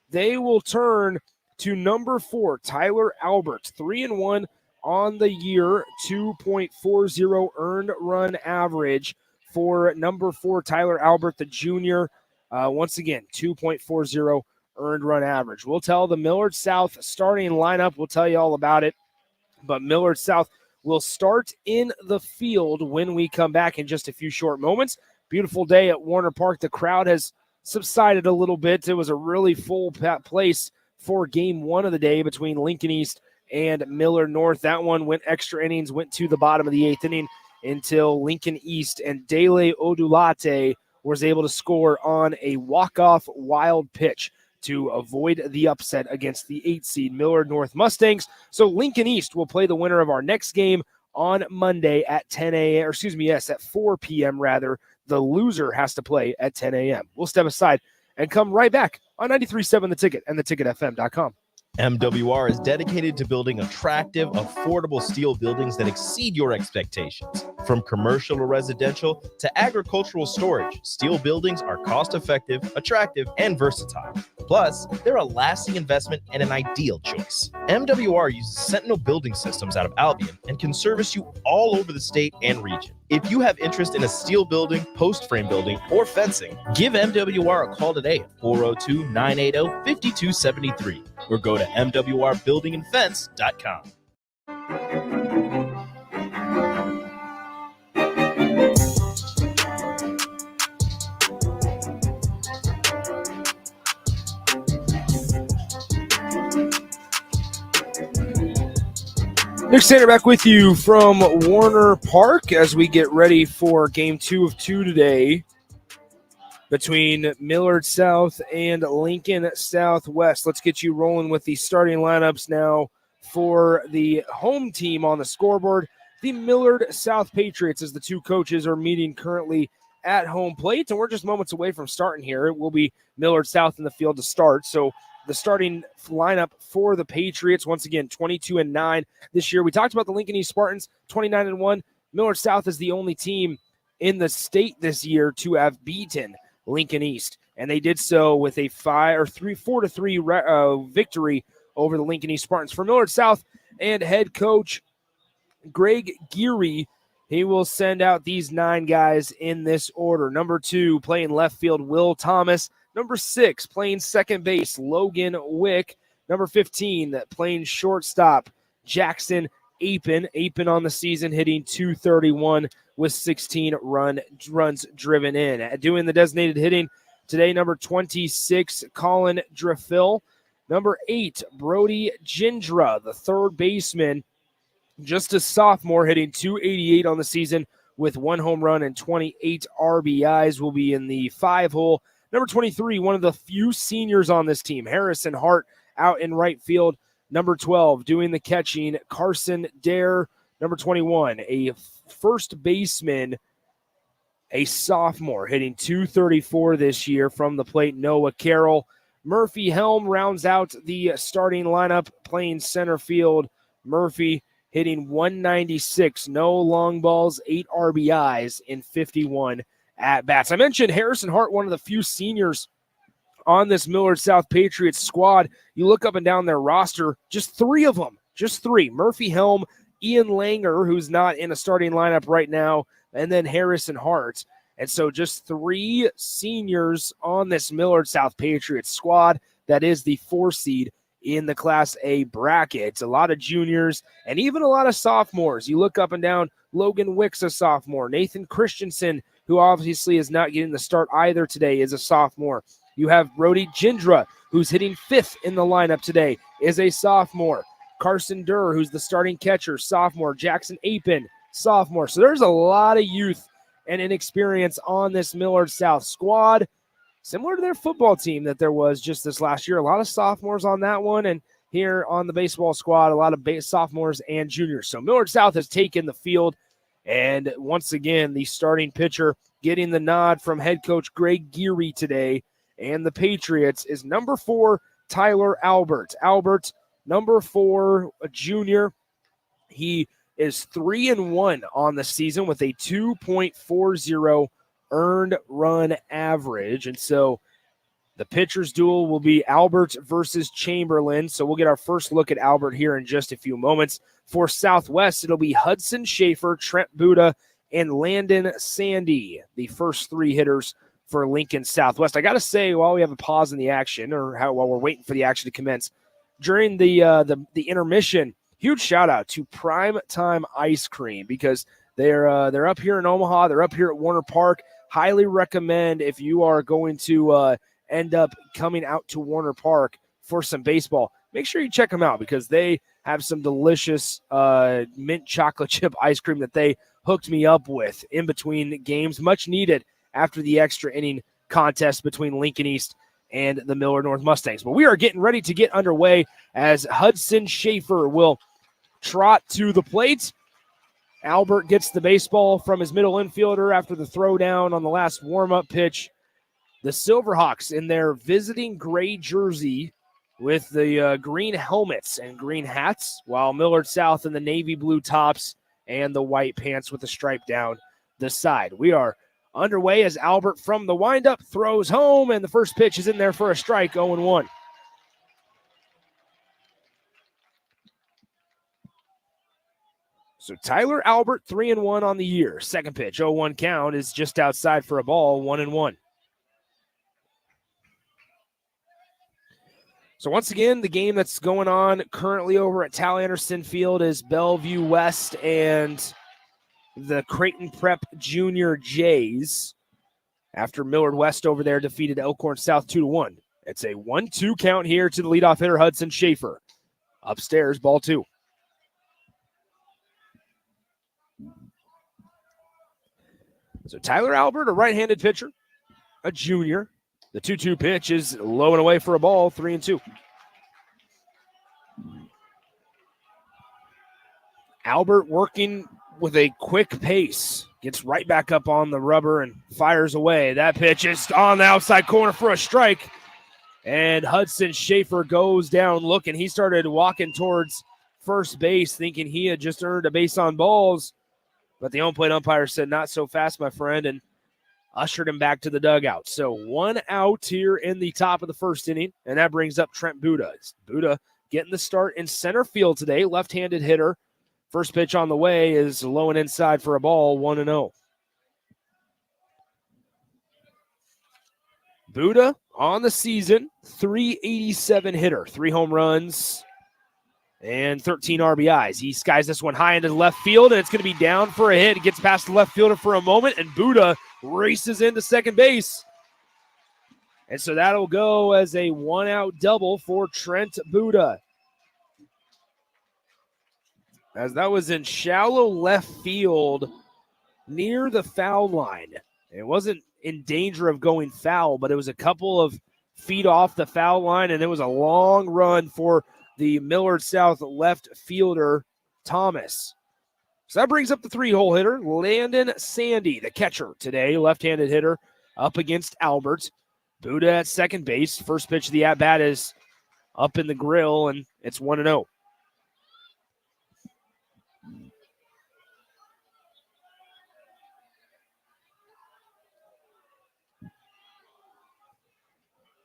they will turn to number 4, Tyler Albert, 3-1 on the year, 2.40 earned run average for number 4, Tyler Albert, the junior. Once again, 2.40 earned run average. We'll tell the Millard South starting lineup. We'll tell you all about it. But Millard South will start in the field when we come back in just a few short moments. Beautiful day at Warner Park. The crowd has subsided a little bit. It was a really full place for game 1 of the day between Lincoln East and Millard North. That one went extra innings, went to the bottom of the 8th inning until Lincoln East and Dele Odulate was able to score on a walk-off wild pitch to avoid the upset against the 8-seed Millard North Mustangs. So Lincoln East will play the winner of our next game on Monday at 10 a.m. At 4 p.m. rather. The loser has to play at 10 a.m. We'll step aside and come right back on 93.7 The Ticket and theticketfm.com. MWR is dedicated to building attractive, affordable steel buildings that exceed your expectations. From commercial or residential to agricultural storage, steel buildings are cost-effective, attractive, and versatile. Plus, they're a lasting investment and an ideal choice. MWR uses Sentinel Building Systems out of Albion and can service you all over the state and region. If you have interest in a steel building, post frame building, or fencing, give MWR a call today at 402-980-5273 or go to mwrbuildingandfence.com. Nick Sander back with you from Warner Park as we get ready for game 2 of 2 today between Millard South and Lincoln Southwest. Let's get you rolling with the starting lineups now for the home team on the scoreboard. The Millard South Patriots, as the two coaches are meeting currently at home plate, and we're just moments away from starting here. It will be Millard South in the field to start. So the starting lineup for the Patriots, once again, 22-9 this year. We talked about the Lincoln East Spartans, 29-1. Millard South is the only team in the state this year to have beaten Lincoln East, and they did so with a 4-3 victory over the Lincoln East Spartans. For Millard South and head coach Greg Geary, he will send out these 9 guys in this order. Number 2, playing left field, Will Thomas. Number 6, playing second base, Logan Wick. Number 15, playing shortstop, Jackson Apin. Apin on the season hitting .231 with 16 runs driven in. Doing the designated hitting today, number 26, Colin Dreffill. Number 8, Brody Gindra, the third baseman, just a sophomore, hitting .288 on the season with 1 home run and 28 RBIs, will be in the 5-hole. Number 23, one of the few seniors on this team, Harrison Hart, out in right field. Number 12, doing the catching, Carson Dare. Number 21, a first baseman, a sophomore, hitting .234 this year from the plate, Noah Carroll. Murphy Helm rounds out the starting lineup, playing center field. Murphy hitting .196, no long balls, 8 RBIs in 51 at-bats. I mentioned Harrison Hart, one of the few seniors on this Millard South Patriots squad. You look up and down their roster, just 3 of them, just 3. Murphy Helm, Ian Langer, who's not in a starting lineup right now, and then Harrison Hart. And so just 3 seniors on this Millard South Patriots squad. That is the 4 seed in the Class A bracket. A lot of juniors and even a lot of sophomores. You look up and down, Logan Wick's a sophomore. Nathan Christensen, who obviously is not getting the start either today, is a sophomore. You have Brody Gindra, who's hitting 5th in the lineup today, is a sophomore. Carson Durr, who's the starting catcher, sophomore. Jackson Apin, sophomore. So there's a lot of youth and inexperience on this Millard South squad, similar to their football team that there was just this last year. A lot of sophomores on that one, and here on the baseball squad, a lot of sophomores and juniors. So Millard South has taken the field, and once again, the starting pitcher getting the nod from head coach Greg Geary today, and the Patriots is number 4, Tyler Albert. Albert, number 4, a junior. He is 3-1 on the season with a 2.40 earned run average. And so The pitcher's duel will be Albert versus Chamberlain. So we'll get our first look at Albert here in just a few moments. For Southwest, it'll be Hudson Schaefer, Trent Buda, and Landon Sandy, the first three hitters for Lincoln Southwest. I got to say, while we have a pause in the action, while we're waiting for the action to commence, during the intermission, huge shout out to Prime Time Ice Cream, because they're up here in Omaha. They're up here at Warner Park. Highly recommend, if you are going to end up coming out to Warner Park for some baseball, make sure you check them out, because they have some delicious mint chocolate chip ice cream that they hooked me up with in between games. Much needed after the extra inning contest between Lincoln East and the Millard North Mustangs. But we are getting ready to get underway as Hudson Schaefer will trot to the plate. Albert gets the baseball from his middle infielder after the throwdown on the last warm-up pitch. The Silverhawks in their visiting gray jersey with the green helmets and green hats, while Millard South in the navy blue tops and the white pants with the stripe down the side. We are underway as Albert from the windup throws home, and the first pitch is in there for a strike, 0-1. So Tyler Albert, 3-1 on the year. Second pitch, 0-1 count, is just outside for a ball, 1-1. So once again, the game that's going on currently over at Tal Anderson Field is Bellevue West and the Creighton Prep Junior Jays, after Millard West over there defeated Elkhorn South 2-1. It's a 1-2 count here to the leadoff hitter, Hudson Schaefer. Upstairs, ball 2. So Tyler Albert, a right-handed pitcher, a junior. The 2-2 pitch is low and away for a ball, 3-2. Albert working with a quick pace, gets right back up on the rubber and fires away. That pitch is on the outside corner for a strike. And Hudson Schaefer goes down looking. He started walking towards first base thinking he had just earned a base on balls. But the home plate umpire said, "Not so fast, my friend," and ushered him back to the dugout. So 1 out here in the top of the first inning, and that brings up Trent Buda. Buda getting the start in center field today, left-handed hitter. First pitch on the way is low and inside for a ball, 1-0. Buda on the season, .387 hitter, 3 home runs and 13 RBIs. He skies this one high into the left field, and it's going to be down for a hit. It gets past the left fielder for a moment, and Buda races into second base. And so that'll go as a 1-out double for Trent Buda, as that was in shallow left field near the foul line. It wasn't in danger of going foul, but it was a couple of feet off the foul line, and it was a long run for the Millard South left fielder, Thomas. So that brings up the 3-hole hitter, Landon Sandy, the catcher today, left-handed hitter, up against Albert. Buda at second base. First pitch of the at-bat is up in the grill, and it's 1-0.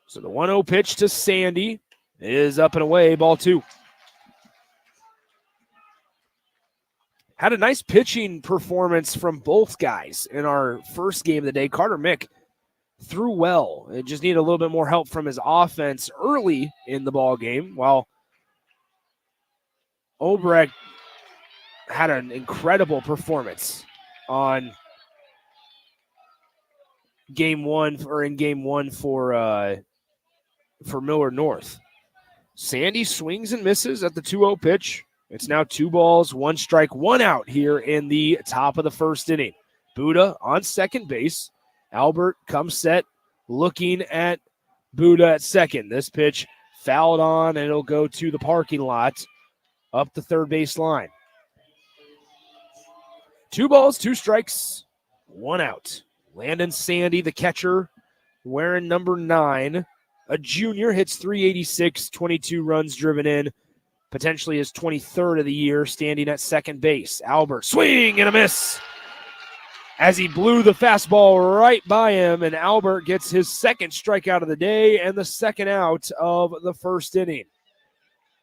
So the 1-0 pitch to Sandy is up and away, ball 2. Had a nice pitching performance from both guys in our first game of the day. Carter Mick threw well. It just needed a little bit more help from his offense early in the ball game, while Obrecht had an incredible performance on game 1 for Millard North. Sandy swings and misses at the 2-0 pitch. It's now 2 balls, 1 strike, 1 out here in the top of the first inning. Buda on second base. Albert comes set, looking at Buda at second. This pitch fouled on, and it'll go to the parking lot up the third base line. 2 balls, 2 strikes, 1 out. Landon Sandy, the catcher, wearing number 9. A junior, hits .386, 22 runs driven in. Potentially his 23rd of the year, standing at second base. Albert, swing and a miss. as he blew the fastball right by him, and Albert gets his second strikeout of the day and the second out of the first inning.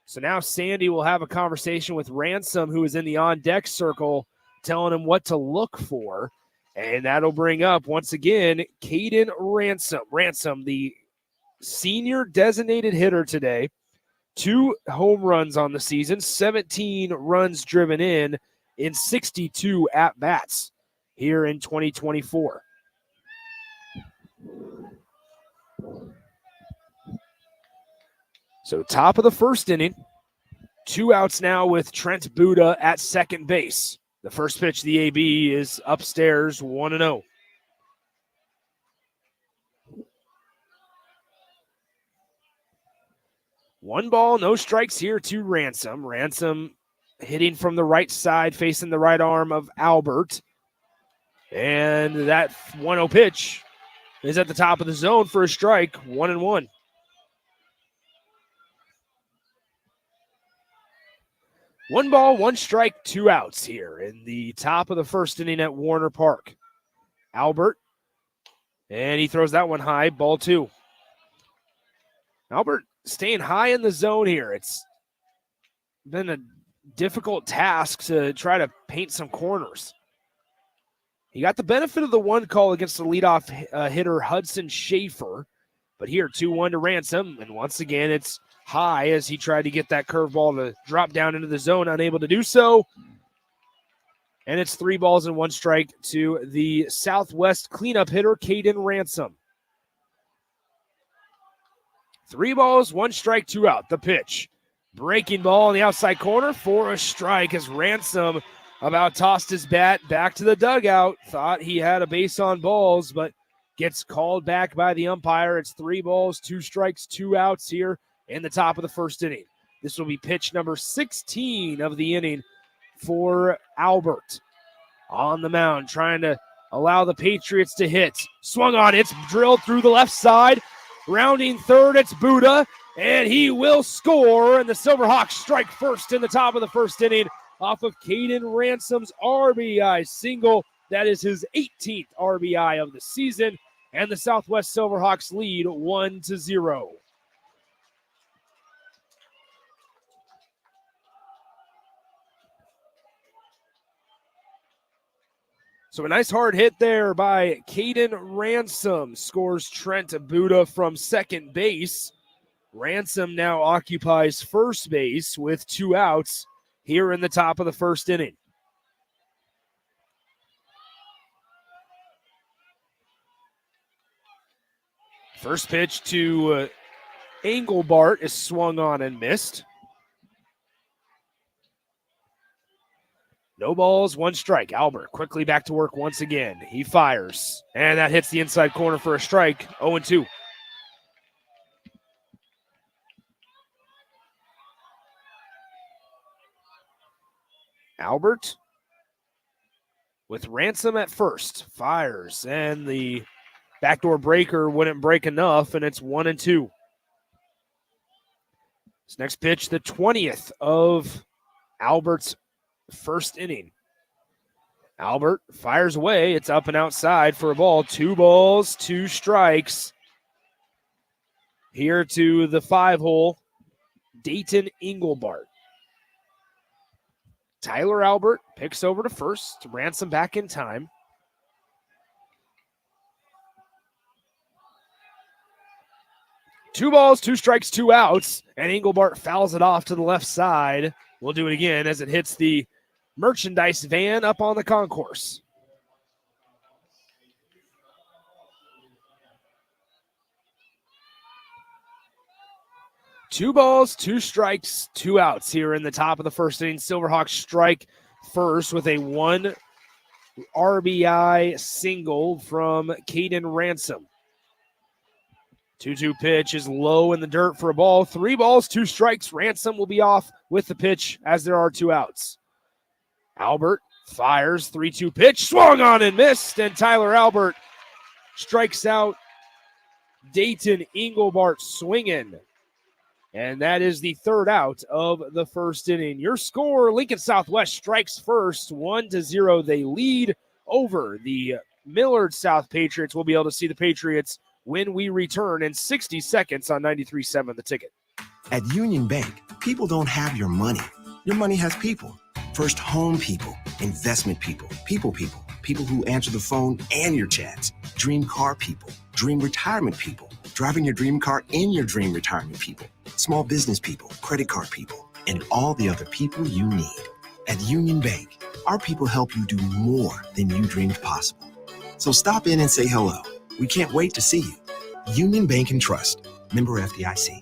So now Sandy will have a conversation with Ransom, who is in the on-deck circle, telling him what to look for. And that'll bring up, once again, Caden Ransom. Ransom, the senior designated hitter today. 2 home runs on the season, 17 runs driven in 62 at-bats here in 2024. So top of the first inning, 2 outs now with Trent Buddha at second base. The first pitch, the AB, is upstairs, 1-0. One ball, no strikes here to Ransom. Ransom hitting from the right side, facing the right arm of Albert. And that 1-0 pitch is at the top of the zone for a strike, 1-1. One ball, one strike, 2 outs here in the top of the first inning at Warner Park. Albert, and he throws that one high, ball 2. Albert staying high in the zone here. It's been a difficult task to try to paint some corners. He got the benefit of the one call against the leadoff hitter Hudson Schaefer, but here 2-1 to Ransom, and once again it's high as he tried to get that curveball to drop down into the zone, unable to do so. And it's 3 balls and 1 strike to the Southwest cleanup hitter, Caden Ransom. 3 balls, 1 strike, 2 out. The pitch. Breaking ball in the outside corner for a strike as Ransom about tossed his bat back to the dugout. Thought he had a base on balls, but gets called back by the umpire. It's 3 balls, 2 strikes, 2 outs here in the top of the first inning. This will be pitch number 16 of the inning for Albert. On the mound, trying to allow the Patriots to hit. Swung on, it's drilled through the left side. Rounding third, it's Buddha, and he will score, and the Silverhawks strike first in the top of the first inning off of Caden Ransom's RBI single. That is his 18th RBI of the season, and the Southwest Silverhawks lead 1-0. So a nice hard hit there by Caden Ransom scores Trent Buddha from second base. Ransom now occupies first base with 2 outs here in the top of the first inning. First pitch to Engelbart is swung on and missed. No balls, 1 strike. Albert quickly back to work once again. He fires, and that hits the inside corner for a strike, 0-2. Albert with Ransom at first, fires, and the backdoor breaker wouldn't break enough, and it's 1-2. This next pitch, the 20th of Albert's first inning. Albert fires away. It's up and outside for a ball. 2 balls, 2 strikes. Here to the 5-hole, Dayton Engelbart. Tyler Albert picks over to first. Ransom back in time. Two balls, 2 strikes, 2 outs, and Engelbart fouls it off to the left side. We'll do it again as it hits the merchandise van up on the concourse. Two balls, 2 strikes, 2 outs here in the top of the first inning. Silverhawks strike first with a 1 RBI single from Caden Ransom. 2-2 pitch is low in the dirt for a ball. 3 balls, 2 strikes. Ransom will be off with the pitch as there are 2 outs. Albert fires, 3-2 pitch, swung on and missed, and Tyler Albert strikes out Dayton Engelbart swinging. And that is the 3rd out of the first inning. Your score, Lincoln Southwest strikes first, 1-0. They lead over the Millard South Patriots. We'll be able to see the Patriots when we return in 60 seconds on 93.7 The Ticket. At Union Bank, people don't have your money. Your money has people. First home people, investment people, people who answer the phone and your chats, dream car people, dream retirement people, driving your dream car in your dream retirement people, small business people, credit card people, and all the other people you need. At Union Bank, our people help you do more than you dreamed possible. So stop in and say hello. We can't wait to see you. Union Bank and Trust. Member FDIC.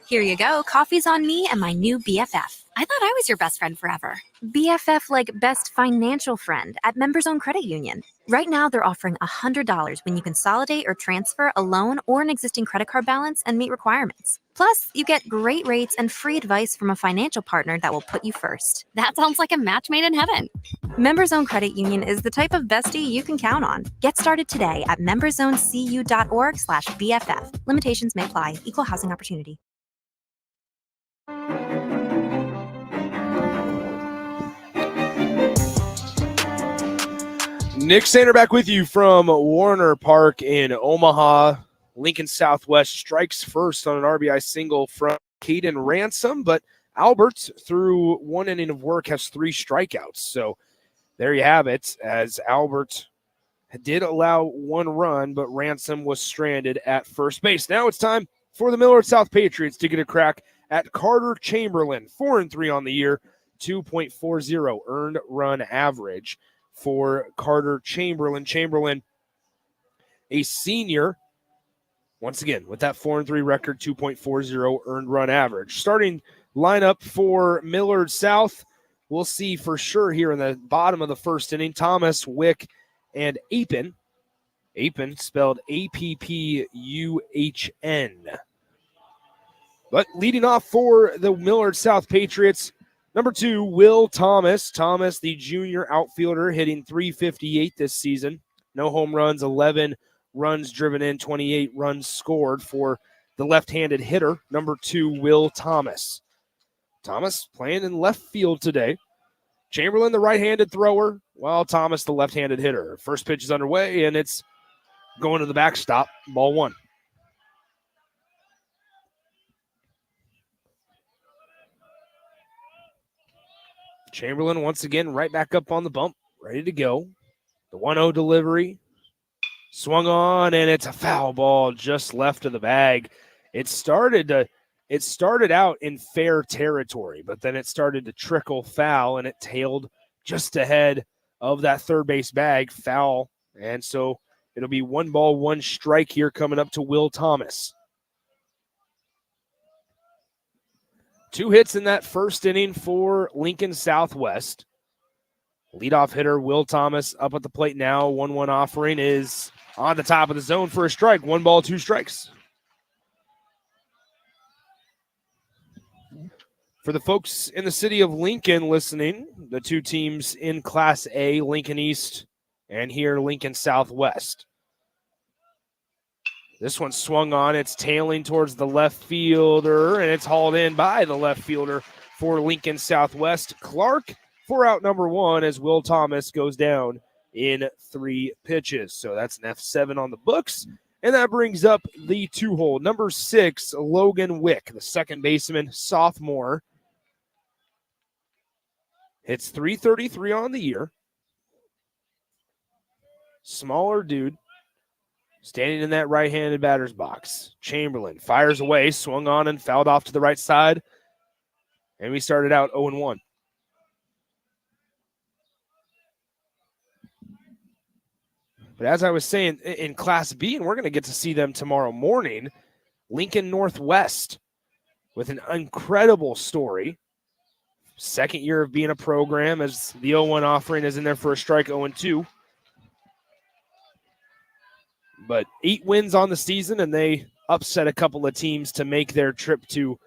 Here you go. Coffee's on me and my new BFF. I thought I was your best friend forever. BFF like best financial friend at Members Own Credit Union. Right now, they're offering $100 when you consolidate or transfer a loan or an existing credit card balance and meet requirements. Plus, you get great rates and free advice from a financial partner that will put you first. That sounds like a match made in heaven. Members Own Credit Union is the type of bestie you can count on. Get started today at memberzonecu.org/BFF. Limitations may apply. Equal housing opportunity. Nick Sander back with you from Warner Park in Omaha. Lincoln Southwest strikes first on an RBI single from Caden Ransom, but Albert, through one inning of work, has 3 strikeouts. So there you have it, as Albert did allow 1 run, but Ransom was stranded at first base. Now it's time for the Millard South Patriots to get a crack at Carter Chamberlain. 4-3 on the year, 2.40 earned run average for Carter Chamberlain. Chamberlain, a senior, once again, with that 4-3 record, 2.40 earned run average. Starting lineup for Millard South, we'll see for sure here in the bottom of the first inning, Thomas, Wick, and Apin. Apin spelled Appuhn. But leading off for the Millard South Patriots, number 2, Will Thomas. Thomas, the junior outfielder, hitting .358 this season. No home runs, 11 runs driven in, 28 runs scored for the left-handed hitter, number 2, Will Thomas. Thomas playing in left field today. Chamberlain, the right-handed thrower, while Thomas, the left-handed hitter. First pitch is underway, and it's going to the backstop. Ball 1. Chamberlain once again right back up on the bump, ready to go. The 1-0 delivery. Swung on, and it's a foul ball just left of the bag. It started out in fair territory, but then it started to trickle foul, and it tailed just ahead of that third base bag, foul. And so it'll be 1 ball, 1 strike here coming up to Will Thomas. 2 hits in that first inning for Lincoln Southwest. Leadoff hitter Will Thomas up at the plate now. 1-1 offering is on the top of the zone for a strike. 1 ball, 2 strikes. For the folks in the city of Lincoln listening, the 2 teams in Class A, Lincoln East, and here Lincoln Southwest. This one swung on. It's tailing towards the left fielder, and it's hauled in by the left fielder for Lincoln Southwest. Clark for out number 1 as Will Thomas goes down in 3 pitches. So that's an F7 on the books, and that brings up the 2-hole. Number 6, Logan Wick, the second baseman, sophomore. Hits .333 on the year. Smaller dude. Standing in that right-handed batter's box. Chamberlain fires away, swung on and fouled off to the right side. And we started out 0-1. But as I was saying, in Class B, and we're going to get to see them tomorrow morning, Lincoln Northwest with an incredible story. Second year of being a program as the 0-1 offering is in there for a strike, 0-2. But 8 wins on the season, and they upset a couple of teams to make their trip to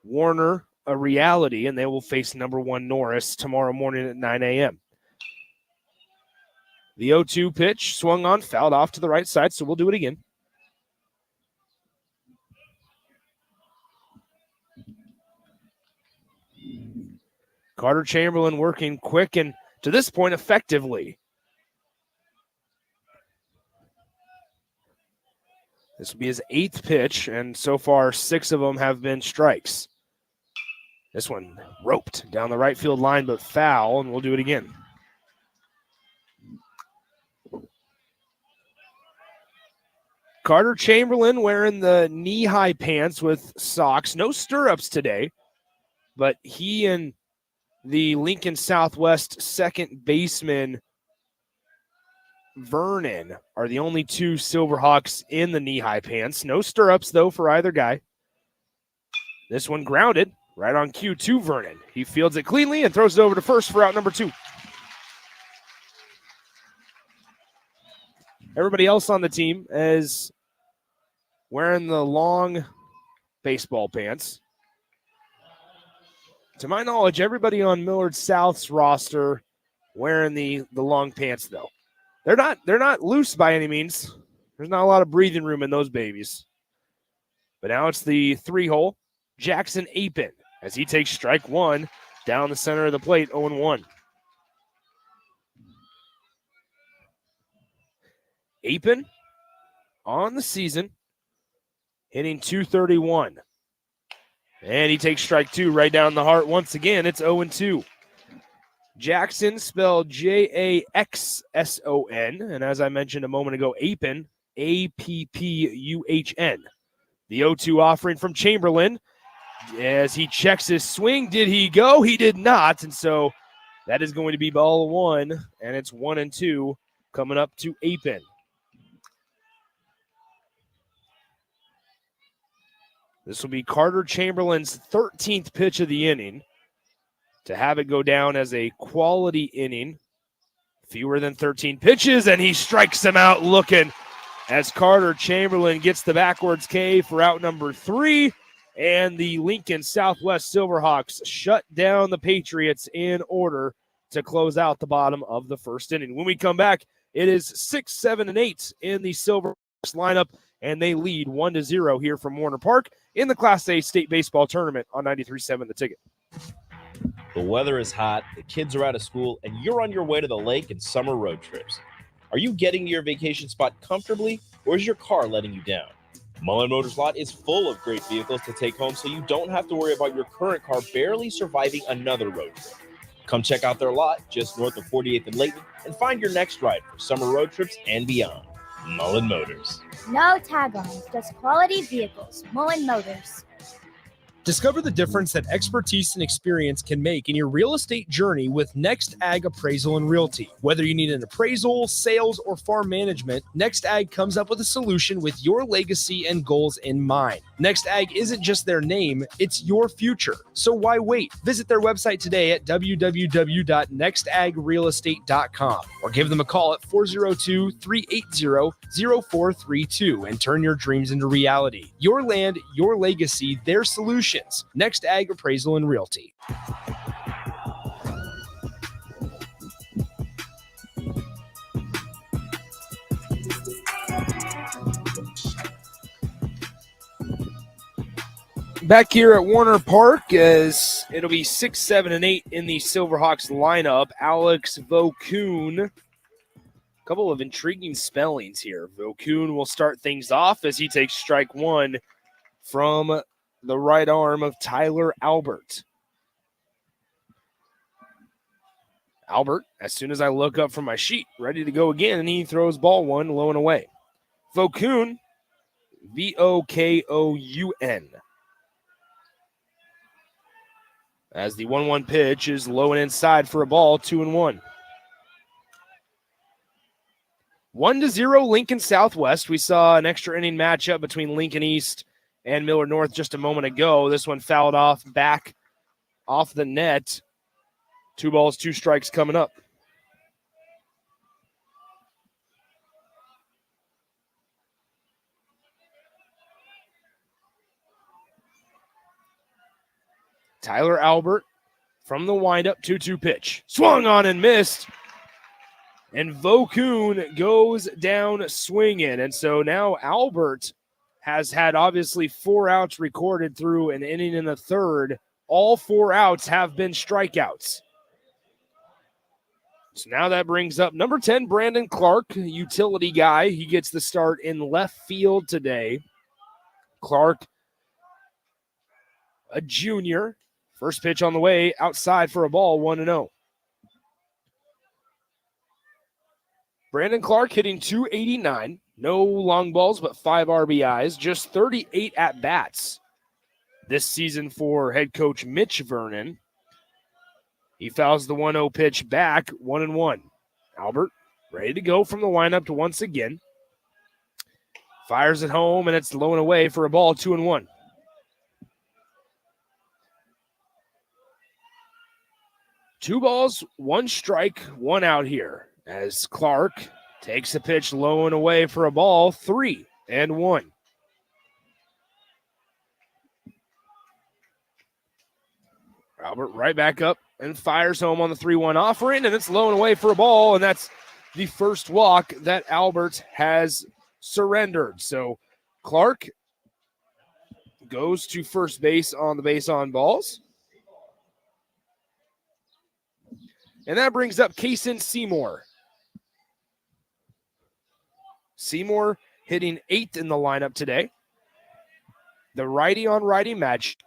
Warner a reality, and they will face number 1 Norris tomorrow morning at 9 a.m. The 0-2 pitch swung on, fouled off to the right side, so we'll do it again. Carter Chamberlain working quick and, to this point, effectively. This will be his 8th pitch, and so far 6 of them have been strikes. This one roped down the right field line, but foul, and we'll do it again. Carter Chamberlain wearing the knee-high pants with socks. No stirrups today, but he and the Lincoln Southwest second baseman Vernon are the only 2 Silverhawks in the knee-high pants. No stirrups, though, for either guy. This one grounded right on cue to Vernon. He fields it cleanly and throws it over to first for out number 2. Everybody else on the team is wearing the long baseball pants. To my knowledge, everybody on Millard South's roster wearing the long pants, though. They're not loose by any means. There's not a lot of breathing room in those babies. But now it's the 3-hole. Jackson Apin as he takes strike 1 down the center of the plate, 0-1. Apin on the season, hitting .231. And he takes strike 2 right down the heart once again. It's 0-2. Jackson, spelled Jaxson, and as I mentioned a moment ago, Apin, Appuhn. The 0-2 offering from Chamberlain as he checks his swing. Did he go? He did not, and so that is going to be ball 1, and it's 1-2 coming up to Apin. This will be Carter Chamberlain's 13th pitch of the inning. To have it go down as a quality inning, fewer than 13 pitches, and he strikes him out looking as Carter Chamberlain gets the backwards K for out number 3, and the Lincoln Southwest Silverhawks shut down the Patriots in order to close out the bottom of the first inning. When we come back, it is 6, 7, and 8 in the Silverhawks lineup, and they lead 1-0 here from Warner Park in the Class A State Baseball Tournament on 93.7 The Ticket. The weather is hot, the kids are out of school, and you're on your way to the lake and summer road trips. Are you getting to your vacation spot comfortably, or is your car letting you down? Mullen Motors Lot is full of great vehicles to take home, so you don't have to worry about your current car barely surviving another road trip. Come check out their lot just north of 48th and Layton and find your next ride for summer road trips and beyond. Mullen Motors. No tag-ons, just quality vehicles. Mullen Motors. Discover the difference that expertise and experience can make in your real estate journey with Next Ag Appraisal and Realty. Whether you need an appraisal, sales, or farm management, Next Ag comes up with a solution with your legacy and goals in mind. Next Ag isn't just their name, it's your future. So why wait? Visit their website today at www.nextagrealestate.com or give them a call at 402-380-0432 and turn your dreams into reality. Your land, your legacy, their solutions. Next Ag Appraisal and Realty. Back here at Warner Park, as it'll be 6, 7, and 8 in the Silverhawks lineup. Alex Vokoun. A couple of intriguing spellings here. Vokoun will start things off as he takes strike 1 from the right arm of Tyler Albert. Albert, as soon as I look up from my sheet, ready to go again, and he throws ball 1 low and away. Vokoun, Vokoun. As the 1-1 pitch is low and inside for a ball, 2-1. 1-0 Lincoln Southwest. We saw an extra inning matchup between Lincoln East and Millard North just a moment ago. This one fouled off back off the net. 2 balls, 2 strikes coming up. Tyler Albert from the windup, 2-2 pitch. Swung on and missed. And Vokoun goes down swinging. And so now Albert has had obviously 4 outs recorded through an inning and a third. All 4 outs have been strikeouts. So now that brings up number 10, Brandon Clark, utility guy. He gets the start in left field today. Clark, a junior. First pitch on the way, outside for a ball, 1-0. Brandon Clark hitting .289. No long balls, but 5 RBIs. Just 38 at-bats this season for head coach Mitch Vernon. He fouls the 1-0 pitch back, 1-1. Albert ready to go from the windup to once again. Fires it home, and it's low and away for a ball, 2-1. Two balls, one strike, one out here as Clark takes the pitch low and away for a ball, 3-1. Albert right back up and fires home on the 3-1 offering, and it's low and away for a ball, and that's the first walk that Albert has surrendered. So Clark goes to first base on the base on balls. And that brings up Kaysen Seymour. Seymour hitting 8th in the lineup today. The righty-on-righty match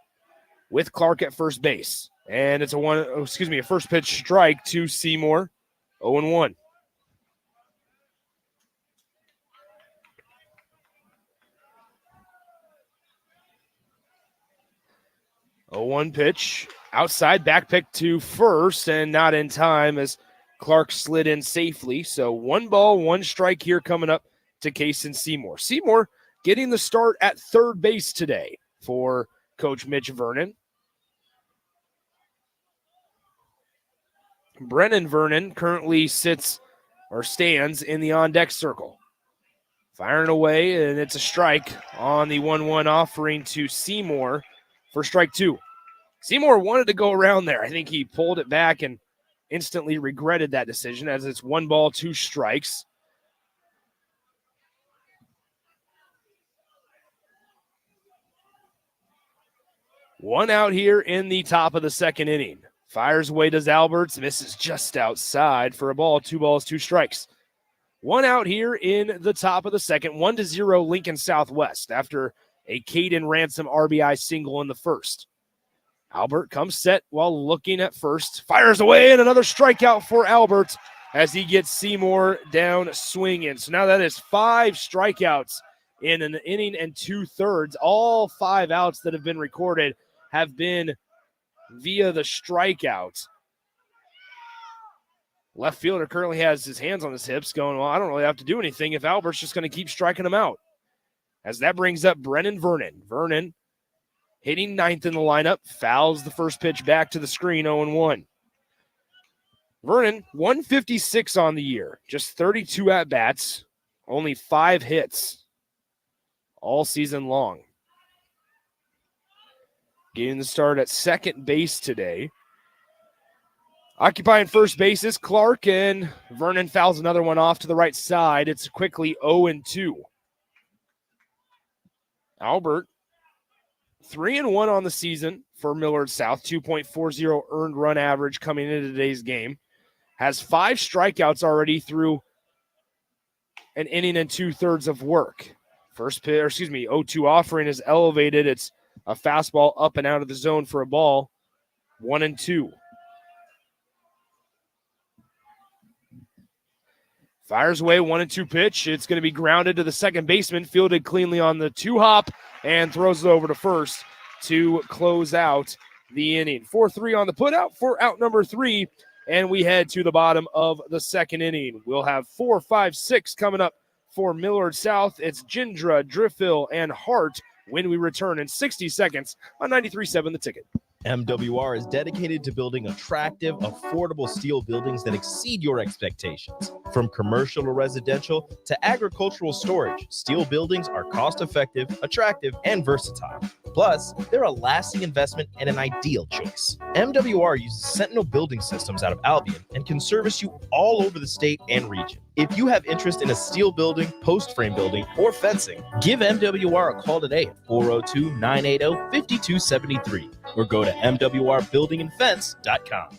with Clark at first base. And it's a first pitch strike to Seymour, 0-1. A 1 pitch, outside, back pick to first, and not in time as Clark slid in safely. So 1 ball, 1 strike here coming up to Kaysen Seymour. Seymour getting the start at third base today for Coach Mitch Vernon. Brennan Vernon currently stands in the on-deck circle. Firing away, and it's a strike on the 1-1 offering to Seymour for strike 2. Seymour wanted to go around there. I think he pulled it back and instantly regretted that decision as it's 1 ball, 2 strikes. One out here in the top of the second inning. Fires away does Alberts, misses just outside for a ball, 2 balls, 2 strikes. One out here in the top of the second, 1-0 Lincoln Southwest after a Caden Ransom RBI single in the first. Albert comes set while looking at first, fires away, and another strikeout for Albert as he gets Seymour down swinging. So now that is 5 strikeouts in an inning and 2/3. All 5 outs that have been recorded have been via the strikeout. Left fielder currently has his hands on his hips going, well, I don't really have to do anything if Albert's just going to keep striking him out. As that brings up Brennan Vernon. Vernon hitting 9th in the lineup, fouls the first pitch back to the screen, 0-1. Vernon, 156 on the year, just 32 at-bats, only 5 hits all season long. Getting the start at second base today. Occupying first base is Clark, and Vernon fouls another one off to the right side. It's quickly 0-2. Albert, 3-1 on the season for Millard South, 2.40 earned run average coming into today's game. Has 5 strikeouts already through an inning and 2/3 of work. 0-2 offering is elevated. It's a fastball up and out of the zone for a ball, 1-2. Fires away, 1-2 pitch. It's going to be grounded to the second baseman, fielded cleanly on the 2-hop, and throws it over to first to close out the inning. 4-3 on the putout for out number 3, and we head to the bottom of the second inning. We'll have 4, 5, 6 coming up for Millard South. It's Gindra, Driffill, and Hart when we return in 60 seconds on 93.7 The Ticket. MWR is dedicated to building attractive, affordable steel buildings that exceed your expectations. From commercial or residential to agricultural storage, steel buildings are cost-effective, attractive, and versatile. Plus, they're a lasting investment and an ideal choice. MWR uses Sentinel Building Systems out of Albion and can service you all over the state and region. If you have interest in a steel building, post frame building, or fencing, give MWR a call today at 402-980-5273 or go to mwrbuildingandfence.com.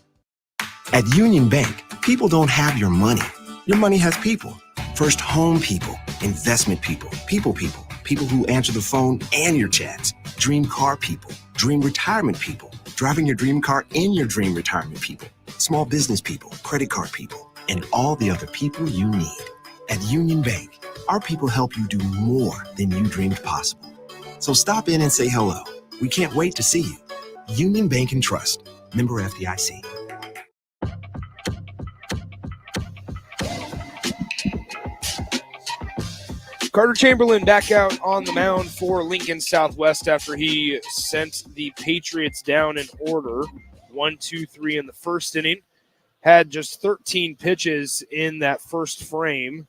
At Union Bank, People don't have your money. Your money has people. First home people, investment people, people who answer the phone and your chats. Dream car people, dream retirement people, driving your dream car in your dream retirement people. Small business people, credit card people, and all the other people you need. At Union Bank, our people help you do more than you dreamed possible. So stop in and say hello. We can't wait to see you. Union Bank and Trust. Member FDIC. Carter Chamberlain back out on the mound for Lincoln Southwest after he sent the Patriots down in order. 1, 2, 3 in the first inning. Had just 13 pitches in that first frame.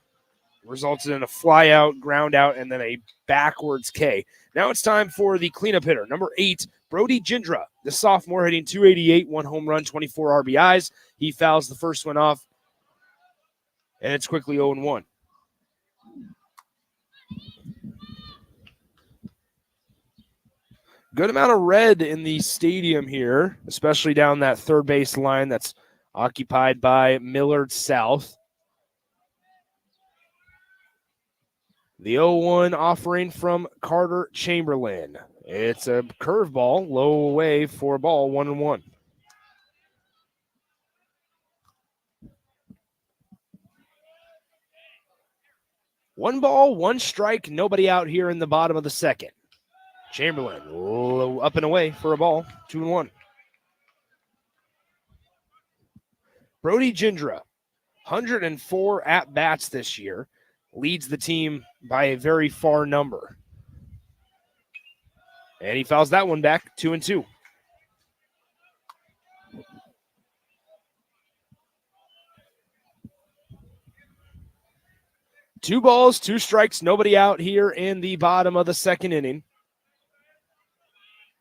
Resulted in a fly out, ground out, and then a backwards K. Now it's time for the cleanup hitter. Number 8, Brody Gindra. The sophomore hitting .288, 1 home run, 24 RBIs. He fouls the first one off, and it's quickly 0-1. Good amount of red in the stadium here, especially down that third base line that's occupied by Millard South. The 0-1 offering from Carter Chamberlain. It's a curveball, low away for a ball, 1-1. One ball, one strike, nobody out here in the bottom of the second. Chamberlain up and away for a ball, 2-1. Brody Gindra, 104 at-bats this year, leads the team by a very far number. And he fouls that one back, 2-2. Two balls, two strikes, nobody out here in the bottom of the second inning.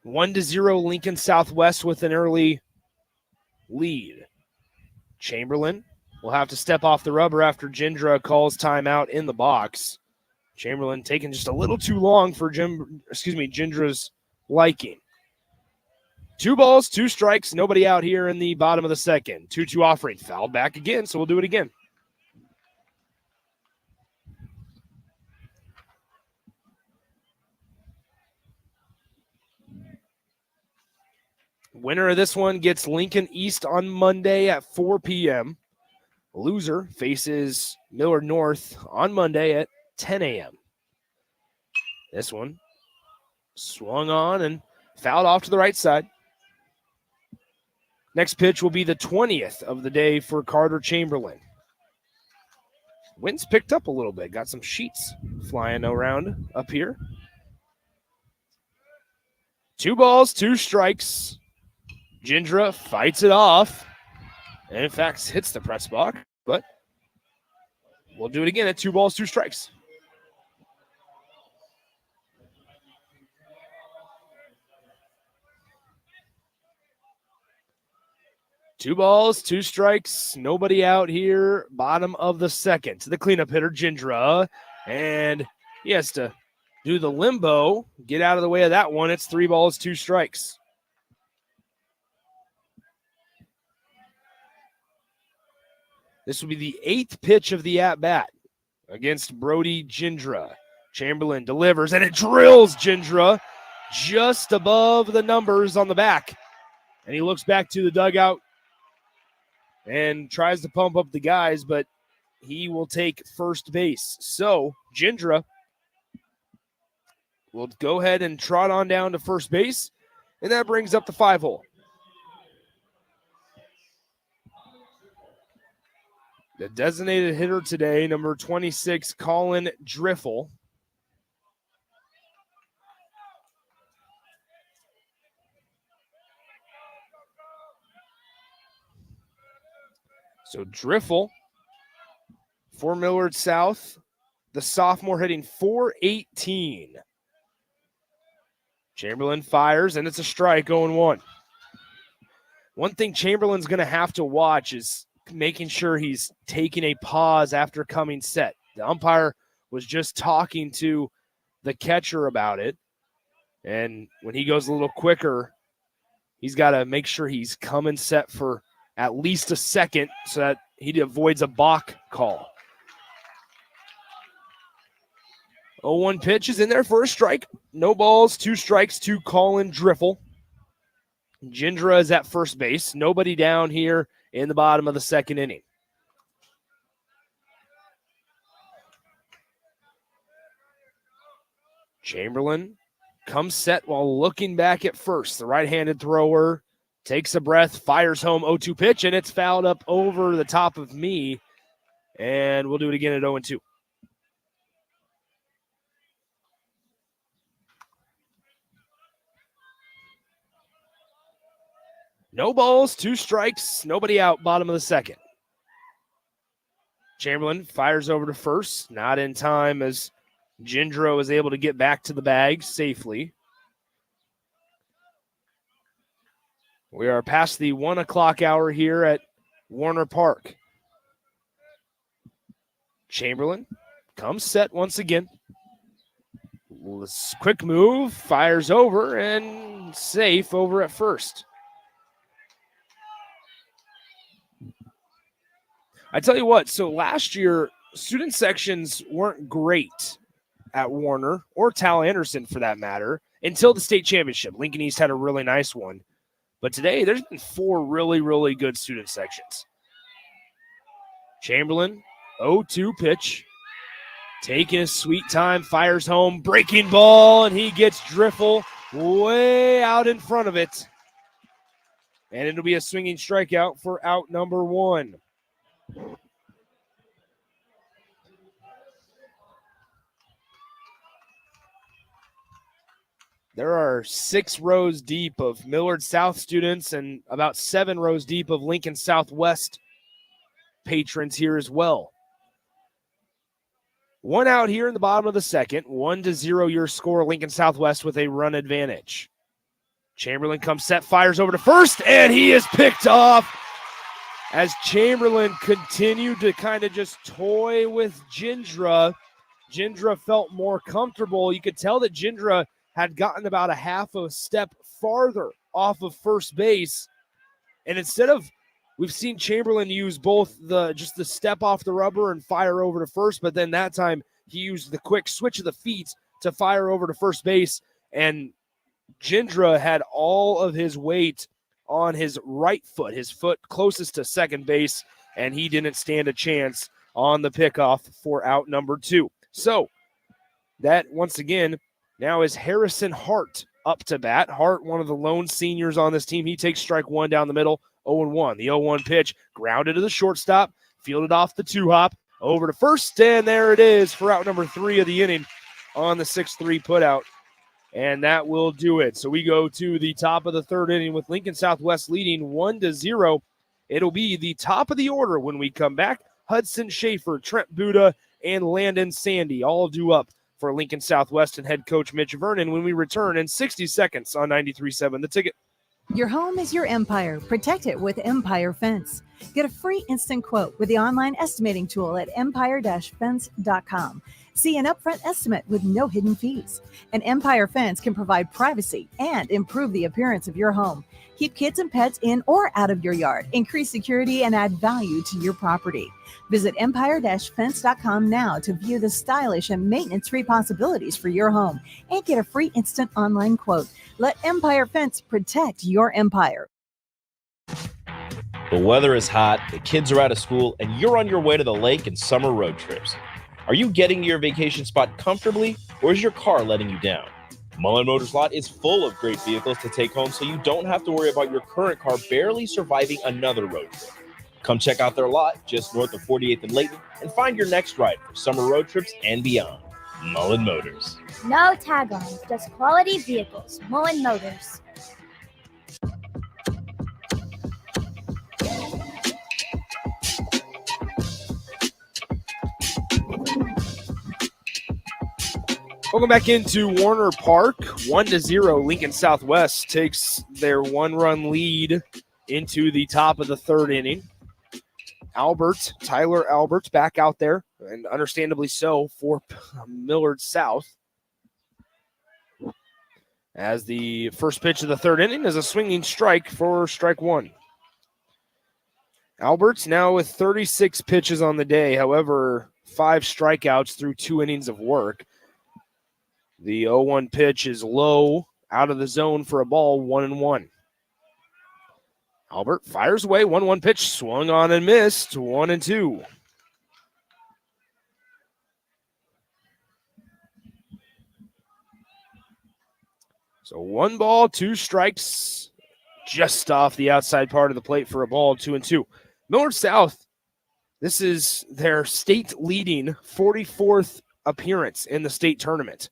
1-0 Lincoln Southwest with an early lead. Chamberlain will have to step off the rubber after Gindra calls timeout in the box. Chamberlain taking just a little too long for Gindra's liking. 2 balls, 2 strikes, nobody out here in the bottom of the second. 2-2 offering, fouled back again, so we'll do it again. Winner of this one gets Lincoln East on Monday at 4 p.m. Loser faces Millard North on Monday at 10 a.m. This one swung on and fouled off to the right side. Next pitch will be the 20th of the day for Carter Chamberlain. Wind's picked up a little bit. Got some sheets flying around up here. 2 balls, 2 strikes. Gindra fights it off and, in fact, hits the press box, but we'll do it again at 2 balls, 2 strikes. Two balls, 2 strikes, nobody out here, bottom of the second. To the cleanup hitter, Gindra, and he has to do the limbo, get out of the way of that one. It's 3 balls, 2 strikes. This will be the 8th pitch of the at-bat against Brody Gindra. Chamberlain delivers, and it drills Gindra just above the numbers on the back. And he looks back to the dugout and tries to pump up the guys, but he will take first base. So Gindra will go ahead and trot on down to first base, and that brings up the 5-hole. The designated hitter today, number 26, Colin Driffle. So Driffle for Millard South, the sophomore hitting .418. Chamberlain fires, and it's a strike, 0-1. One thing Chamberlain's going to have to watch is making sure he's taking a pause after coming set. The umpire was just talking to the catcher about it, and when he goes a little quicker, he's got to make sure he's coming set for at least a second so that he avoids a balk call. 0-1 pitch is in there for a strike. No balls, 2 strikes to Colin Driffel. Gindra is at first base. Nobody down here in the bottom of the second inning. Chamberlain comes set while looking back at first. The right-handed thrower takes a breath, fires home 0-2 pitch, and it's fouled up over the top of me. And we'll do it again at 0-2. No balls, 2 strikes, nobody out, bottom of the second. Chamberlain fires over to first, not in time as Gindra was able to get back to the bag safely. We are past the 1 o'clock hour here at Warner Park. Chamberlain comes set once again. Quick move, fires over, and safe over at first. I tell you what, so last year, student sections weren't great at Warner, or Tal Anderson for that matter, until the state championship. Lincoln East had a really nice one. But today, there's been 4 really, really good student sections. Chamberlain, 0-2 pitch. Taking his sweet time, fires home, breaking ball, and he gets Driffel way out in front of it. And it'll be a swinging strikeout for out number 1. There are 6 rows deep of Millard South students and about 7 rows deep of Lincoln Southwest patrons here as well. 1 out here in the bottom of the second. 1-0 your score, Lincoln Southwest with a run advantage. Chamberlain comes set, fires over to first, and he is picked off as Chamberlain continued to kind of just toy with Gindra. Gindra felt more comfortable. You could tell that Gindra had gotten about a half a step farther off of first base. And instead of, we've seen Chamberlain use both the step off the rubber and fire over to first, but then that time he used the quick switch of the feet to fire over to first base. And Gindra had all of his weight on his right foot, his foot closest to second base, and he didn't stand a chance on the pickoff for out number 2. So that, once again, now is Harrison Hart up to bat. Hart, one of the lone seniors on this team. He takes strike 1 down the middle, 0-1. The 0-1 pitch, grounded to the shortstop, fielded off the 2-hop, over to first, and there it is for out number 3 of the inning on the 6-3 putout. And that will do it. So we go to the top of the third inning with Lincoln Southwest leading 1-0. It'll be the top of the order when we come back. Hudson Schaefer, Trent Buda, and Landon Sandy all due up for Lincoln Southwest and head coach Mitch Vernon when we return in 60 seconds on 93.7 The Ticket. Your home is your empire. Protect it with Empire Fence. Get a free instant quote with the online estimating tool at empire-fence.com. See an upfront estimate with no hidden fees. An Empire Fence can provide privacy and improve the appearance of your home. Keep kids and pets in or out of your yard. Increase security and add value to your property. Visit empire-fence.com now to view the stylish and maintenance-free possibilities for your home and get a free instant online quote. Let Empire Fence protect your empire. The weather is hot, the kids are out of school, and you're on your way to the lake and summer road trips. Are you getting to your vacation spot comfortably, or is your car letting you down? Mullen Motors Lot is full of great vehicles to take home, so you don't have to worry about your current car barely surviving another road trip. Come check out their lot just north of 48th and Layton and find your next ride for summer road trips and beyond. Mullen Motors. No tag-ons, just quality vehicles. Mullen Motors. Welcome back into Warner Park. 1-0. Lincoln Southwest takes their 1-run lead into the top of the third inning. Tyler Albert back out there, and understandably so for Millard South. As the first pitch of the third inning is a swinging strike for strike 1. Albert's now with 36 pitches on the day. However, 5 strikeouts through 2 innings of work. The 0-1 pitch is low, out of the zone for a ball, 1-1. Albert fires away, 1-1 pitch, swung on and missed, 1-2. So 1 ball, 2 strikes, just off the outside part of the plate for a ball, 2-2. Millard South, this is their state leading 44th appearance in the state tournament.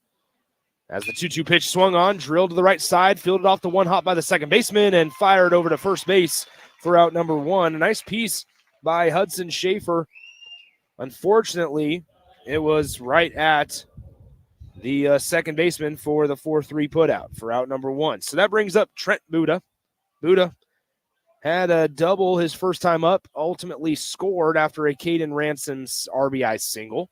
As the 2-2 pitch swung on, drilled to the right side, fielded off the 1 hop by the second baseman, and fired over to first base for out number 1. A nice piece by Hudson Schaefer. Unfortunately, it was right at the second baseman for the 4-3 putout for out number 1. So that brings up Trent Buda. Buda had a double his first time up, ultimately scored after a Caden Ransom's RBI single.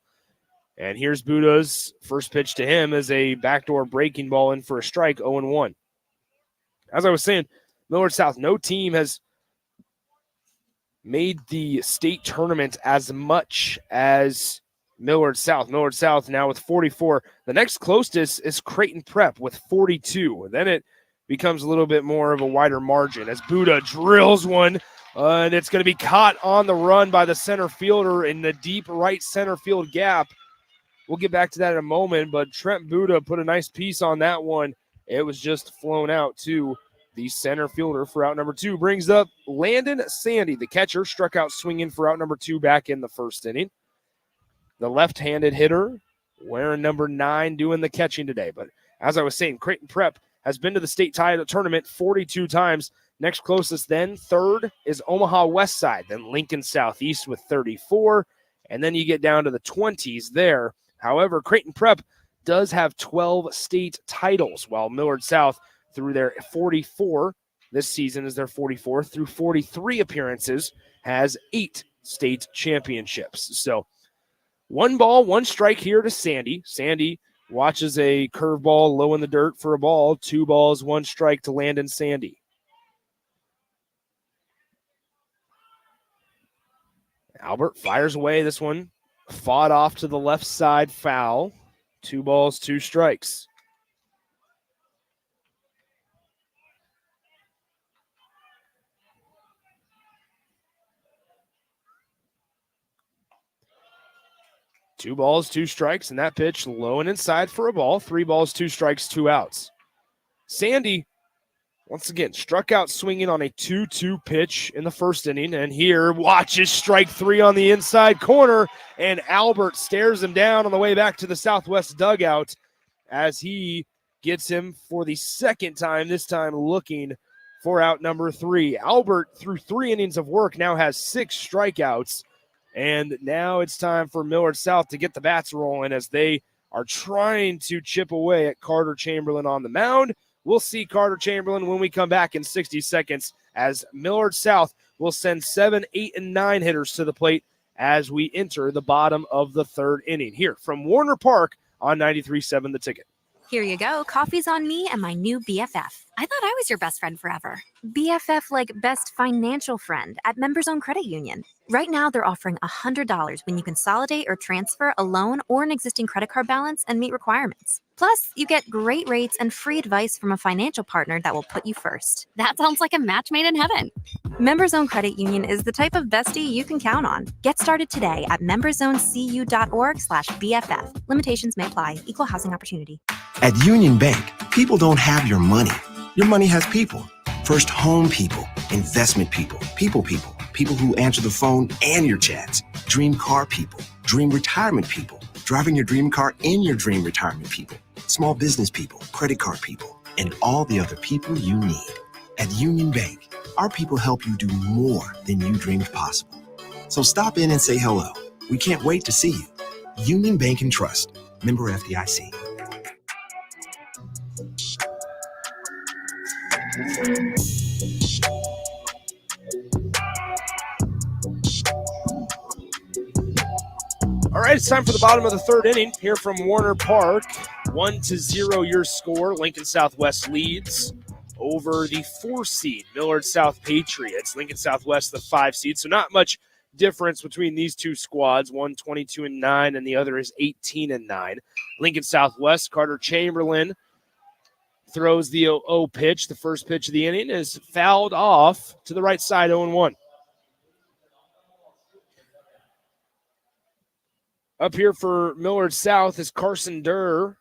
And here's Buda's first pitch to him as a backdoor breaking ball in for a strike, 0-1. As I was saying, Millard South, no team has made the state tournament as much as Millard South. Millard South now with 44. The next closest is Creighton Prep with 42. Then it becomes a little bit more of a wider margin as Buda drills one, and it's going to be caught on the run by the center fielder in the deep right center field gap. We'll get back to that in a moment, but Trent Buda put a nice piece on that one. It was just flown out to the center fielder for out number 2. Brings up Landon Sandy, the catcher, struck out swinging for out number 2 back in the first inning. The left-handed hitter wearing number 9 doing the catching today. But as I was saying, Creighton Prep has been to the state title tournament 42 times. Next closest then, third, is Omaha West Side, then Lincoln Southeast with 34, and then you get down to the 20s there. However, Creighton Prep does have 12 state titles, while Millard South, through their 44, this season is their 44th, through 43 appearances, has 8 state championships. So 1 ball, 1 strike here to Sandy. Sandy watches a curveball low in the dirt for a ball. 2 balls, 1 strike to Landon Sandy. Albert fires away this one. Fought off to the left side, foul. 2 balls, 2 strikes. Two balls, 2 strikes, and that pitch low and inside for a ball. 3 balls, 2 strikes, 2 outs. Sandy, once again, struck out swinging on a 2-2 pitch in the first inning, and here watches strike 3 on the inside corner, and Albert stares him down on the way back to the southwest dugout as he gets him for the second time, this time looking for out number 3. Albert, through 3 innings of work, now has 6 strikeouts. And now it's time for Millard South to get the bats rolling as they are trying to chip away at Carter Chamberlain on the mound. We'll see Carter Chamberlain when we come back in 60 seconds as Millard South will send 7, 8, and 9 hitters to the plate as we enter the bottom of the 3rd inning. Here from Warner Park on 93.7 The Ticket. Here you go. Coffee's on me and my new BFF. I thought I was your best friend forever. BFF like best financial friend at Members Own Credit Union. Right now, they're offering $100 when you consolidate or transfer a loan or an existing credit card balance and meet requirements. Plus, you get great rates and free advice from a financial partner that will put you first. That sounds like a match made in heaven. Members Own Credit Union is the type of bestie you can count on. Get started today at memberzonecu.org/BFF. Limitations may apply. Equal housing opportunity. At Union Bank, people don't have your money. Your money has people. First home people, investment people, people who answer the phone and your chats, dream car people, dream retirement people, driving your dream car in your dream retirement people, small business people, credit card people, and all the other people you need. At Union Bank, our people help you do more than you dreamed possible. So stop in and say hello. We can't wait to see you. Union Bank and Trust. Member FDIC. All right, it's time for the bottom of the 3rd inning here from Warner Park. 1-0 your score. Lincoln Southwest leads over the 4 seed, Millard South Patriots. Lincoln Southwest, the 5 seed. So not much difference between these two squads. One 22-9 and the other is 18-9. Lincoln Southwest, Carter Chamberlain throws the 0 pitch. The first pitch of the inning is fouled off to the right side, 0-1. Up here for Millard South is Carson Dares,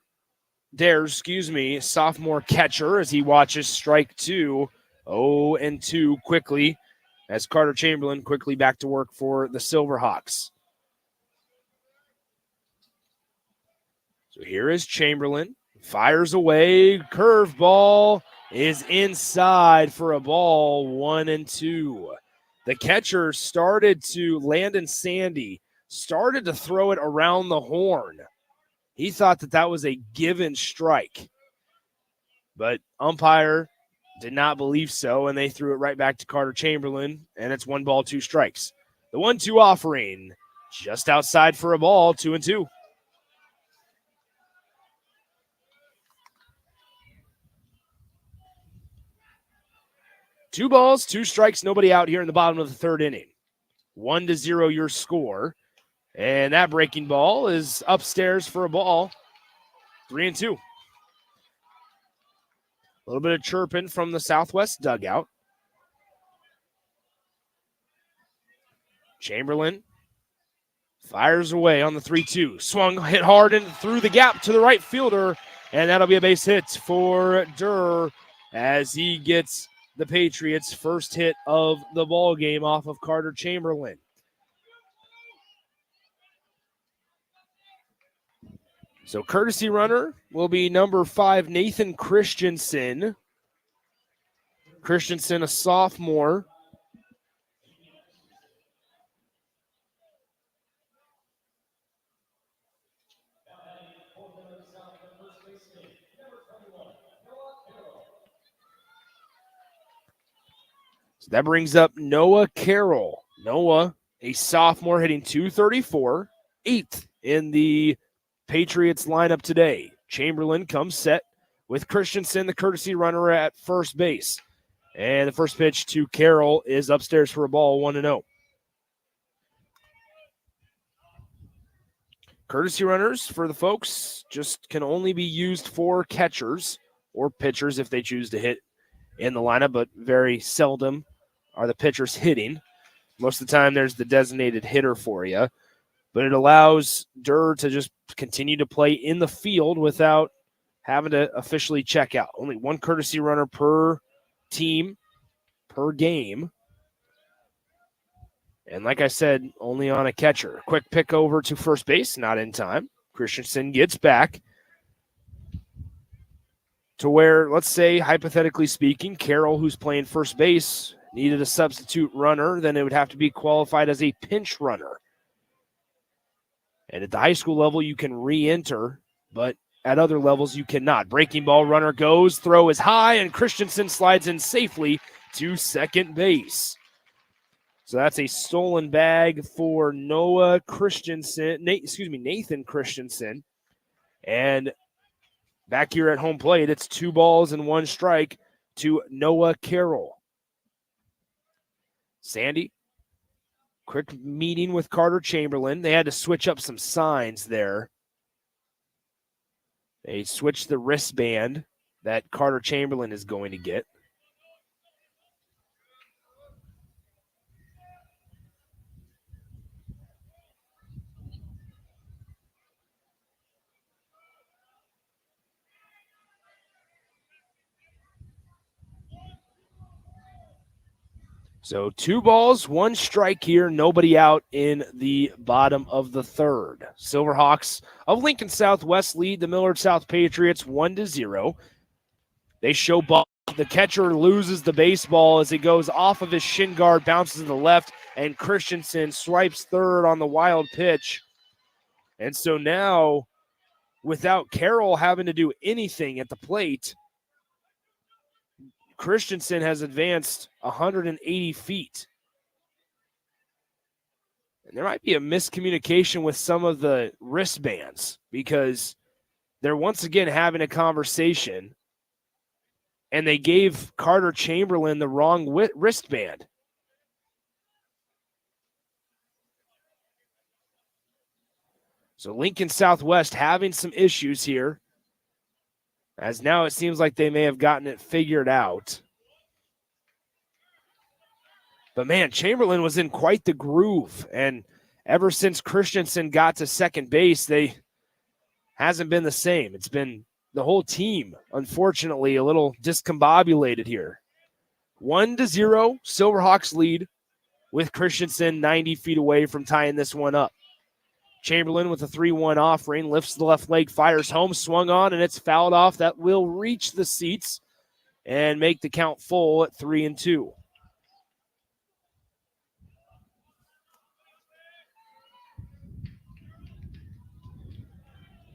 sophomore catcher, as he watches strike 2, 0-2 quickly, as Carter Chamberlain quickly back to work for the Silverhawks. So here is Chamberlain, fires away, curveball is inside for a ball, 1-2. The catcher Landon Sandy, started to throw it around the horn. He thought that was a given strike, but umpire did not believe so, and they threw it right back to Carter Chamberlain, and it's 1 ball, 2 strikes. The 1-2 offering just outside for a ball, 2-2. Two balls, 2 strikes, nobody out here in the bottom of the 3rd inning. 1-0 your score. And that breaking ball is upstairs for a ball, 3-2. A little bit of chirping from the Southwest dugout. Chamberlain fires away on the 3-2. Swung, hit hard and through the gap to the right fielder, and that'll be a base hit for Durr as he gets the Patriots' first hit of the ball game off of Carter Chamberlain. So courtesy runner will be number 5, Nathan Christensen. Christensen, a sophomore. So that brings up Noah Carroll. Noah, a sophomore, hitting .234, 8th in the Patriots lineup today. Chamberlain comes set with Christensen, the courtesy runner, at first base. And the first pitch to Carroll is upstairs for a ball, 1-0. Courtesy runners for the folks just can only be used for catchers or pitchers if they choose to hit in the lineup, but very seldom are the pitchers hitting. Most of the time there's the designated hitter for you. But it allows Durr to just continue to play in the field without having to officially check out. Only 1 courtesy runner per team, per game. And like I said, only on a catcher. Quick pick over to first base, not in time. Christensen gets back to where, let's say, hypothetically speaking, Carroll, who's playing first base, needed a substitute runner, then it would have to be qualified as a pinch runner. And at the high school level, you can re-enter, but at other levels, you cannot. Breaking ball, runner goes, throw is high, and Christensen slides in safely to second base. So that's a stolen bag for Nathan Christensen. And back here at home plate, it's 2 balls and 1 strike to Noah Carroll. Sandy, quick meeting with Carter Chamberlain. They had to switch up some signs there. They switched the wristband that Carter Chamberlain is going to get. So 2 balls, 1 strike here. Nobody out in the bottom of the 3rd. Silverhawks of Lincoln Southwest lead the Millard South Patriots 1-0. They show ball. The catcher loses the baseball as it goes off of his shin guard, bounces to the left, and Christensen swipes 3rd on the wild pitch. And so now, without Carroll having to do anything at the plate, Christensen has advanced 180 feet. And there might be a miscommunication with some of the wristbands because they're once again having a conversation. and they gave Carter Chamberlain the wrong wristband. So Lincoln Southwest having some issues here, as now it seems like they may have gotten it figured out. But man, Chamberlain was in quite the groove, and ever since Christensen got to second base, they hasn't been the same. It's been the whole team, unfortunately, a little discombobulated here. 1-0, Silverhawks lead with Christensen 90 feet away from tying this one up. Chamberlain with a 3-1 offering, lifts the left leg, fires home, swung on, and it's fouled off. That will reach the seats and make the count full at 3-2.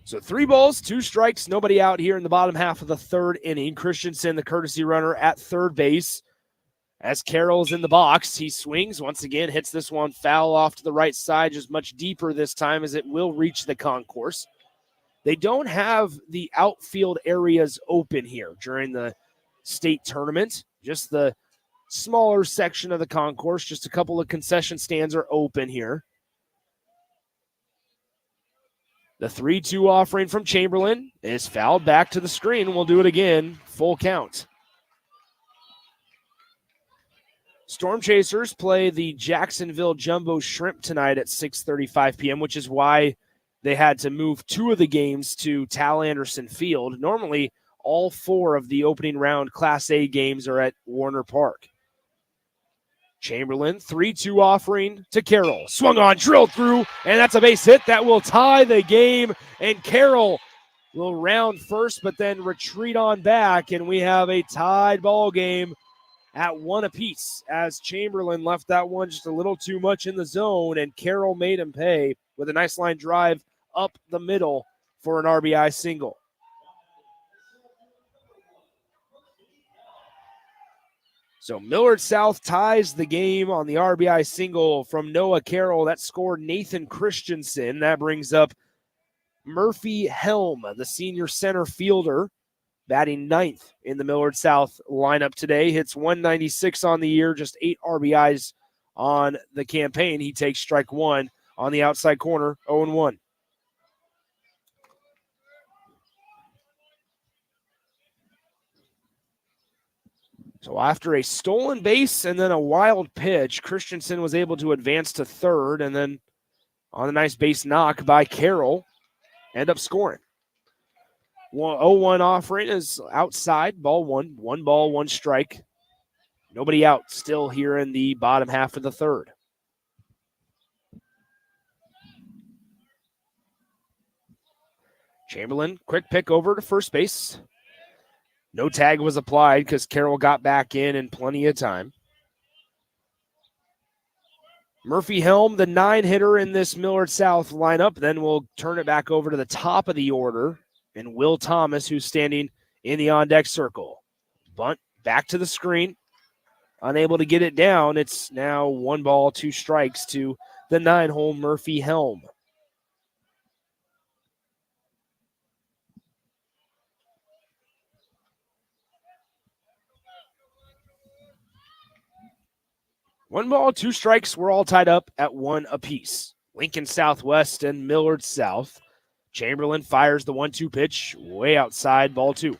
So 3 balls, 2 strikes, nobody out here in the bottom half of the third inning. Christensen, the courtesy runner at third base. As Carroll's in the box, he swings once again, hits this one foul off to the right side, just much deeper this time as it will reach the concourse. They don't have the outfield areas open here during the state tournament. Just the smaller section of the concourse, just a couple of concession stands are open here. The 3-2 offering from Chamberlain is fouled back to the screen. We'll do it again, full count. Storm Chasers play the Jacksonville Jumbo Shrimp tonight at 6:35 p.m., which is why they had to move 2 of the games to Tal Anderson Field. Normally, all 4 of the opening round Class A games are at Warner Park. Chamberlain, 3-2 offering to Carroll. Swung on, drilled through, and that's a base hit that will tie the game. And Carroll will round first, but then retreat on back, and we have a tied ball game at 1 apiece, as Chamberlain left that one just a little too much in the zone, and Carroll made him pay with a nice line drive up the middle for an RBI single. So Millard South ties the game on the RBI single from Noah Carroll. That scored Nathan Christensen. That brings up Murphy Helm, the senior center fielder, batting 9th in the Millard South lineup today. Hits 196 on the year, just 8 RBIs on the campaign. He takes strike 1 on the outside corner, 0-1. So after a stolen base and then a wild pitch, Christensen was able to advance to third, and then on a nice base knock by Carroll, end up scoring. 0-1 offering is outside, ball 1. 1 ball, 1 strike. Nobody out still here in the bottom half of the third. Chamberlain, quick pick over to first base. No tag was applied because Carroll got back in plenty of time. Murphy Helm, the 9-hitter in this Millard South lineup, then we'll turn it back over to the top of the order. And Will Thomas, who's standing in the on-deck circle. Bunt back to the screen. Unable to get it down. It's now 1 ball, 2 strikes to the 9-hole Murphy Helm. One ball, 2 strikes. We're all tied up at 1 apiece. Lincoln Southwest and Millard South. Chamberlain fires the 1-2 pitch way outside, ball 2.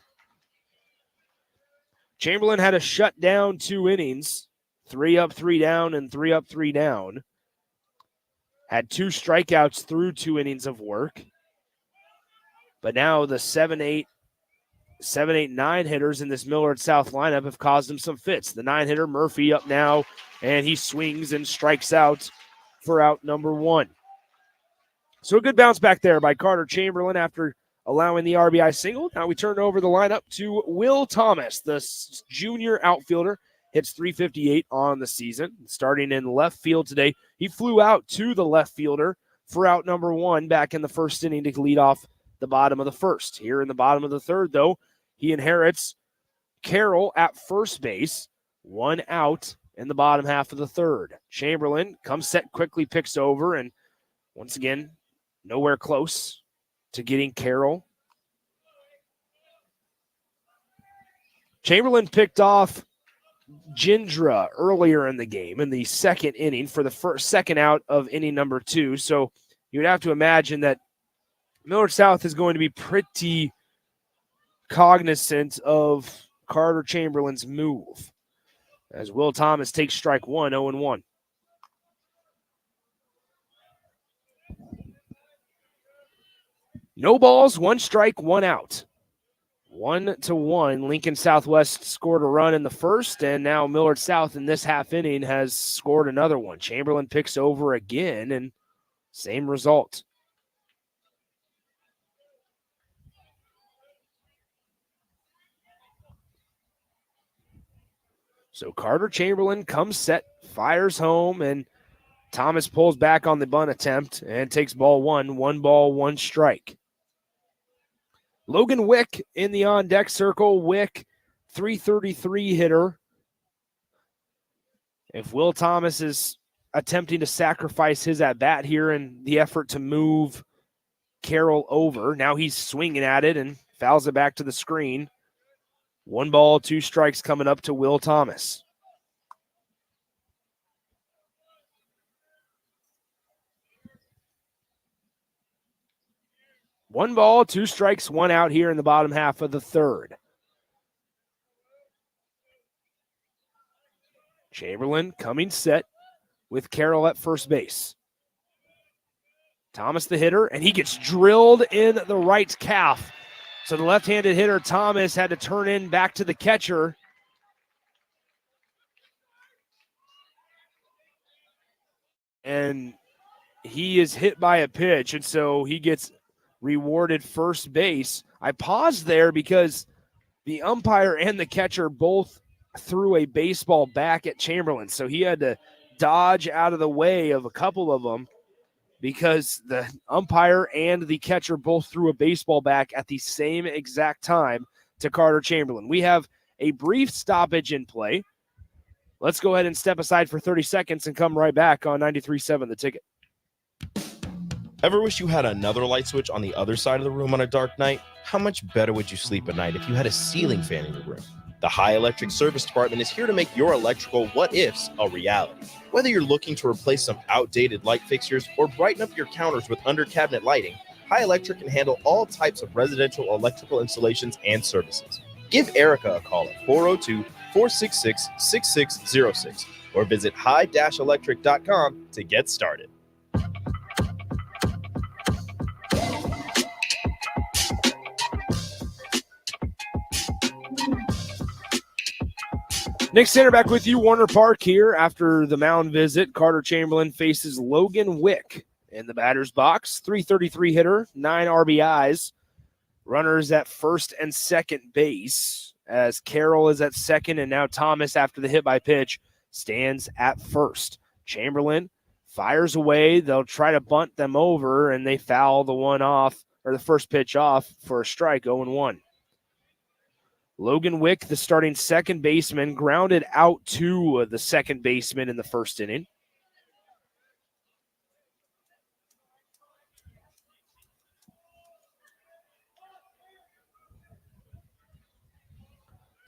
Chamberlain had a shutdown 2 innings, 3 up, 3 down, and 3 up, 3 down. Had 2 strikeouts through 2 innings of work. But now the 7, 8, 9 hitters in this Millard South lineup have caused him some fits. The 9-hitter, Murphy, up now, and he swings and strikes out for out number 1. So a good bounce back there by Carter Chamberlain after allowing the RBI single. Now we turn over the lineup to Will Thomas, the junior outfielder. Hits .358 on the season. Starting in left field today, he flew out to the left fielder for out number 1 back in the first inning to lead off the bottom of the first. Here in the bottom of the third, though, he inherits Carroll at first base. 1 out in the bottom half of the third. Chamberlain comes set, quickly picks over, and once again, nowhere close to getting Carroll Chamberlain picked off Gindra earlier in the game in the second inning for the second out of inning number 2. So you would have to imagine that Millard South is going to be pretty cognizant of Carter Chamberlain's move as Will Thomas takes strike 1, 0-1. No balls, 1 strike, 1 out. 1-1. Lincoln Southwest scored a run in the first, and now Millard South in this half inning has scored another one. Chamberlain picks over again, and same result. So Carter Chamberlain comes set, fires home, and Thomas pulls back on the bunt attempt and takes ball 1. 1 ball, 1 strike. Logan Wick in the on-deck circle. Wick, .333 hitter. If Will Thomas is attempting to sacrifice his at-bat here in the effort to move Carroll over, now he's swinging at it and fouls it back to the screen. 1 ball, 2 strikes coming up to Will Thomas. One ball, 2 strikes, 1 out here in the bottom half of the third. Chamberlain coming set with Carroll at first base. Thomas the hitter, and he gets drilled in the right calf. So the left-handed hitter, Thomas, had to turn in back to the catcher. And he is hit by a pitch, and so he gets rewarded first base. I paused there because the umpire and the catcher both threw a baseball back at Chamberlain, so he had to dodge out of the way of a couple of them because the umpire and the catcher both threw a baseball back at the same exact time to Carter Chamberlain. We have a brief stoppage in play. Let's go ahead and step aside for 30 seconds and come right back on 93.7 The Ticket. Ever wish you had another light switch on the other side of the room on a dark night? How much better would you sleep at night if you had a ceiling fan in your room? The High Electric Service Department is here to make your electrical what-ifs a reality. Whether you're looking to replace some outdated light fixtures or brighten up your counters with under-cabinet lighting, High Electric can handle all types of residential electrical installations and services. Give Erica a call at 402-466-6606 or visit high-electric.com to get started. Nick Sander back with you, Warner Park here after the mound visit. Carter Chamberlain faces Logan Wick in the batter's box. .333 hitter, 9 RBIs. Runners at first and second base as Carroll is at second, and now Thomas, after the hit by pitch, stands at first. Chamberlain fires away. They'll try to bunt them over, and they foul the one off, or the first pitch off for a strike, 0-1. Logan Wick, the starting second baseman, grounded out to the second baseman in the first inning.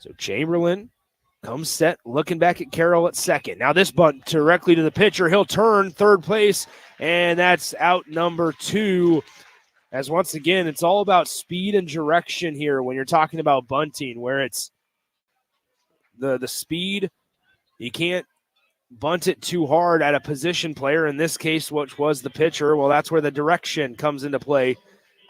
So Chamberlain comes set, looking back at Carroll at second. Now this bunt directly to the pitcher. He'll turn third place, and that's out number 2. As once again, it's all about speed and direction here when you're talking about bunting, where it's the speed. You can't bunt it too hard at a position player. In this case, which was the pitcher, well, that's where the direction comes into play.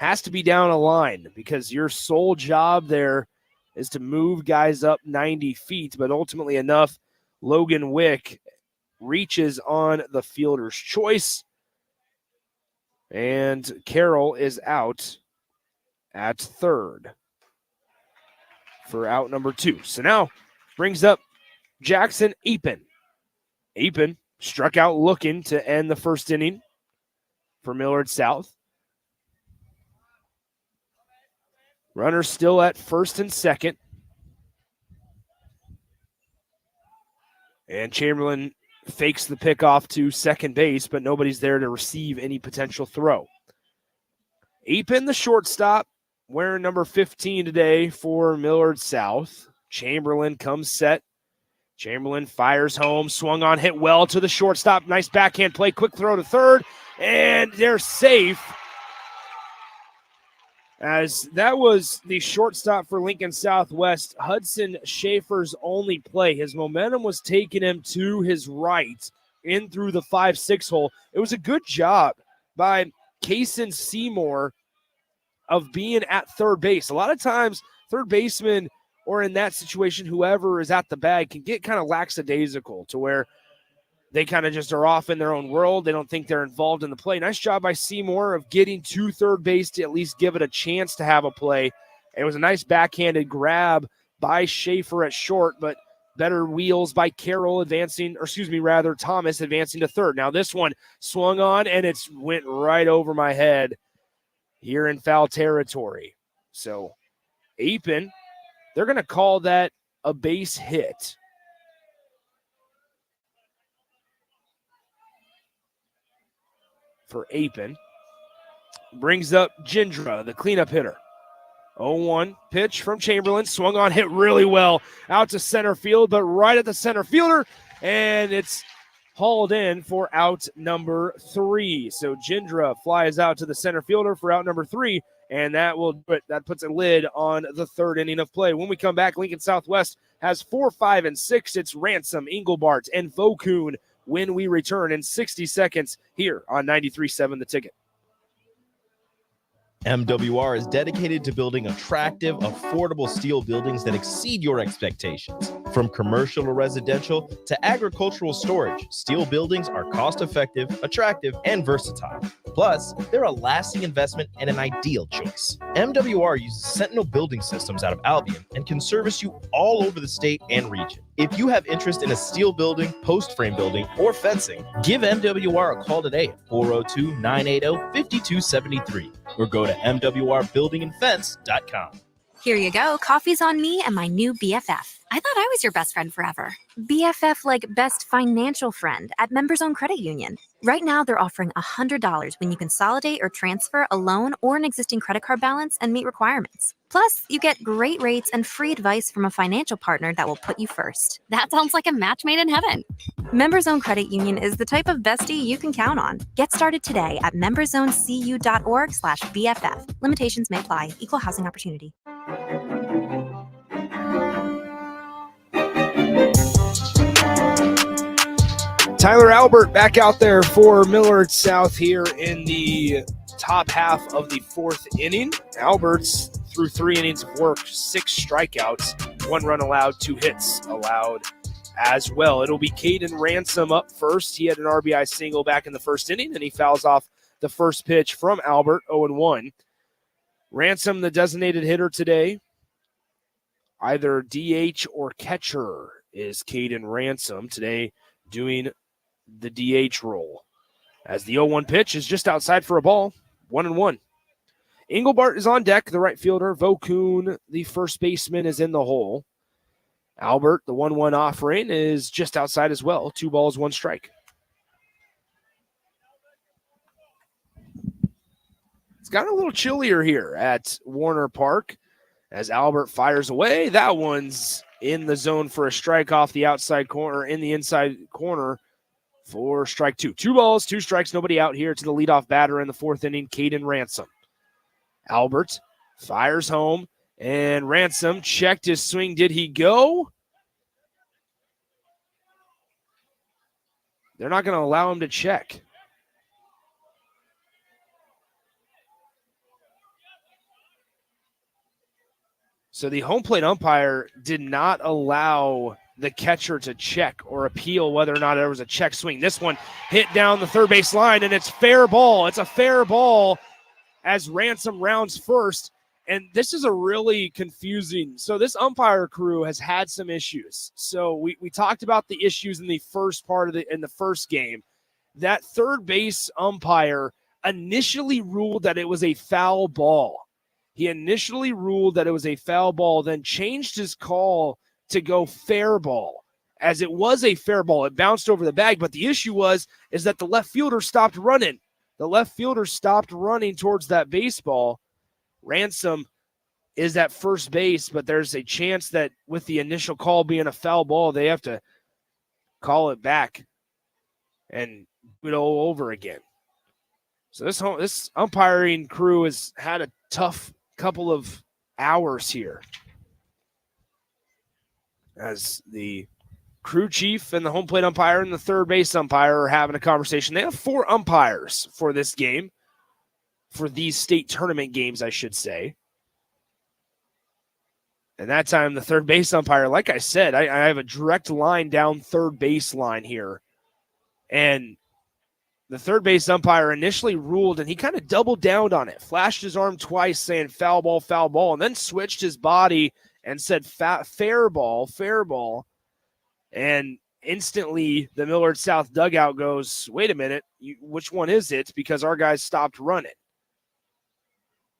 Has to be down a line because your sole job there is to move guys up 90 feet, but ultimately enough, Logan Wick reaches on the fielder's choice. And Carroll is out at third for out number 2. So now brings up Jackson Apen. Apen struck out looking to end the first inning for Millard South. Runners still at first and second. And Chamberlain fakes the pickoff to second base, but nobody's there to receive any potential throw. Apen, the shortstop, wearing number 15 today for Millard South. Chamberlain comes set. Chamberlain fires home, swung on, hit well to the shortstop. Nice backhand play, quick throw to third, and they're safe. As that was the shortstop for Lincoln Southwest, Hudson Schaefer's only play. His momentum was taking him to his right in through the 5-6 hole. It was a good job by Kaysen Seymour of being at third base. A lot of times, third baseman, or in that situation, whoever is at the bag can get kind of lackadaisical to where they kind of just are off in their own world. They don't think they're involved in the play. Nice job by Seymour of getting to third base to at least give it a chance to have a play. It was a nice backhanded grab by Schaefer at short, but better wheels by Thomas advancing to third. Now this one swung on, and it's went right over my head here in foul territory. So Apen, they're going to call that a base hit. For Apen. Brings up Gindra, the cleanup hitter. 0-1 pitch from Chamberlain. Swung on, hit really well out to center field, but right at the center fielder, and it's hauled in for out number 3. So Gindra flies out to the center fielder for out number 3, and that puts a lid on the third inning of play. When we come back, Lincoln Southwest has 4, 5, and 6. It's Ransom, Engelbart, and Vokun when we return in 60 seconds here on 93.7 The Ticket. MWR is dedicated to building attractive, affordable steel buildings that exceed your expectations. From commercial or residential to agricultural storage, steel buildings are cost-effective, attractive, and versatile. Plus, they're a lasting investment and an ideal choice. MWR uses Sentinel Building Systems out of Albion and can service you all over the state and region. If you have interest in a steel building, post frame building, or fencing, give MWR a call today at 402-980-5273 or go to mwrbuildingandfence.com. Here you go. Coffee's on me and my new BFF. I thought I was your best friend forever. BFF like best financial friend at Members Own Credit Union. Right now, they're offering $100 when you consolidate or transfer a loan or an existing credit card balance and meet requirements. Plus, you get great rates and free advice from a financial partner that will put you first. That sounds like a match made in heaven. Members Own Credit Union is the type of bestie you can count on. Get started today at memberzonecu.org/BFF. Limitations may apply. Equal housing opportunity. Tyler Albert back out there for Millard South here in the top half of the 4th inning. Albert's through 3 innings of work, 6 strikeouts, 1 run allowed, 2 hits allowed as well. It'll be Caden Ransom up first. He had an RBI single back in the 1st inning, and he fouls off the first pitch from Albert, 0-1. Ransom, the designated hitter today, either DH or catcher is Caden Ransom today, doing the DH role. As the 0-1 pitch is just outside for a ball, 1-1. Engelbart is on deck, the right fielder. Vokun, the first baseman, is in the hole. Albert, the 1-1 offering, is just outside as well. 2 balls, 1 strike. It's gotten a little chillier here at Warner Park as Albert fires away. That one's in the zone for a strike off the outside corner, in the inside corner for strike 2. 2 balls, 2 strikes, nobody out here to the leadoff batter in the 4th inning, Caden Ransom. Albert fires home, and Ransom checked his swing. Did he go? They're not going to allow him to check. So the home plate umpire did not allow the catcher to check or appeal whether or not there was a check swing. This one hit down the third base line, and it's fair ball. It's a fair ball as Ransom rounds first, and this is a really confusing. So this umpire crew has had some issues. So we talked about the issues in the first part of in the first game. That third base umpire initially ruled that it was a foul ball. He initially ruled that it was a foul ball, then changed his call to go fair ball. As it was a fair ball, it bounced over the bag, but the issue is that the left fielder stopped running. The left fielder stopped running towards that baseball. Ransom is at first base, but there's a chance that with the initial call being a foul ball, they have to call it back and do it all over again. So this umpiring crew has had a tough couple of hours here, as the crew chief and the home plate umpire and the third base umpire are having a conversation. They have 4 umpires for this game, for these state tournament games, I should say. And that time, the third base umpire, like I said, I have a direct line down third baseline here. And the third base umpire initially ruled, and he kind of doubled down on it, flashed his arm twice saying foul ball, and then switched his body and said fair ball. And instantly the Millard South dugout goes, wait a minute, which one is it? Because our guys stopped running.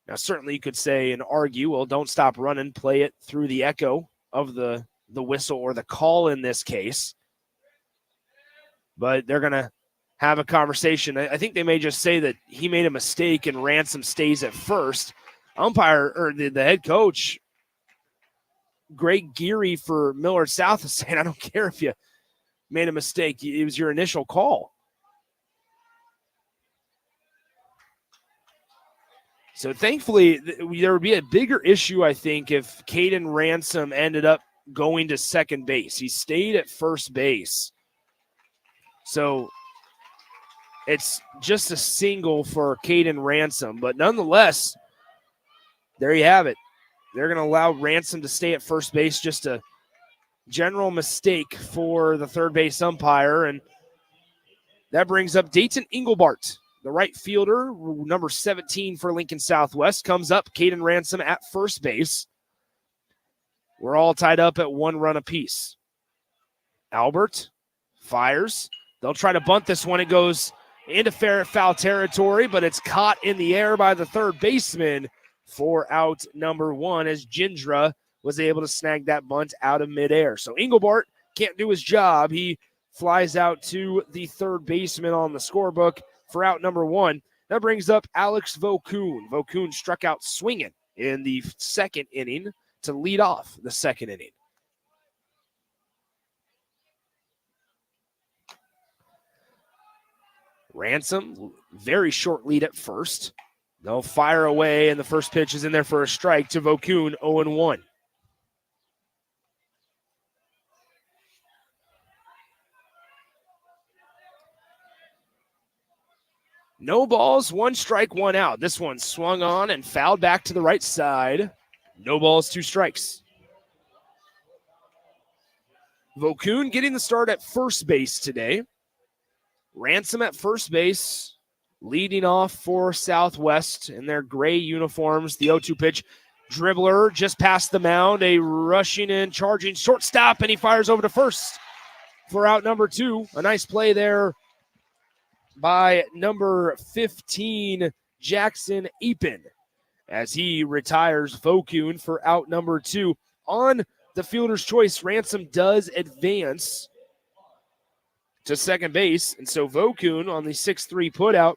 Now, certainly you could say and argue, well, don't stop running, play it through the echo of the whistle or the call in this case. But they're going to have a conversation. I think they may just say that he made a mistake and Ransom stays at first. Umpire, or the head coach, Greg Geary for Millard South, is saying, I don't care if you made a mistake. It was your initial call. So thankfully, there would be a bigger issue, I think, if Caden Ransom ended up going to second base. He stayed at first base. So it's just a single for Caden Ransom. But nonetheless, there you have it. They're going to allow Ransom to stay at first base. Just a general mistake for the third base umpire. And that brings up Dayton Engelbart, the right fielder, number 17 for Lincoln Southwest, comes up. Caden Ransom at first base. We're all tied up at 1 run apiece. Albert fires. They'll try to bunt this one. It goes into foul territory, but it's caught in the air by the third baseman for out number 1, as Gindra was able to snag that bunt out of midair. So Engelbart can't do his job. He flies out to the third baseman on the scorebook for out number 1. That brings up Alex Vokoun. Vokoun struck out swinging in the second inning to lead off the second inning. Ransom, very short lead at first. They'll fire away, and the first pitch is in there for a strike to Vokoun, 0-1. No balls, 1 strike, 1 out. This one swung on and fouled back to the right side. No balls, 2 strikes. Vokoun getting the start at first base today. Ransom at first base, leading off for Southwest in their gray uniforms. The 0-2 pitch. Dribbler just past the mound. A rushing and charging shortstop, and he fires over to first for out number 2. A nice play there by number 15, Jackson Apin, as he retires Vokoun for out number 2. On the fielder's choice, Ransom does advance to second base, and so Vokoun on the 6-3 putout,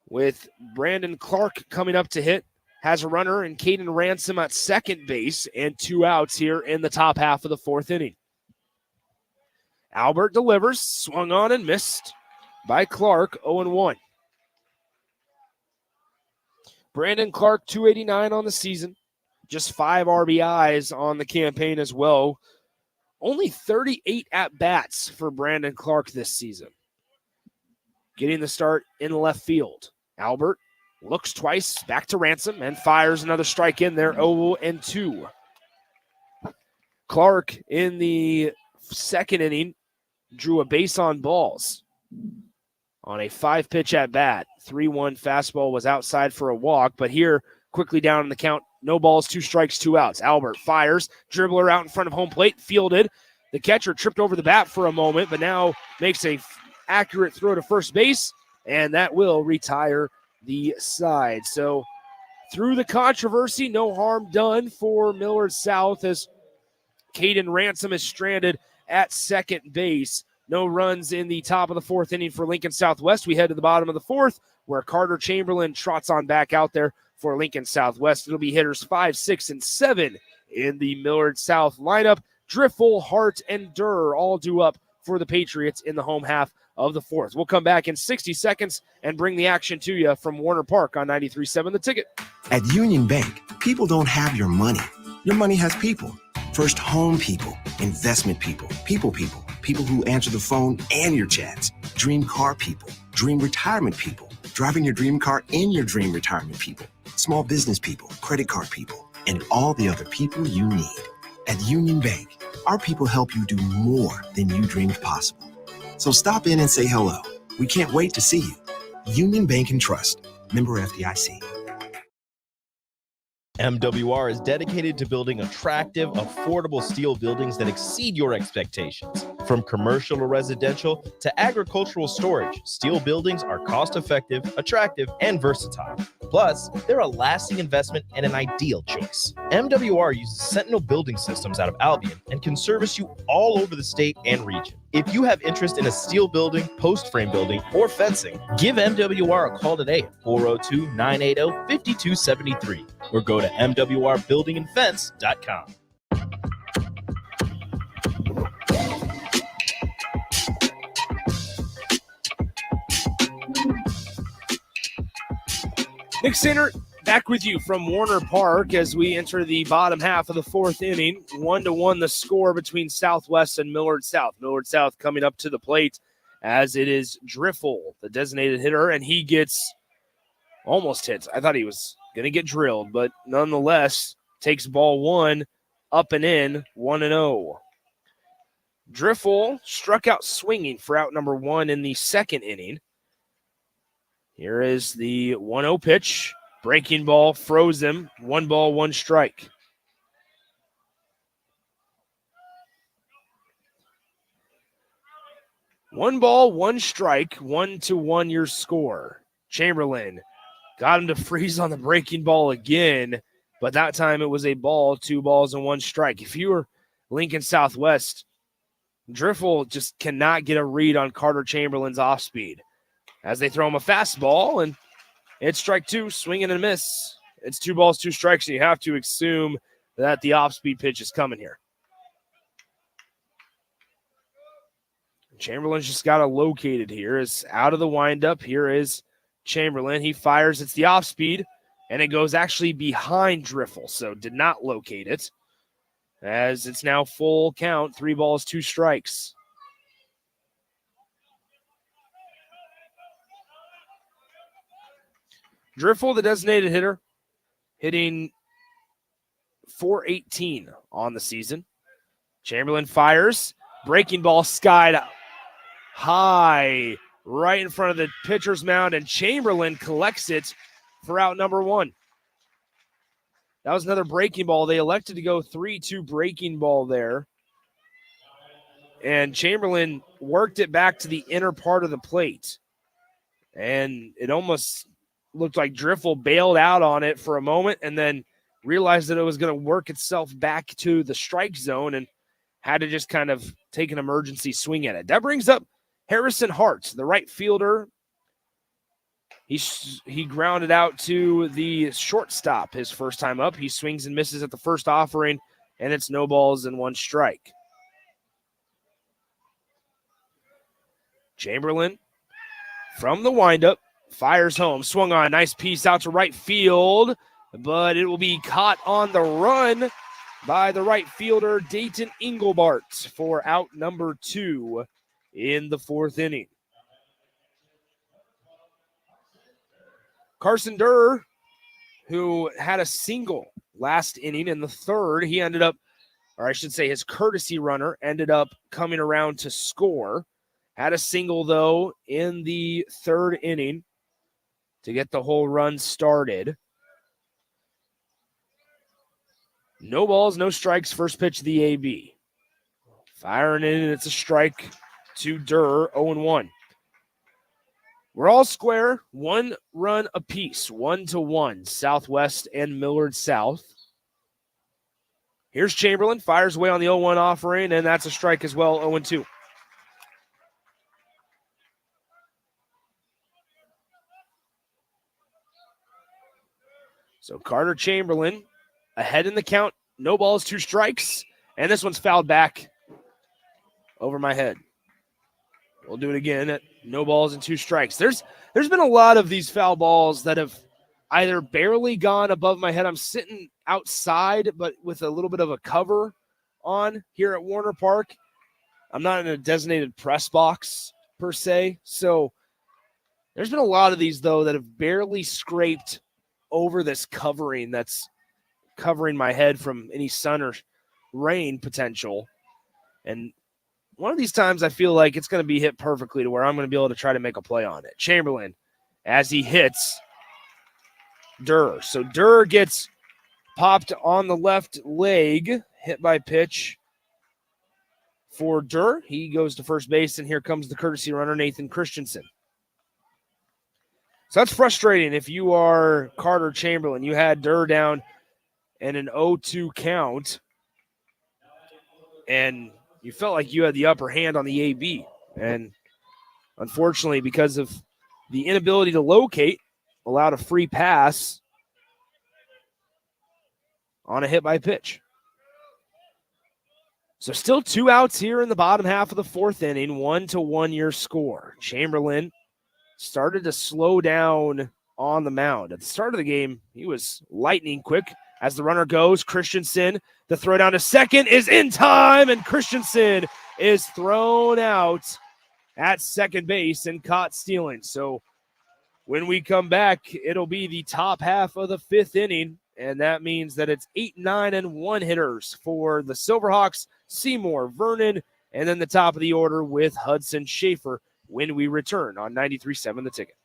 with Brandon Clark coming up to hit, has a runner, and Caden Ransom at second base, and 2 outs here in the top half of the 4th inning. Albert delivers, swung on and missed by Clark, 0-1. Brandon Clark, 289 on the season, just 5 RBIs on the campaign as well. Only 38 at-bats for Brandon Clark this season. Getting the start in left field. Albert looks twice, back to Ransom, and fires another strike in there, 0-2. Clark in the second inning drew a base on balls on a 5-pitch at-bat. 3-1 fastball was outside for a walk, but here, quickly down in the count, no balls, 2 strikes, 2 outs. Albert fires, dribbler out in front of home plate, fielded. The catcher tripped over the bat for a moment, but now makes a accurate throw to first base, and that will retire the side. So through the controversy, no harm done for Millard South, as Caden Ransom is stranded at second base. No runs in the top of the 4th inning for Lincoln Southwest. We head to the bottom of the 4th, where Carter Chamberlain trots on back out there for Lincoln Southwest. It'll be hitters 5, 6, and 7 in the Millard South lineup. Driffel, Hart, and Durr all due up for the Patriots in the home half of the fourth. We'll come back in 60 seconds and bring the action to you from Warner Park on 93.7 The Ticket. At Union Bank, people don't have your money. Your money has people. First, home people, investment people, people who answer the phone and your chats, dream car people, dream retirement people, driving your dream car in your dream retirement people, small business people, credit card people, and all the other people you need. At Union Bank, our people help you do more than you dreamed possible. So stop in and say hello. We can't wait to see you. Union Bank and Trust. Member FDIC. MWR is dedicated to building attractive, affordable steel buildings that exceed your expectations. From commercial or residential to agricultural storage, steel buildings are cost-effective, attractive, and versatile. Plus, they're a lasting investment and an ideal choice. MWR uses Sentinel Building Systems out of Albion and can service you all over the state and region. If you have interest in a steel building, post frame building, or fencing, give MWR a call today at 402-980-5273 or go to mwrbuildingandfence.com. Nick Sinner back with you from Warner Park as we enter the bottom half of the fourth inning. 1-1 the score between Southwest and Millard South. Millard South coming up to the plate as it is Driffel, the designated hitter, and he gets almost hit. I thought he was going to get drilled, but nonetheless takes ball one up and in, 1-0. Driffel struck out swinging for out number one in the second inning. Here is the 1-0 pitch. Breaking ball froze him. 1 ball, 1 strike. One ball, 1 strike, 1-1 your score. Chamberlain got him to freeze on the breaking ball again, but that time it was a ball, 2 balls, and 1 strike. If you were Lincoln Southwest, Driffel just cannot get a read on Carter Chamberlain's off speed. As they throw him a fastball, and it's strike 2, swing and a miss. It's 2 balls, 2 strikes, and you have to assume that the off-speed pitch is coming here. Chamberlain's just got it located here. Is out of the windup. Here is Chamberlain. He fires. It's the off-speed, and it goes actually behind Driffel, so did not locate it. As it's now full count, 3 balls, 2 strikes. Driffel, the designated hitter, hitting .418 on the season. Chamberlain fires. Breaking ball skied high right in front of the pitcher's mound, and Chamberlain collects it for out number 1. That was another breaking ball. They elected to go 3-2 breaking ball there. And Chamberlain worked it back to the inner part of the plate. And it almost looked like Driffel bailed out on it for a moment and then realized that it was going to work itself back to the strike zone and had to just kind of take an emergency swing at it. That brings up Harrison Hart, the right fielder. He grounded out to the shortstop his first time up. He swings and misses at the first offering, and it's no balls and 1 strike. Chamberlain from the windup fires home, swung on, nice piece out to right field, but it will be caught on the run by the right fielder, Dayton Engelbart, for out number 2 in the 4th inning. Carson Durr, who had a single last inning in the 3rd, he ended up, or I should say his courtesy runner ended up coming around to score. Had a single, though, in the 3rd inning to get the whole run started. No balls, no strikes, first pitch of the AB. Firing in, and it's a strike to Durr, 0-1. We're all square, 1 run apiece, 1-1, Southwest and Millard South. Here's Chamberlain, fires away on the 0-1 offering, and that's a strike as well, 0-2. So Carter Chamberlain ahead in the count. No balls, 2 strikes. And this one's fouled back over my head. We'll do it again at no balls and 2 strikes. There's been a lot of these foul balls that have either barely gone above my head. I'm sitting outside, but with a little bit of a cover on here at Warner Park. I'm not in a designated press box per se. So there's been a lot of these, though, that have barely scraped over this covering that's covering my head from any sun or rain potential. And one of these times I feel like it's going to be hit perfectly to where I'm going to be able to try to make a play on it. Chamberlain, as he hits Durr. So Durr gets popped on the left leg, hit by pitch for Durr. He goes to first base, and here comes the courtesy runner, Nathan Christensen. So that's frustrating if you are Carter Chamberlain. You had Durr down in an 0-2 count, and you felt like you had the upper hand on the AB. And unfortunately, because of the inability to locate, allowed a free pass on a hit by pitch. So still 2 outs here in the bottom half of the 4th inning, 1-1 your score. Chamberlain started to slow down on the mound. At the start of the game, he was lightning quick. As the runner goes, Christensen, the throw down to second is in time, and Christensen is thrown out at second base and caught stealing. So when we come back, it'll be the top half of the 5th inning, and that means that it's 8, 9, and 1 hitters for the Silverhawks, Seymour, Vernon, and then the top of the order with Hudson Schaefer when we return on 93.7 The Ticket.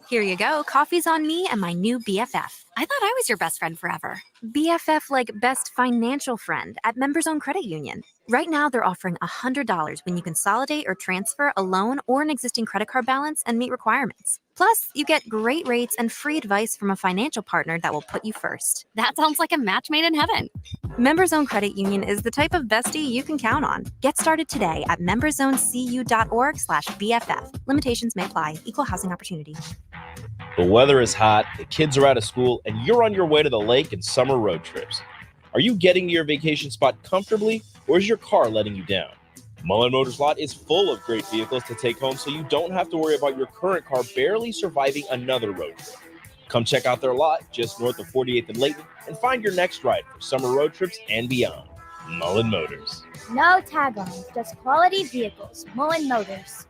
Here you go. Coffee's on me and my new BFF. I thought I was your best friend forever. BFF like best financial friend at Members Own Credit Union. Right now, they're offering $100 when you consolidate or transfer a loan or an existing credit card balance and meet requirements. Plus, you get great rates and free advice from a financial partner that will put you first. That sounds like a match made in heaven. Members Own Credit Union is the type of bestie you can count on. Get started today at memberzonecu.org/BFF. Limitations may apply. Equal housing opportunity. The weather is hot, the kids are out of school, and you're on your way to the lake and summer road trips. Are you getting to your vacation spot comfortably, or is your car letting you down? Mullen Motors Lot is full of great vehicles to take home so you don't have to worry about your current car barely surviving another road trip. Come check out their lot just north of 48th and Layton and find your next ride for summer road trips and beyond. Mullen Motors. No taglines, just quality vehicles. Mullen Motors.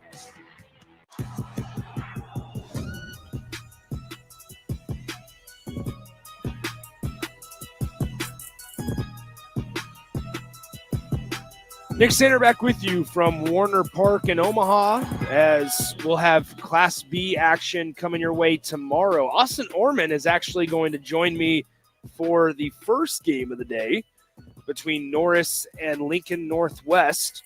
Nick Sander back with you from Warner Park in Omaha, as we'll have Class B action coming your way tomorrow. Austin Orman is actually going to join me for the first game of the day between Norris and Lincoln Northwest.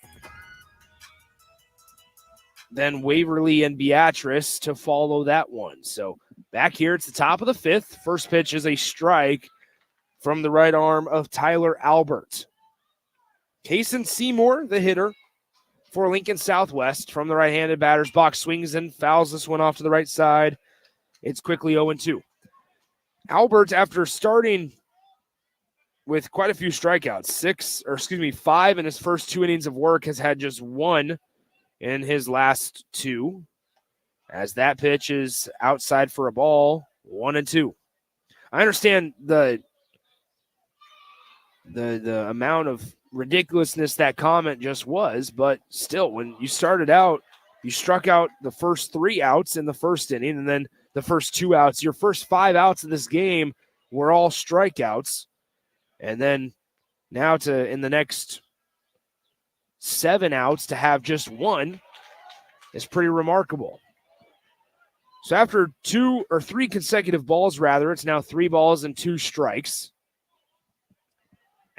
Then Waverly and Beatrice to follow that one. So back here, it's the top of the 5th. First pitch is a strike from the right arm of Tyler Albert. Kason Seymour, the hitter for Lincoln Southwest, from the right-handed batter's box, swings and fouls this one off to the right side. It's quickly 0-2. Albert, after starting with quite a few strikeouts, 5 in his first 2 innings of work, has had just 1 in his last 2, as that pitch is outside for a ball, 1-2. I understand the amount of ridiculousness that comment just was, but still, when you started out, you struck out the first 3 outs in the first inning, and then the first 2 outs. Your first 5 outs of this game were all strikeouts, and then now in the next 7 outs to have just 1 is pretty remarkable. So after 2 or 3 consecutive balls, it's now 3 balls and 2 strikes.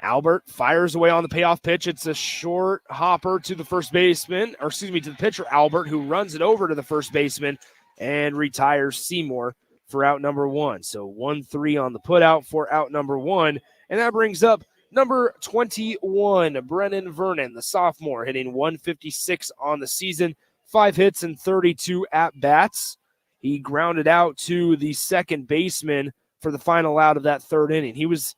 Albert fires away on the payoff pitch. It's a short hopper to the first baseman, to the pitcher, Albert, who runs it over to the first baseman and retires Seymour for out number 1. So 1-3 on the putout for out number 1. And that brings up number 21, Brennan Vernon, the sophomore, hitting 156 on the season, 5 hits and 32 at-bats. He grounded out to the second baseman for the final out of that third inning. He was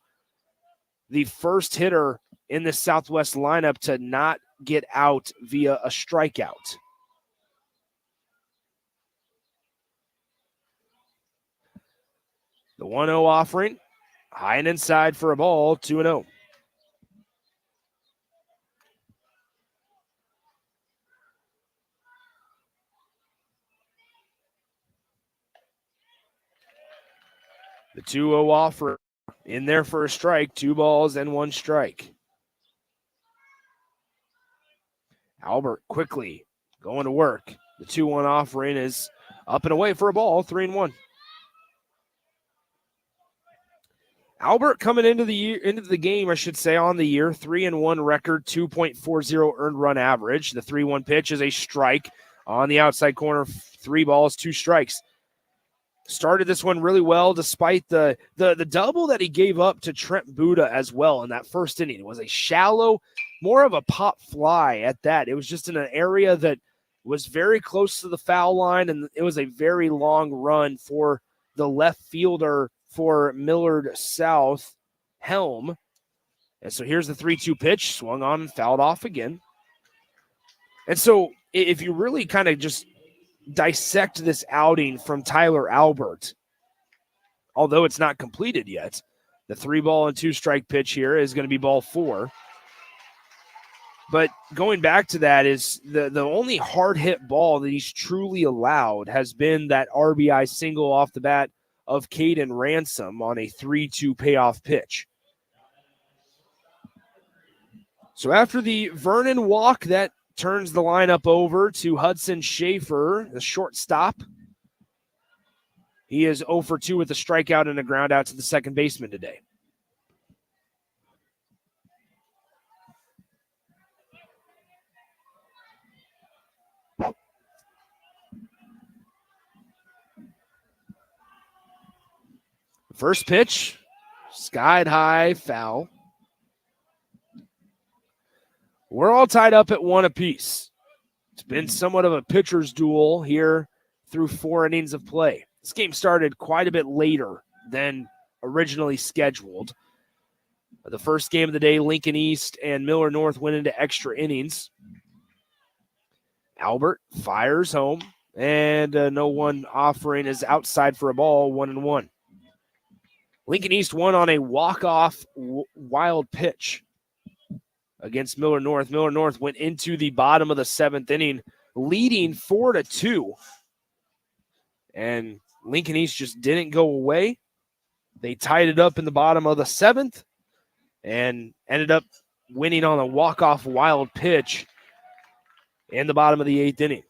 the first hitter in the Southwest lineup to not get out via a strikeout. The 1-0 offering, high and inside for a ball, 2-0. The 2-0 offer in there for a strike, 2 balls and 1 strike. Albert quickly going to work. The 2-1 offering is up and away for a ball, 3-1. Albert coming into the game, I should say, on the year, 3-1 record, 2.40 earned run average. The 3-1 pitch is a strike on the outside corner, 3 balls, 2 strikes. Started this one really well, despite the double that he gave up to Trent Buda as well in that first inning. It was a shallow, more of a pop fly at that. It was just in an area that was very close to the foul line, and it was a very long run for the left fielder for Millard South, Helm. And so here's the 3-2 pitch, swung on and fouled off again. And so if you really kind of just dissect this outing from Tyler Albert, although it's not completed yet, the 3-ball and 2-strike pitch here is going to be ball 4. But going back to that is the only hard hit ball that he's truly allowed has been that RBI single off the bat of Caden Ransom on a 3-2 payoff pitch. So after the Vernon walk, that turns the lineup over to Hudson Schaefer, the shortstop. He is 0 for 2 with a strikeout and a ground out to the second baseman today. First pitch, skied high, foul. We're all tied up at 1 apiece. It's been somewhat of a pitcher's duel here through 4 innings of play. This game started quite a bit later than originally scheduled. The first game of the day, Lincoln East and Millard North went into extra innings. Albert fires home, and no one offering is outside for a ball, 1-1. Lincoln East won on a walk-off wild pitch against Millard North. Millard North went into the bottom of the 7th inning, leading 4-2. And Lincoln East just didn't go away. They tied it up in the bottom of the 7th and ended up winning on a walk-off wild pitch in the bottom of the 8th inning.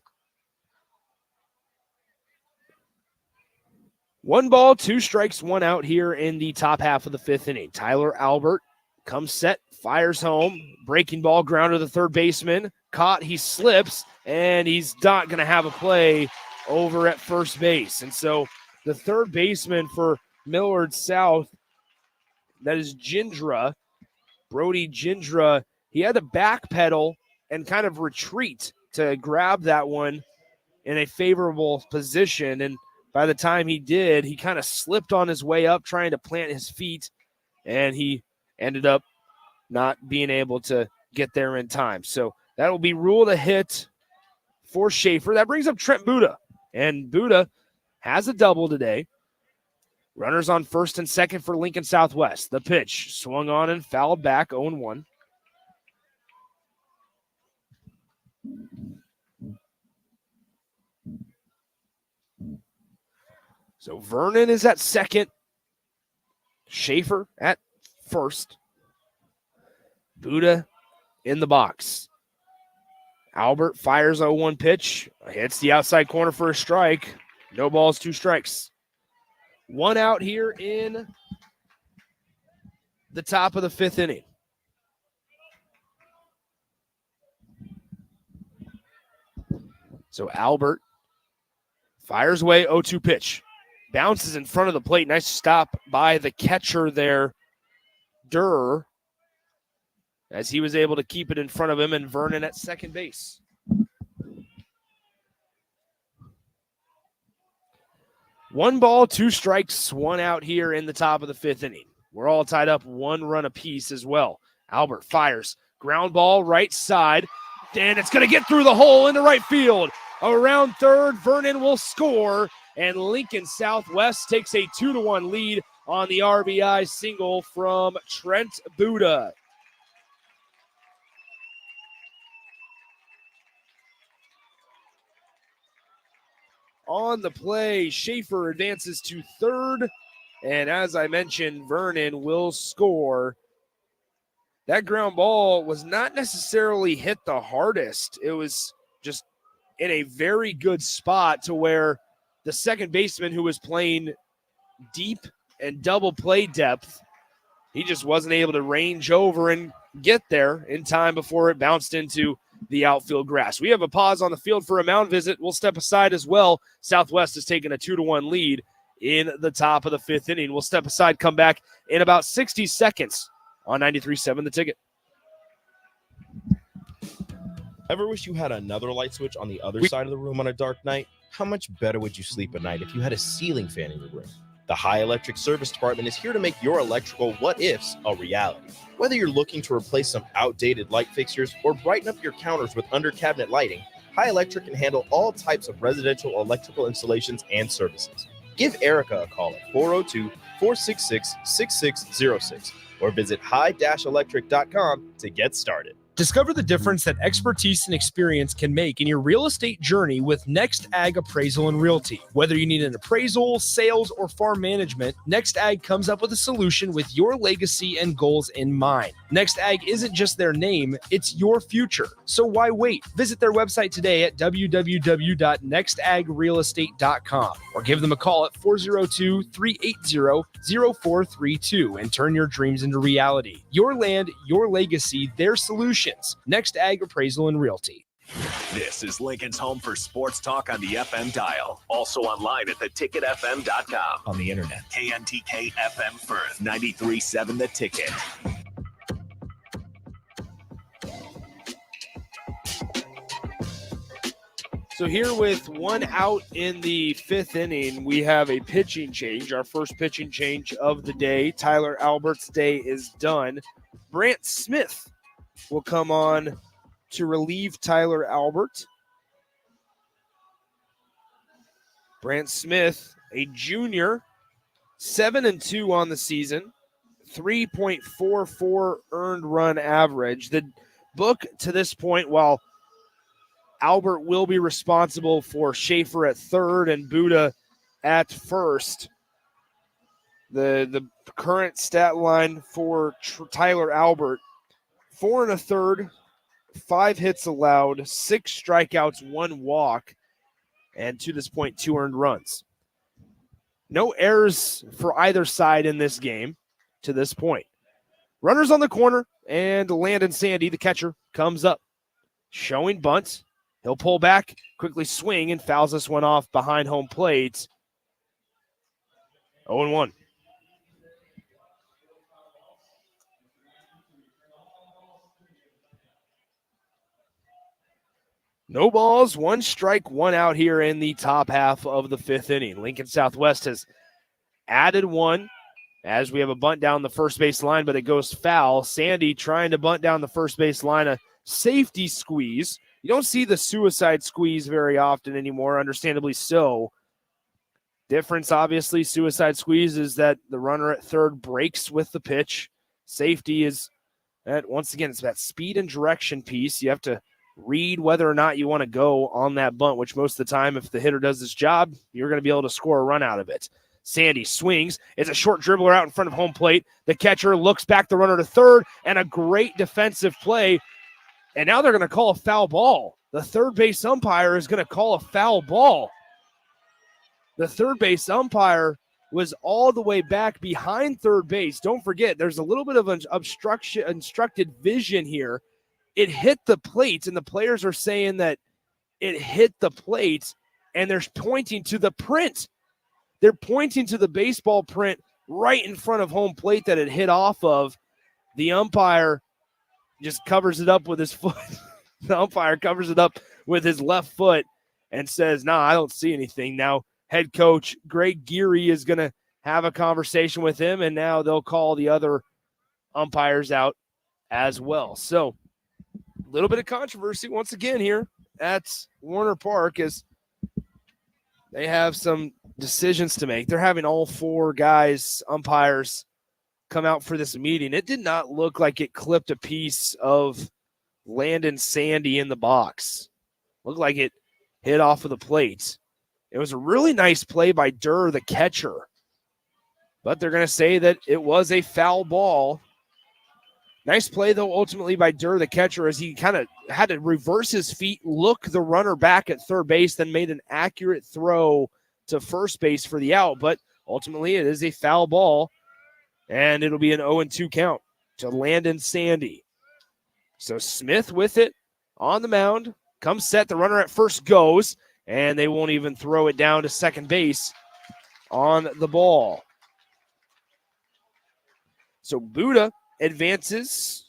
1 ball, 2 strikes, 1 out here in the top half of the 5th inning. Tyler Albert comes set, fires home, breaking ball, ground to the third baseman. Caught, he slips, and he's not going to have a play over at first base. And so the third baseman for Millard South, that is Gindra, Brody Gindra, he had to backpedal and kind of retreat to grab that one in a favorable position. And by the time he did, he kind of slipped on his way up trying to plant his feet, and he ended up not being able to get there in time. So that will be ruled a hit for Schaefer. That brings up Trent Buda, and Buda has a double today. Runners on first and second for Lincoln Southwest. The pitch swung on and fouled back, 0-1. So Vernon is at second. Schaefer at first. Buda in the box. Albert fires a 1 pitch. Hits the outside corner for a strike. No balls, 2 strikes. 1 out here in the top of the 5th inning. So Albert fires away, 0-2 pitch. Bounces in front of the plate. Nice stop by the catcher there, Durr, as he was able to keep it in front of him, and Vernon at second base. 1 ball, 2 strikes, 1 out here in the top of the 5th inning. We're all tied up 1 run apiece as well. Albert fires. Ground ball right side. And it's going to get through the hole into right field. Around third, Vernon will score. And Lincoln Southwest takes a 2-1 lead on the RBI single from Trent Buddha. On the play, Schaefer advances to third. And as I mentioned, Vernon will score. That ground ball was not necessarily hit the hardest. It was just in a very good spot to where the second baseman, who was playing deep and double play depth, he just wasn't able to range over and get there in time before it bounced into the outfield grass. We have a pause on the field for a mound visit. We'll step aside as well. Southwest has taken a 2-1 lead in the top of the 5th inning. We'll step aside, come back in about 60 seconds on 93.7 The Ticket. Ever wish you had another light switch on the other side of the room on a dark night? How much better would you sleep at night if you had a ceiling fan in your room? The High Electric Service Department is here to make your electrical what-ifs a reality. Whether you're looking to replace some outdated light fixtures or brighten up your counters with under-cabinet lighting, High Electric can handle all types of residential electrical installations and services. Give Erica a call at 402-466-6606 or visit high-electric.com to get started. Discover the difference that expertise and experience can make in your real estate journey with Next Ag Appraisal and Realty. Whether you need an appraisal, sales, or farm management, Next Ag comes up with a solution with your legacy and goals in mind. Next Ag isn't just their name, it's your future. So why wait? Visit their website today at www.nextagrealestate.com or give them a call at 402-380-0432 and turn your dreams into reality. Your land, your legacy, their solutions. Next Ag Appraisal and Realty. This is Lincoln's home for sports talk on the FM dial. Also online at theticketfm.com. On the internet. KNTK FM Firth, 93.7 The Ticket. So here with 1 out in the 5th inning, we have a pitching change, our first pitching change of the day. Tyler Albert's day is done. Brant Smith will come on to relieve Tyler Albert. Brant Smith, a junior, 7-2 on the season, 3.44 earned run average. The book to this point, while Albert will be responsible for Schaefer at third and Buddha at first, the current stat line for Tyler Albert, 4 1/3, 5 hits allowed, 6 strikeouts, 1 walk, and to this point, 2 earned runs. No errors for either side in this game to this point. Runners on the corner, and Landon Sandy, the catcher, comes up. Showing bunt. He'll pull back, quickly swing, and fouls this one off behind home plate. 0-1. No balls, 1 strike, 1 out here in the top half of the 5th inning. Lincoln Southwest has added 1 as we have a bunt down the first base line, but it goes foul. Sandy trying to bunt down the first base line, a safety squeeze. You don't see the suicide squeeze very often anymore, understandably so. Difference, obviously, suicide squeeze is that the runner at third breaks with the pitch. Safety is, that once again, it's that speed and direction piece. You have to read whether or not you want to go on that bunt, which most of the time, if the hitter does his job, you're going to be able to score a run out of it. Sandy swings. It's a short dribbler out in front of home plate. The catcher looks back the runner to third, and a great defensive play. And now they're going to call a foul ball. The third base umpire is going to call a foul ball. The third base umpire was all the way back behind third base. Don't forget, there's a little bit of an obstructed vision here. It hit the plate, and the players are saying that it hit the plate, and they're pointing to the print. They're pointing to the baseball print right in front of home plate that it hit off of. The umpire just covers it up with his foot. The umpire covers it up with his left foot and says, "No, I don't see anything." Now, head coach Greg Geary is going to have a conversation with him, and now they'll call the other umpires out as well. So a little bit of controversy once again here at Warner Park as they have some decisions to make. They're having all four guys, umpires, come out for this meeting. It did not look like it clipped a piece of Landon Sandy in the box. Looked like it hit off of the plate. It was a really nice play by Durr, the catcher. But they're going to say that it was a foul ball. Nice play, though, ultimately by Durr, the catcher, as he kind of had to reverse his feet, look the runner back at third base, then made an accurate throw to first base for the out. But ultimately, it is a foul ball, and it'll be an 0-2 count to Landon Sandy. So Smith with it on the mound, comes set. The runner at first goes, and they won't even throw it down to second base on the ball. So Buddha advances.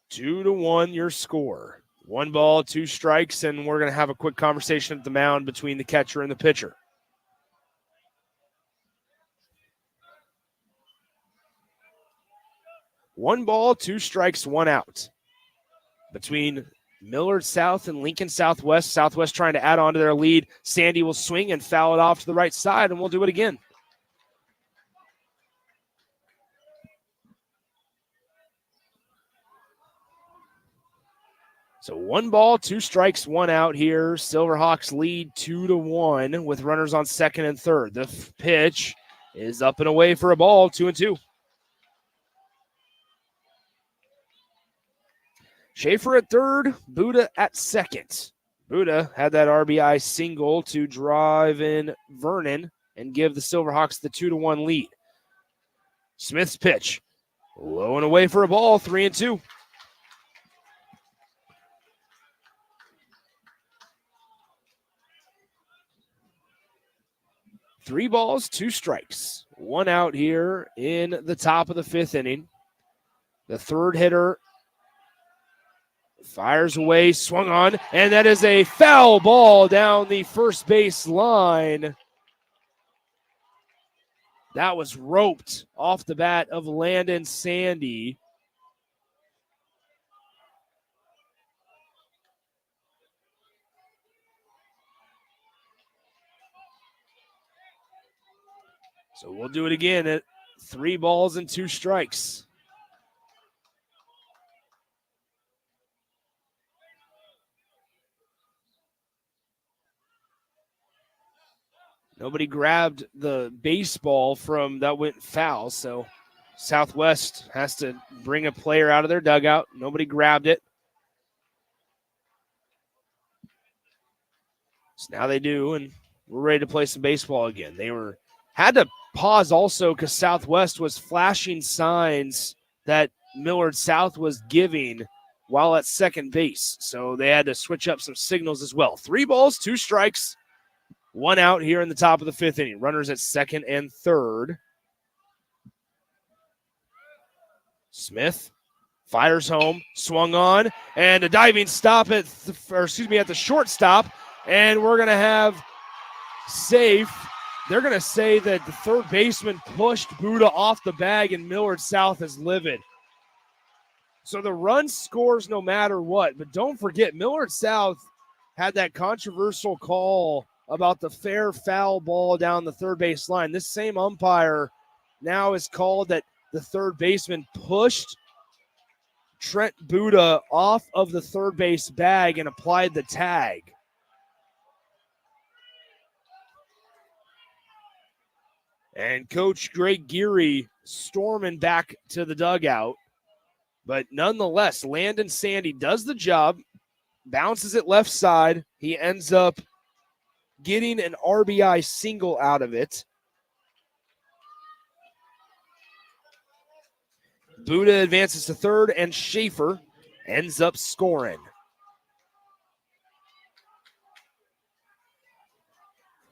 Two to one, your score. 1 ball, 2 strikes, and we're going to have a quick conversation at the mound between the catcher and the pitcher. One ball, 2 strikes, 1 out. Between Millard South and Lincoln Southwest. Southwest trying to add on to their lead. Sandy will swing and foul it off to the right side, and we'll do it again. So 1 ball, 2 strikes, 1 out here. Silverhawks lead 2-1 with runners on second and third. The pitch is up and away for a ball, 2-2. Schaefer at third, Buddha at second. Buddha had that RBI single to drive in Vernon and give the Silverhawks the 2-1 lead. Smith's pitch, low and away for a ball, 3-2. Three balls, 2 strikes, 1 out here in the top of the 5th inning. The third hitter fires away, swung on, and that is a foul ball down the first base line. That was roped off the bat of Landon Sandy. So we'll do it again at 3 balls and 2 strikes. Nobody grabbed the baseball from that went foul, so Southwest has to bring a player out of their dugout. Nobody grabbed it. So now they do, and we're ready to play some baseball again. They had to pause also because Southwest was flashing signs that Millard South was giving while at second base. So they had to switch up some signals as well. 3 balls, 2 strikes, 1 out here in the top of the 5th inning. Runners at second and third. Smith fires home, swung on, and a diving stop at the shortstop. And we're going to have safe. They're going to say that the third baseman pushed Buddha off the bag and Millard South is livid. So the run scores no matter what. But don't forget, Millard South had that controversial call about the fair foul ball down the third base line. This same umpire now is called that the third baseman pushed Trent Buddha off of the third base bag and applied the tag. And Coach Greg Geary storming back to the dugout. But nonetheless, Landon Sandy does the job, bounces it left side. He ends up getting an RBI single out of it. Buddha advances to third, and Schaefer ends up scoring.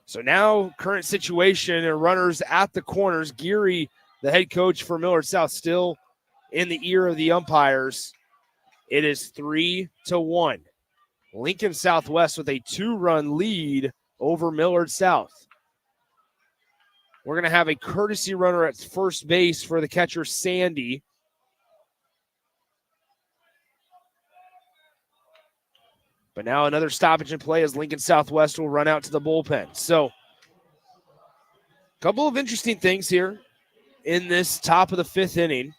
So now, current situation, runners at the corners. Geary, the head coach for Millard South, still in the ear of the umpires. It is 3-1. Lincoln Southwest with a 2-run lead over Millard South. We're going to have a courtesy runner at first base for the catcher, Sandy. But now another stoppage in play as Lincoln Southwest will run out to the bullpen. So, a couple of interesting things here in this top of the 5th inning.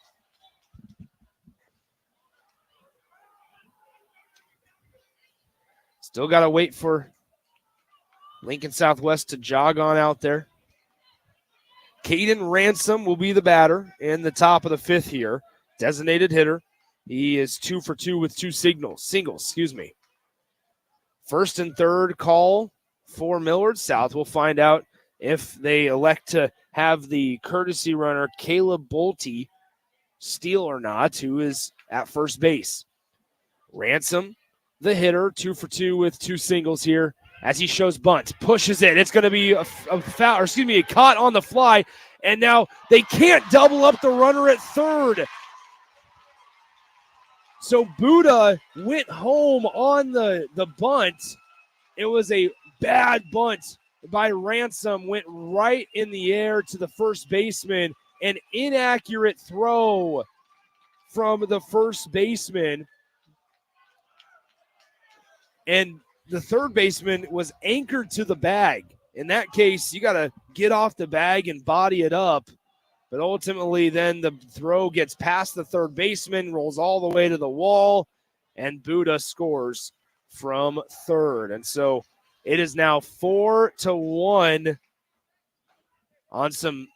Still got to wait for Lincoln Southwest to jog on out there. Caden Ransom will be the batter in the top of the 5th here. Designated hitter. He is 2 for 2 with 2 singles. First and third call for Millard South. We'll find out if they elect to have the courtesy runner, Caleb Bolte, steal or not, who is at first base. Ransom, the hitter, 2 for 2 with 2 singles here as he shows bunt. Pushes it. It's going to be a foul, a caught on the fly. And now they can't double up the runner at third. So Buddha went home on the bunt. It was a bad bunt by Ransom, went right in the air to the first baseman. An inaccurate throw from the first baseman. And the third baseman was anchored to the bag. In that case, you got to get off the bag and body it up. But ultimately, then the throw gets past the third baseman, rolls all the way to the wall, and Buddha scores from third. And so it is now 4-1 on some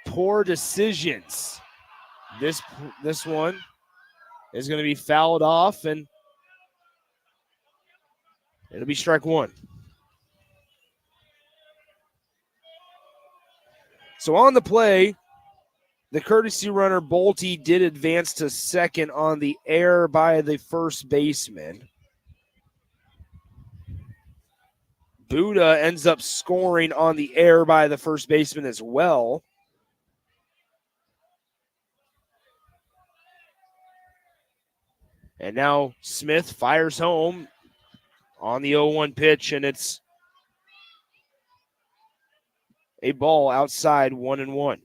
poor decisions. This one is going to be fouled off, and it'll be strike one. So on the play, the courtesy runner, Bolte, did advance to second on the error by the first baseman. Buddha ends up scoring on the error by the first baseman as well. And now Smith fires home on the 0-1 pitch, and it's a ball outside, 1-1.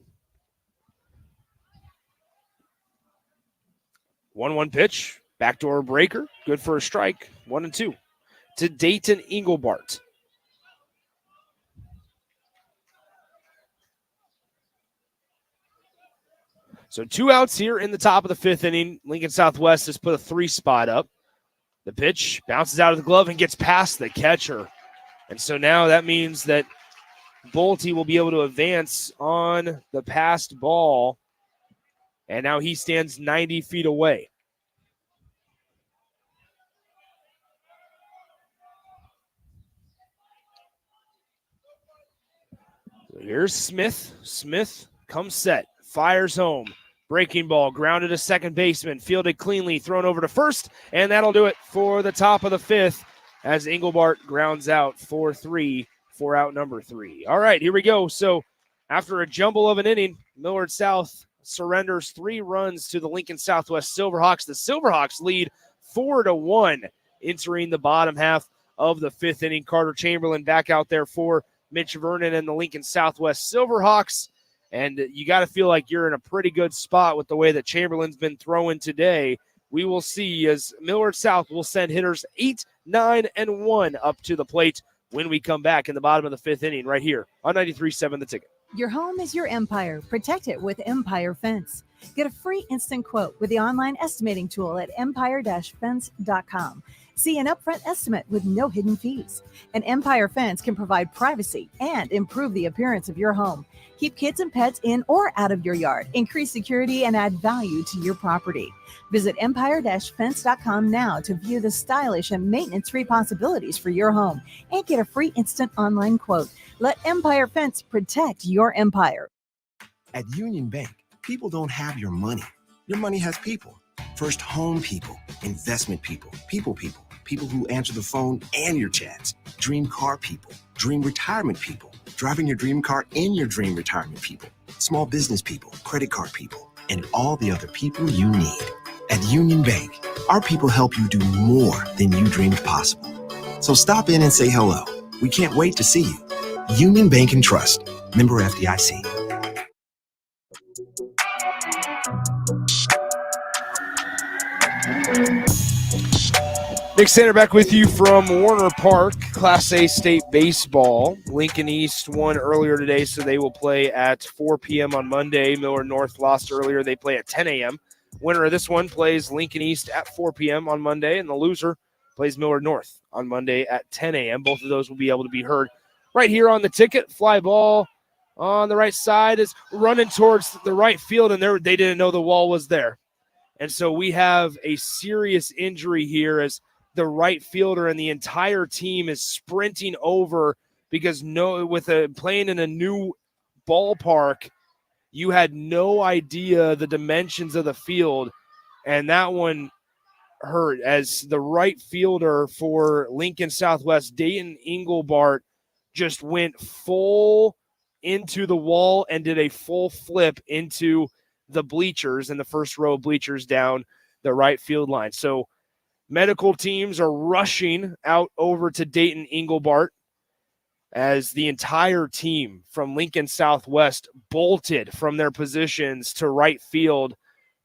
1-1 pitch, backdoor breaker, good for a strike, 1-2 to Dayton Engelbart. So 2 outs here in the top of the 5th inning. Lincoln Southwest has put a 3 spot up. The pitch bounces out of the glove and gets past the catcher. And so now that means that Bolte will be able to advance on the passed ball. And now he stands 90 feet away. Here's Smith. Smith comes set, fires home. Breaking ball, grounded to second baseman, fielded cleanly, thrown over to first, and that'll do it for the top of the 5th as Engelbart grounds out 4-3 for out number 3. All right, here we go. So after a jumble of an inning, Millard South surrenders 3 runs to the Lincoln Southwest Silverhawks. The Silverhawks lead 4-1 entering the bottom half of the 5th inning. Carter Chamberlain back out there for Mitch Vernon and the Lincoln Southwest Silverhawks. And you got to feel like you're in a pretty good spot with the way that Chamberlain's been throwing today. We will see as Millard South will send hitters 8, 9, and 1 up to the plate when we come back in the bottom of the 5th inning right here on 93.7 The Ticket. Your home is your empire. Protect it with Empire Fence. Get a free instant quote with the online estimating tool at empire-fence.com. See an upfront estimate with no hidden fees. An Empire Fence can provide privacy and improve the appearance of your home. Keep kids and pets in or out of your yard. Increase security and add value to your property. Visit empire-fence.com now to view the stylish and maintenance-free possibilities for your home and get a free instant online quote. Let Empire Fence protect your empire. At Union Bank, people don't have your money. Your money has people. First home people, investment people, people who answer the phone and your chats, dream car people, dream retirement people, driving your dream car in your dream retirement people, small business people, credit card people, and all the other people you need. At Union Bank, Our people help you do more than you dreamed possible. So stop in and say hello. We can't wait to see you. Union Bank and Trust. Member FDIC. Nick Sander back with you from Warner Park, Class A State Baseball. Lincoln East won earlier today, so they will play at 4 p.m. on Monday. Millard North lost earlier. They play at 10 a.m. Winner of this one plays Lincoln East at 4 p.m. on Monday, and the loser plays Millard North on Monday at 10 a.m. Both of those will be able to be heard right here on the ticket. Fly ball on the right side is running towards the right field, and they didn't know the wall was there. And so we have a serious injury here as the right fielder and the entire team is sprinting over because playing in a new ballpark, you had no idea the dimensions of the field, and that one hurt as the right fielder for Lincoln Southwest, Dayton Engelbart, just went full into the wall and did a full flip into the bleachers and the first row of bleachers down the right field line. So medical teams are rushing out over to Dayton Engelbart as the entire team from Lincoln Southwest bolted from their positions to right field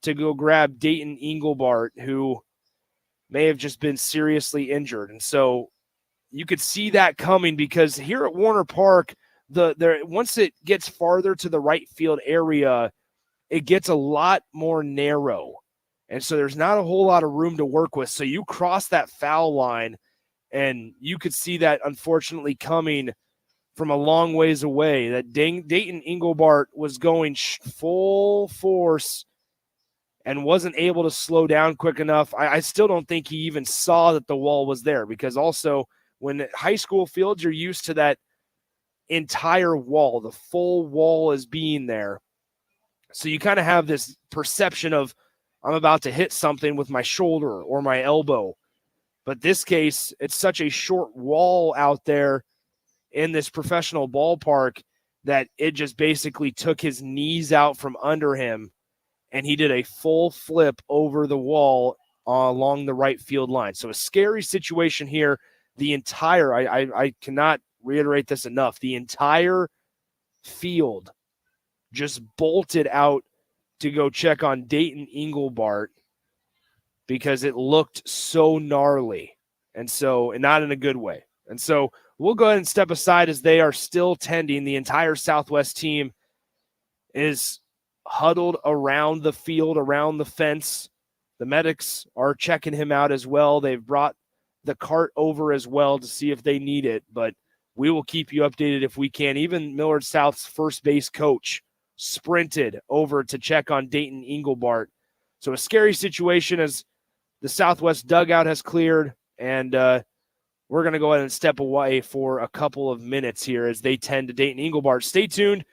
to go grab Dayton Engelbart, who may have just been seriously injured. And so you could see that coming because here at Warner Park, once it gets farther to the right field area, it gets a lot more narrow. And so there's not a whole lot of room to work with. So you cross that foul line, and you could see that unfortunately coming from a long ways away, that Dayton Engelbart was going full force and wasn't able to slow down quick enough. I still don't think he even saw that the wall was there, because also when at high school fields, you're used to that entire wall. The full wall is being there. So you kind of have this perception of, I'm about to hit something with my shoulder or my elbow. But this case, it's such a short wall out there in this professional ballpark that it just basically took his knees out from under him, and he did a full flip over the wall along the right field line. So a scary situation here. The entire, I cannot reiterate this enough, the entire field just bolted out to go check on Dayton Engelbart because it looked so gnarly, and not in a good way. And so we'll go ahead and step aside as they are still tending. The entire Southwest team is huddled around the field, around the fence. The medics are checking him out as well. They've brought the cart over as well to see if they need it, but we will keep you updated if we can. Even Millard South's first base coach sprinted over to check on Dayton Engelbart. So a scary situation as the Southwest dugout has cleared, and we're going to go ahead and step away for a couple of minutes here as they tend to Dayton Engelbart. Stay tuned.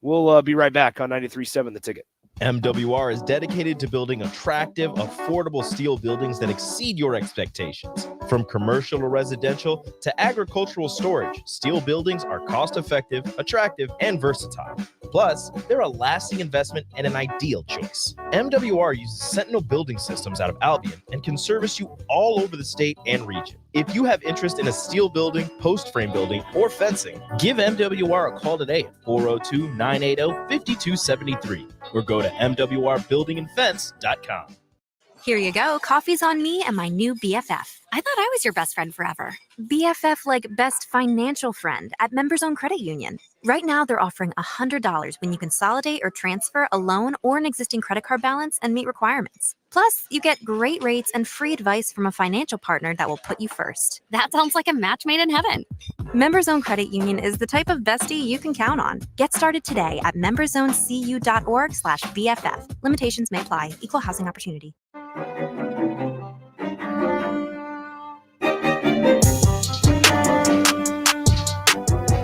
We'll be right back on 93.7 The Ticket. MWR is dedicated to building attractive, affordable steel buildings that exceed your expectations. From commercial or residential to agricultural storage, steel buildings are cost-effective, attractive, and versatile. Plus, they're a lasting investment and an ideal choice. MWR uses Sentinel Building Systems out of Albion and can service you all over the state and region. If you have interest in a steel building, post frame building, or fencing, give MWR a call today at 402-980-5273 or go to mwrbuildingandfence.com. Here you go. Coffee's on me and my new BFF. I thought I was your best friend forever. BFF like best financial friend at Members Own Credit Union. Right now, they're offering $100 when you consolidate or transfer a loan or an existing credit card balance and meet requirements. Plus, you get great rates and free advice from a financial partner that will put you first. That sounds like a match made in heaven. Members Own Credit Union is the type of bestie you can count on. Get started today at memberzonecu.org/BFF. Limitations may apply. Equal housing opportunity.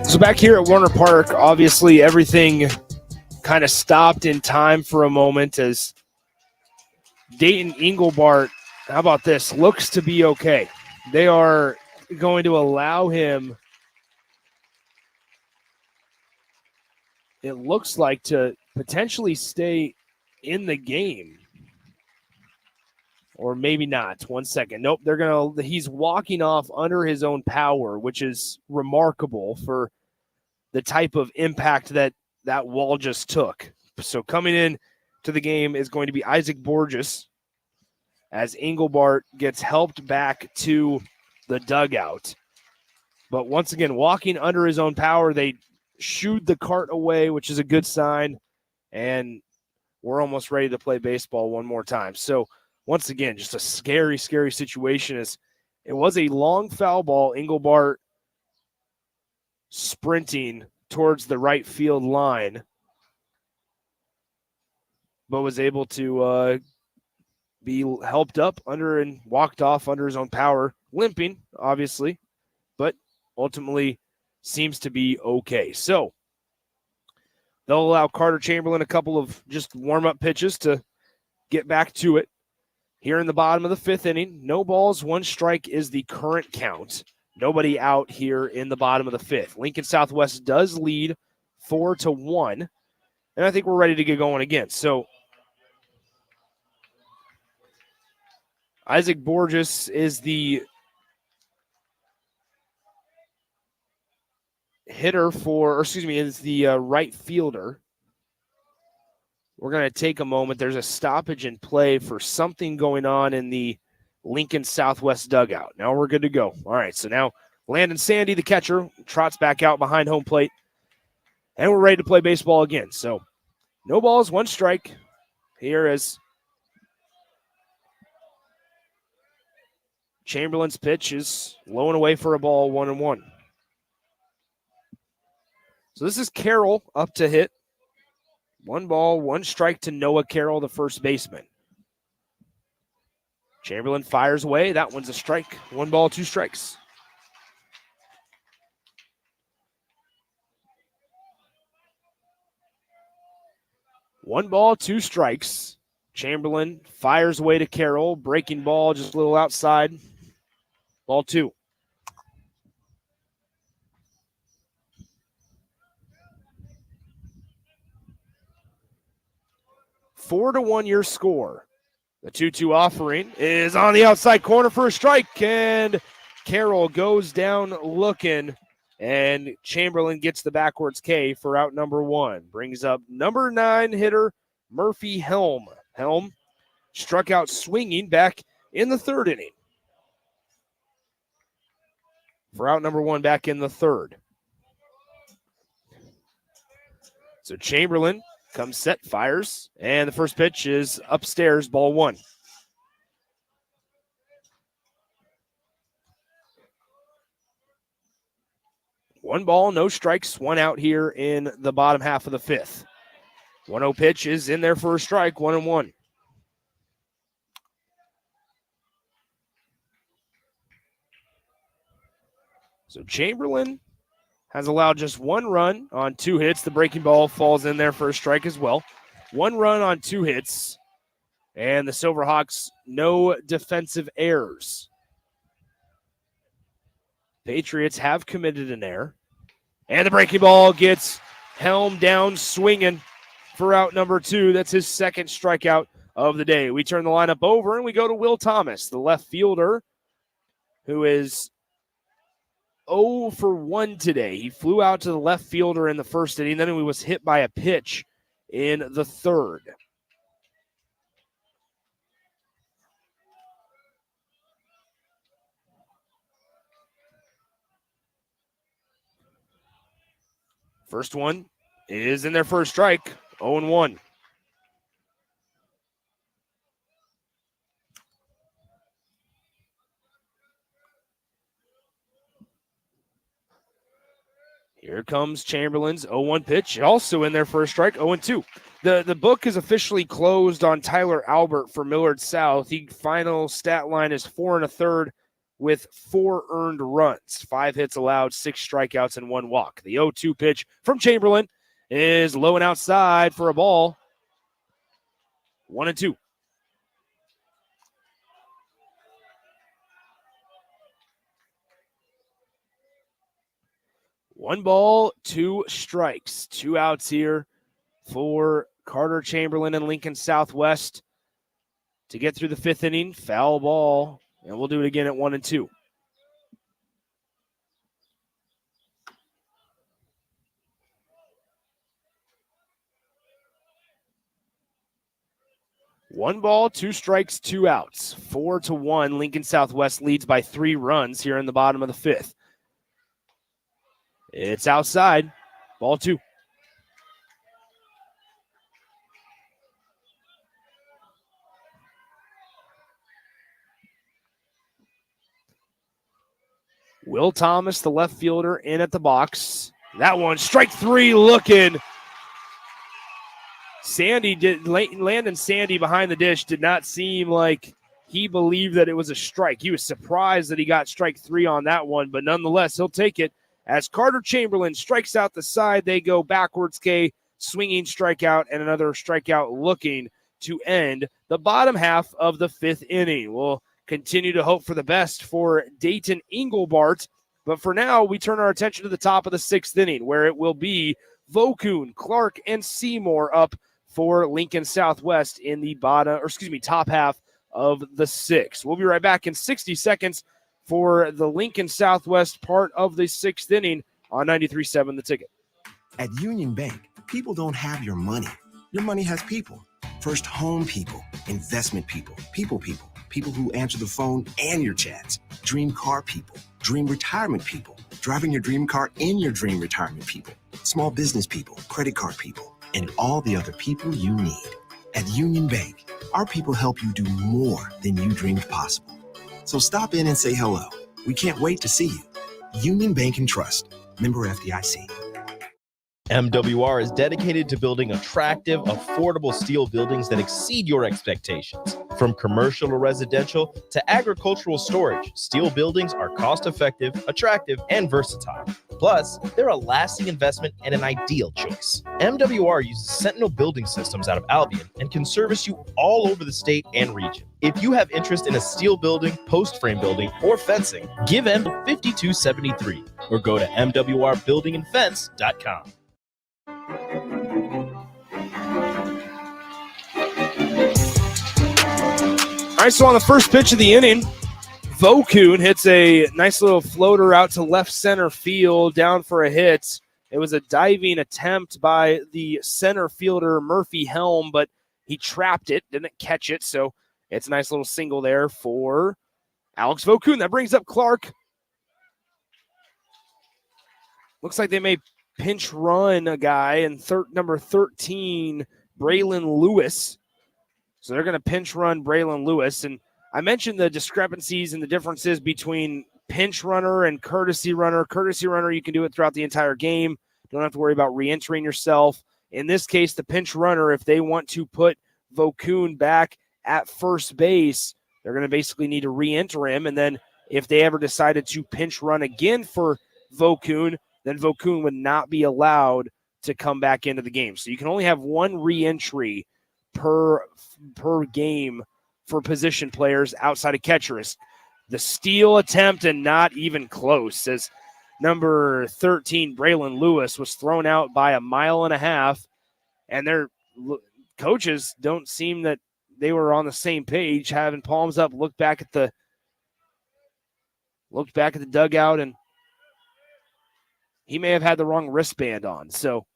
So back here at Warner Park, obviously everything kind of stopped in time for a moment as Dayton Engelbart, how about this, looks to be okay. They are going to allow him, it looks like, to potentially stay in the game. Or maybe not. 1 second. Nope, he's walking off under his own power, which is remarkable for the type of impact that wall just took. So coming in to the game is going to be Isaac Borges as Engelbart gets helped back to the dugout. But once again, walking under his own power, they shooed the cart away, which is a good sign. And we're almost ready to play baseball one more time. So once again, just a scary, scary situation. As it was a long foul ball, Engelbart sprinting towards the right field line, but was able to be helped up under and walked off under his own power, limping, obviously, but ultimately seems to be okay. So they'll allow Carter Chamberlain a couple of just warm-up pitches to get back to it. Here in the bottom of the fifth inning, no balls, 1 strike is the current count. Nobody out here in the bottom of the fifth. Lincoln Southwest does lead 4-1, and I think we're ready to get going again. So Isaac Borges is the is the right fielder. We're going to take a moment. There's a stoppage in play for something going on in the Lincoln Southwest dugout. Now we're good to go. All right, so now Landon Sandy, the catcher, trots back out behind home plate, and we're ready to play baseball again. So no balls, 1 strike here as Chamberlain's pitch is low and away for a ball, 1-1. So this is Carroll up to hit. 1 ball, 1 strike to Noah Carroll, the first baseman. Chamberlain fires away. That one's a strike. 1 ball, 2 strikes. One ball, 2 strikes. Chamberlain fires away to Carroll. Breaking ball, just a little outside. Ball 2. Four to 1 your score. The 2-2 offering is on the outside corner for a strike, and Carroll goes down looking, and Chamberlain gets the backwards K for out number 1. Brings up number 9 hitter Murphy Helm. Helm struck out swinging back in the 3rd inning. For out number 1 back in the 3rd. So Chamberlain comes set, fires, and the first pitch is upstairs, ball 1. One ball, no strikes, 1 out here in the bottom half of the 5th. 1-0 pitch is in there for a strike, 1-1. So Chamberlain has allowed just 1 run on 2 hits. The breaking ball falls in there for a strike as well. 1 run on 2 hits. And the Silverhawks, no defensive errors. Patriots have committed an error. And the breaking ball gets Helm down swinging for out number 2. That's his 2nd strikeout of the day. We turn the lineup over and we go to Will Thomas, the left fielder, who is 0 for 1 today. He flew out to the left fielder in the 1st inning. Then he was hit by a pitch in the 3rd. First one is in there for a strike. 0-1. Here comes Chamberlain's 0-1 pitch, also in there for a strike, 0-2. The book is officially closed on Tyler Albert for Millard South. The final stat line is 4 1/3 with 4 earned runs, 5 hits allowed, 6 strikeouts, and 1 walk. The 0-2 pitch from Chamberlain is low and outside for a ball, 1-2. One ball, 2 strikes, 2 outs here for Carter Chamberlain and Lincoln Southwest to get through the 5th inning. Foul ball, and we'll do it again at 1-2. One ball, 2 strikes, 2 outs. 4-1. Lincoln Southwest leads by 3 runs here in the bottom of the 5th. It's outside. Ball 2. Will Thomas, the left fielder, in at the box. That one, strike 3 looking. Landon Sandy behind the dish did not seem like he believed that it was a strike. He was surprised that he got strike 3 on that one, but nonetheless, he'll take it. As Carter Chamberlain strikes out the side, they go backwards, swinging strikeout, and another strikeout looking to end the bottom half of the 5th inning. We'll continue to hope for the best for Dayton Engelbart, but for now, we turn our attention to the top of the 6th inning, where it will be Vokoun, Clark, and Seymour up for Lincoln Southwest in the top half of the 6th. We'll be right back in 60 seconds for the Lincoln Southwest part of the 6th inning on 93.7 The Ticket. At Union Bank, people don't have your money. Your money has people. First home people, investment people, people who answer the phone and your chats, dream car people, dream retirement people, driving your dream car in your dream retirement people, small business people, credit card people, and all the other people you need. At Union Bank, our people help you do more than you dreamed possible. So stop in and say hello. We can't wait to see you. Union Bank and Trust. Member FDIC. MWR is dedicated to building attractive, affordable steel buildings that exceed your expectations. From commercial or residential to agricultural storage, steel buildings are cost-effective, attractive, and versatile. Plus, they're a lasting investment and an ideal choice. MWR uses Sentinel Building Systems out of Albion and can service you all over the state and region. If you have interest in a steel building, post frame building, or fencing, give M 5273 or go to mwrbuildingandfence.com. All right, so on the first pitch of the inning, Vokoun hits a nice little floater out to left center field, down for a hit. It was a diving attempt by the center fielder, Murphy Helm, but he trapped it, didn't catch it, so it's a nice little single there for Alex Vokoun. That brings up Clark. Looks like they may pinch run a guy in number 13, Braylon Lewis. So they're going to pinch run Braylon Lewis. And I mentioned the discrepancies and the differences between pinch runner and courtesy runner. Courtesy runner, you can do it throughout the entire game. Don't have to worry about re-entering yourself. In this case, the pinch runner, if they want to put Vokoun back at first base, they're going to basically need to re-enter him. And then if they ever decided to pinch run again for Vokoun, then Vokoun would not be allowed to come back into the game. So you can only have one re-entry per game for position players outside of catchers. The steal attempt and not even close, as number 13, Braylon Lewis, was thrown out by 1.5 miles, and their coaches don't seem that they were on the same page, having palms up, looked back at the dugout, and he may have had the wrong wristband on. So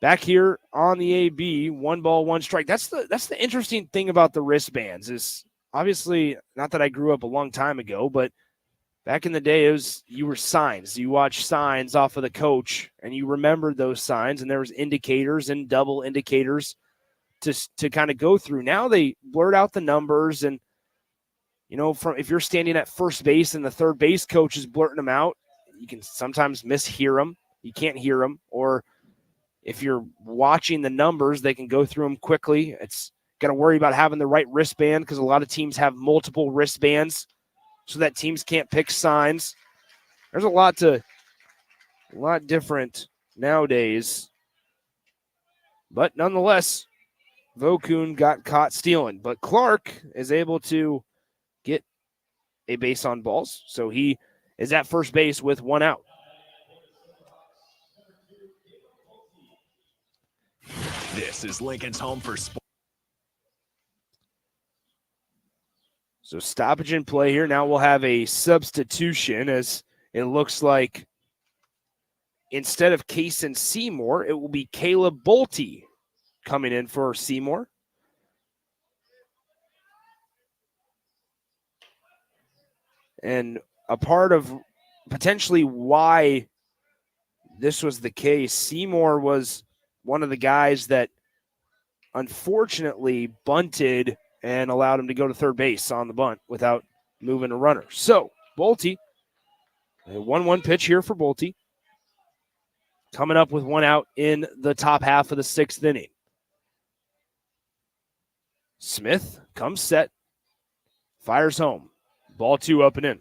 back here on the AB, 1 ball, 1 strike. That's the interesting thing about the wristbands is obviously not that I grew up a long time ago, but back in the day, you were signs. You watched signs off of the coach, and you remembered those signs, and there was indicators and double indicators to kind of go through. Now they blurred out the numbers, and if you're standing at first base and the third base coach is blurting them out, you can sometimes mishear them. You can't hear them, or if you're watching the numbers, they can go through them quickly. It's got to worry about having the right wristband because a lot of teams have multiple wristbands so that teams can't pick signs. There's a lot different nowadays. But nonetheless, Vokoun got caught stealing. But Clark is able to get a base on balls. So he is at first base with 1 out. This is Lincoln's home for sports. So stoppage in play here. Now we'll have a substitution as it looks like instead of Kaysen Seymour, it will be Caleb Bolte coming in for Seymour. And a part of potentially why this was the case, Seymour was one of the guys that unfortunately bunted and allowed him to go to third base on the bunt without moving a runner. So, Bolte, a 1-1 pitch here for Bolte. Coming up with one out in the top half of the sixth inning. Smith comes set, fires home. Ball 2 up and in.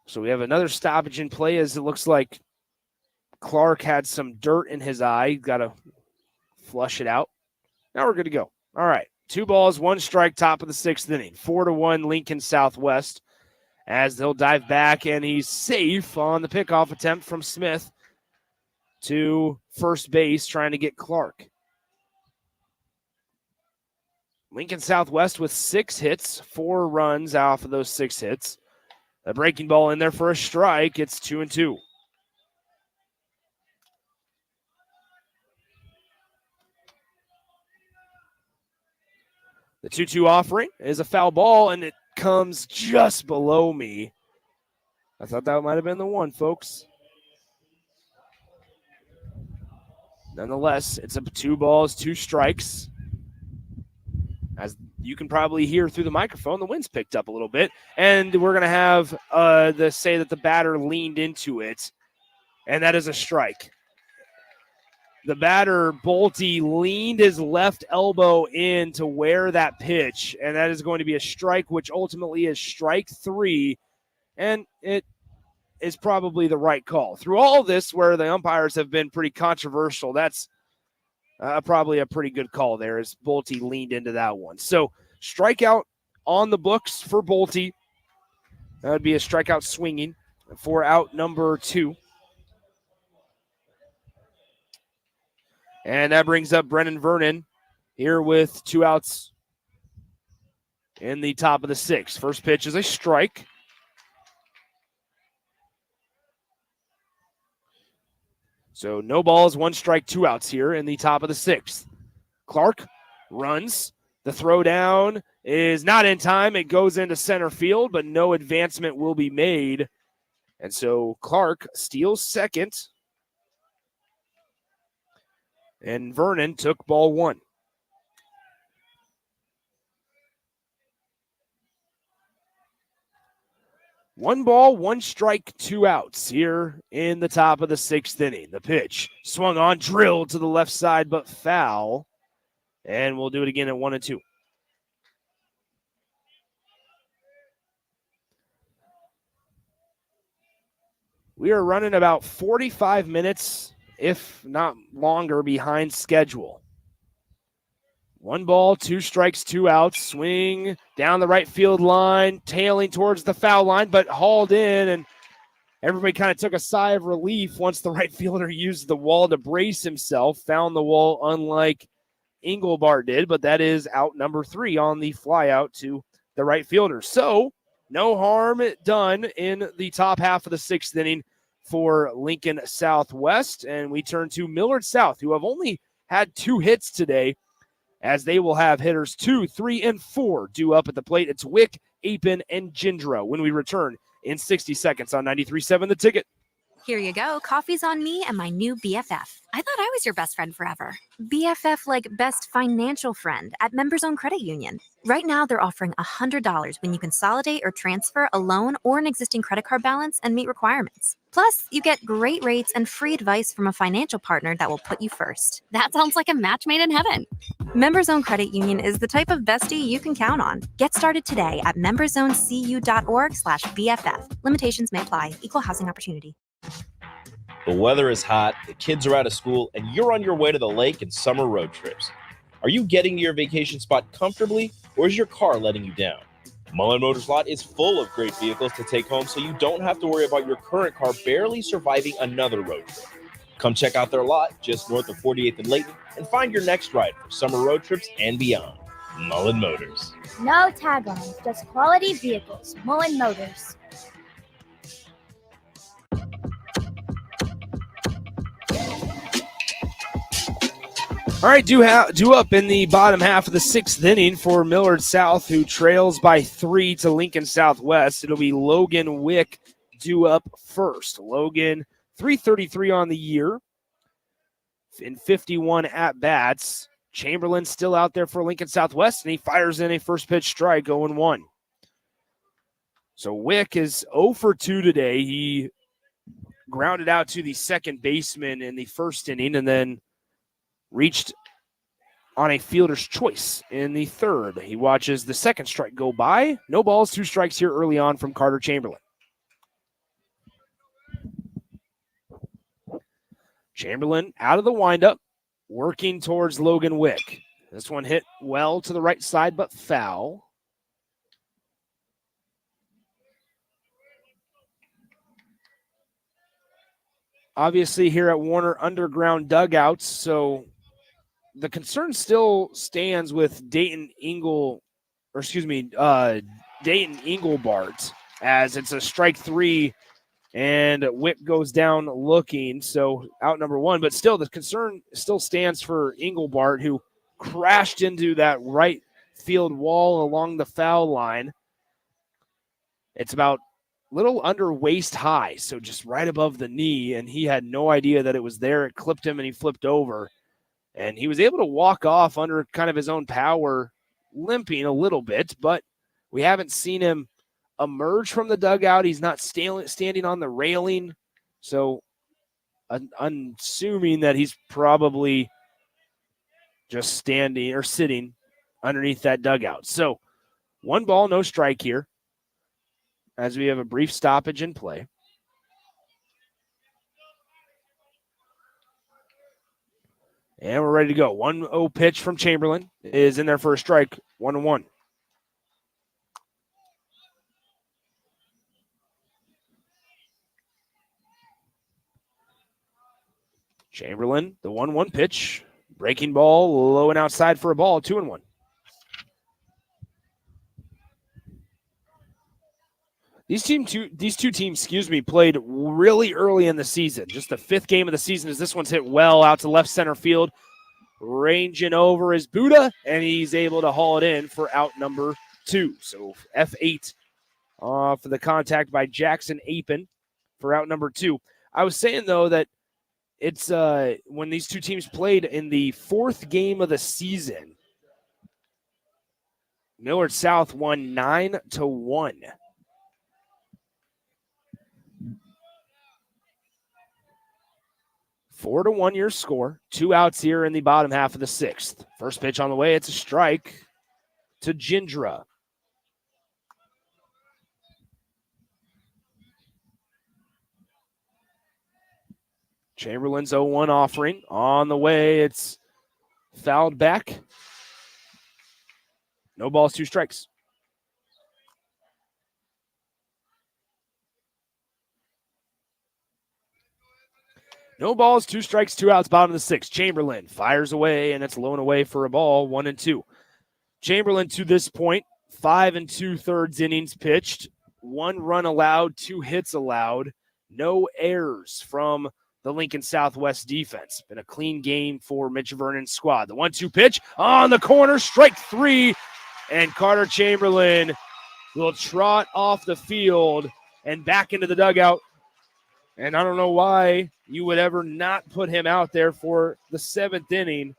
So we have another stoppage in play as it looks like Clark had some dirt in his eye. Got to flush it out. Now we're good to go. All right. 2 balls, 1 strike, top of the sixth inning. 4-1 Lincoln Southwest as they'll dive back, and he's safe on the pickoff attempt from Smith to first base, trying to get Clark. Lincoln Southwest with 6 hits, 4 runs off of those 6 hits. A breaking ball in there for a strike. It's 2-2. The 2-2 offering is a foul ball, and it comes just below me. I thought that might have been the one, folks. Nonetheless, it's a 2 balls, 2 strikes. As you can probably hear through the microphone, the wind's picked up a little bit. And we're going to have say that the batter leaned into it, and that is a strike. The batter, Bolte, leaned his left elbow in to wear that pitch, and that is going to be a strike, which ultimately is strike 3, and it is probably the right call. Through all this, where the umpires have been pretty controversial, that's probably a pretty good call there as Bolte leaned into that one. So strikeout on the books for Bolte. That would be a strikeout swinging for out number 2. And that brings up Brennan Vernon here with 2 outs in the top of the 6th. First pitch is a strike. So no balls, 1 strike, 2 outs here in the top of the 6th. Clark runs. The throw down is not in time. It goes into center field, but no advancement will be made. And so Clark steals second. And Vernon took ball 1. One ball, 1 strike, 2 outs here in the top of the 6th inning. The pitch swung on, drilled to the left side, but foul. And we'll do it again at 1-2. We are running about 45 minutes, if not longer, behind schedule. 1 ball, 2 strikes, 2 outs. Swing down the right field line, tailing towards the foul line, but hauled in, and everybody kind of took a sigh of relief once the right fielder used the wall to brace himself. Found the wall unlike Engelbart did, but that is out number 3 on the fly out to the right fielder. So no harm done in the top half of the 6th inning for Lincoln Southwest. And we turn to Millard South, who have only had 2 hits today, as they will have hitters 2, 3, and 4 due up at the plate. It's Wick, Apin, and Gindro when we return in 60 seconds on 93.7 The Ticket. Here you go. Coffee's on me and my new BFF. I thought I was your best friend forever. BFF like best financial friend at Members Own Credit Union. Right now, they're offering $100 when you consolidate or transfer a loan or an existing credit card balance and meet requirements. Plus, you get great rates and free advice from a financial partner that will put you first. That sounds like a match made in heaven. Members Own Credit Union is the type of bestie you can count on. Get started today at memberzonecu.org/BFF. Limitations may apply. Equal housing opportunity. The weather is hot, the kids are out of school, and you're on your way to the lake and summer road trips. Are you getting to your vacation spot comfortably, or is your car letting you down? Mullen Motors Lot is full of great vehicles to take home, so you don't have to worry about your current car barely surviving another road trip. Come check out their lot just north of 48th and Layton and find your next ride for summer road trips and beyond. Mullen Motors. No tag-ons, just quality vehicles. Mullen Motors. All right, due up in the bottom half of the sixth inning for Millard South, who trails by 3 to Lincoln Southwest. It'll be Logan Wick due up first. Logan, 333 on the year in 51 at-bats. Chamberlain still out there for Lincoln Southwest, and he fires in a first pitch strike, 0-1. So Wick is 0 for 2 today. He grounded out to the second baseman in the first inning and then reached on a fielder's choice in the third. He watches the second strike go by. No balls, 2 strikes here early on from Carter Chamberlain. Chamberlain out of the windup, working towards Logan Wick. This one hit well to the right side, but foul. Obviously here at Warner underground dugouts, so the concern still stands with Dayton Engelbart, as it's a strike 3 and Wick goes down looking, so out number 1. But still, the concern still stands for Engelbart, who crashed into that right field wall along the foul line. It's about little under waist high, so just right above the knee, and he had no idea that it was there. It clipped him and he flipped over. And he was able to walk off under kind of his own power, limping a little bit, but we haven't seen him emerge from the dugout. He's not standing on the railing, so I'm assuming that he's probably just standing or sitting underneath that dugout. So 1 ball, no strike here, as we have a brief stoppage in play. And we're ready to go. 1-0 pitch from Chamberlain is in there for a strike, 1-1. Chamberlain, the 1-1 pitch. Breaking ball, low and outside for a ball, 2-1. These two teams, played really early in the season. Just the 5th game of the season as this one's hit well out to left center field. Ranging over is Buddha, and he's able to haul it in for out number 2. So F8 for the contact by Jackson Apin for out number 2. I was saying, though, that it's when these two teams played in the 4th game of the season, Millard South won 9-1. Four to 1 your score. 2 outs here in the bottom half of the 6th. First pitch on the way. It's a strike to Gindra. Chamberlain's 0-1 offering. On the way, it's fouled back. No balls, 2 strikes. No balls, 2 strikes, 2 outs, bottom of the 6th. Chamberlain fires away, and it's low and away for a ball, 1-2. Chamberlain to this point, 5 2/3 innings pitched, 1 run allowed, 2 hits allowed, no errors from the Lincoln Southwest defense. Been a clean game for Mitch Vernon's squad. The 1-2 pitch on the corner, strike 3, and Carter Chamberlain will trot off the field and back into the dugout. And I don't know why you would ever not put him out there for the 7th inning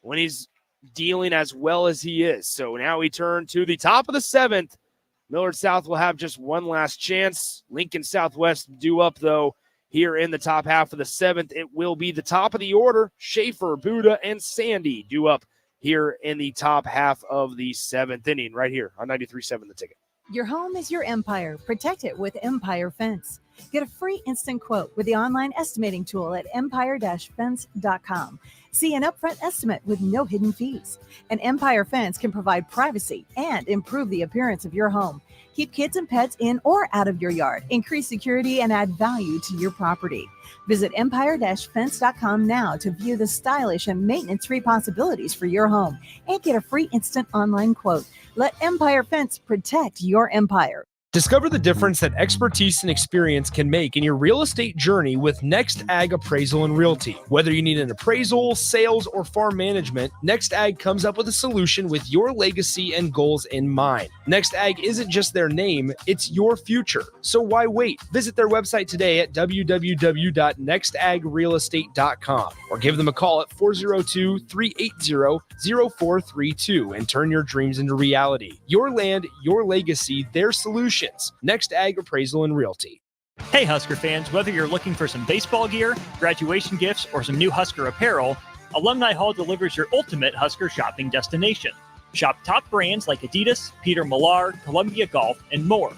when he's dealing as well as he is. So now we turn to the top of the 7th. Millard South will have just one last chance. Lincoln Southwest due up, though, here in the top half of the 7th. It will be the top of the order. Schaefer, Buddha, and Sandy due up here in the top half of the 7th inning right here on 93.7 The Ticket. Your home is your empire. Protect it with Empire Fence. Get a free instant quote with the online estimating tool at empire-fence.com. See an upfront estimate with no hidden fees. An Empire Fence can provide privacy and improve the appearance of your home. Keep kids and pets in or out of your yard. Increase security and add value to your property. Visit empire-fence.com now to view the stylish and maintenance-free possibilities for your home and get a free instant online quote. Let Empire Fence protect your empire. Discover the difference that expertise and experience can make in your real estate journey with Next Ag Appraisal and Realty. Whether you need an appraisal, sales, or farm management, Next Ag comes up with a solution with your legacy and goals in mind. Next Ag isn't just their name, it's your future. So why wait? Visit their website today at www.nextagrealestate.com or give them a call at 402-380-0432 and turn your dreams into reality. Your land, your legacy, their solution. Next Ag Appraisal and Realty. Hey Husker fans, whether you're looking for some baseball gear, graduation gifts, or some new Husker apparel, Alumni Hall delivers your ultimate Husker shopping destination. Shop top brands like Adidas, Peter Millard, Columbia Golf, and more.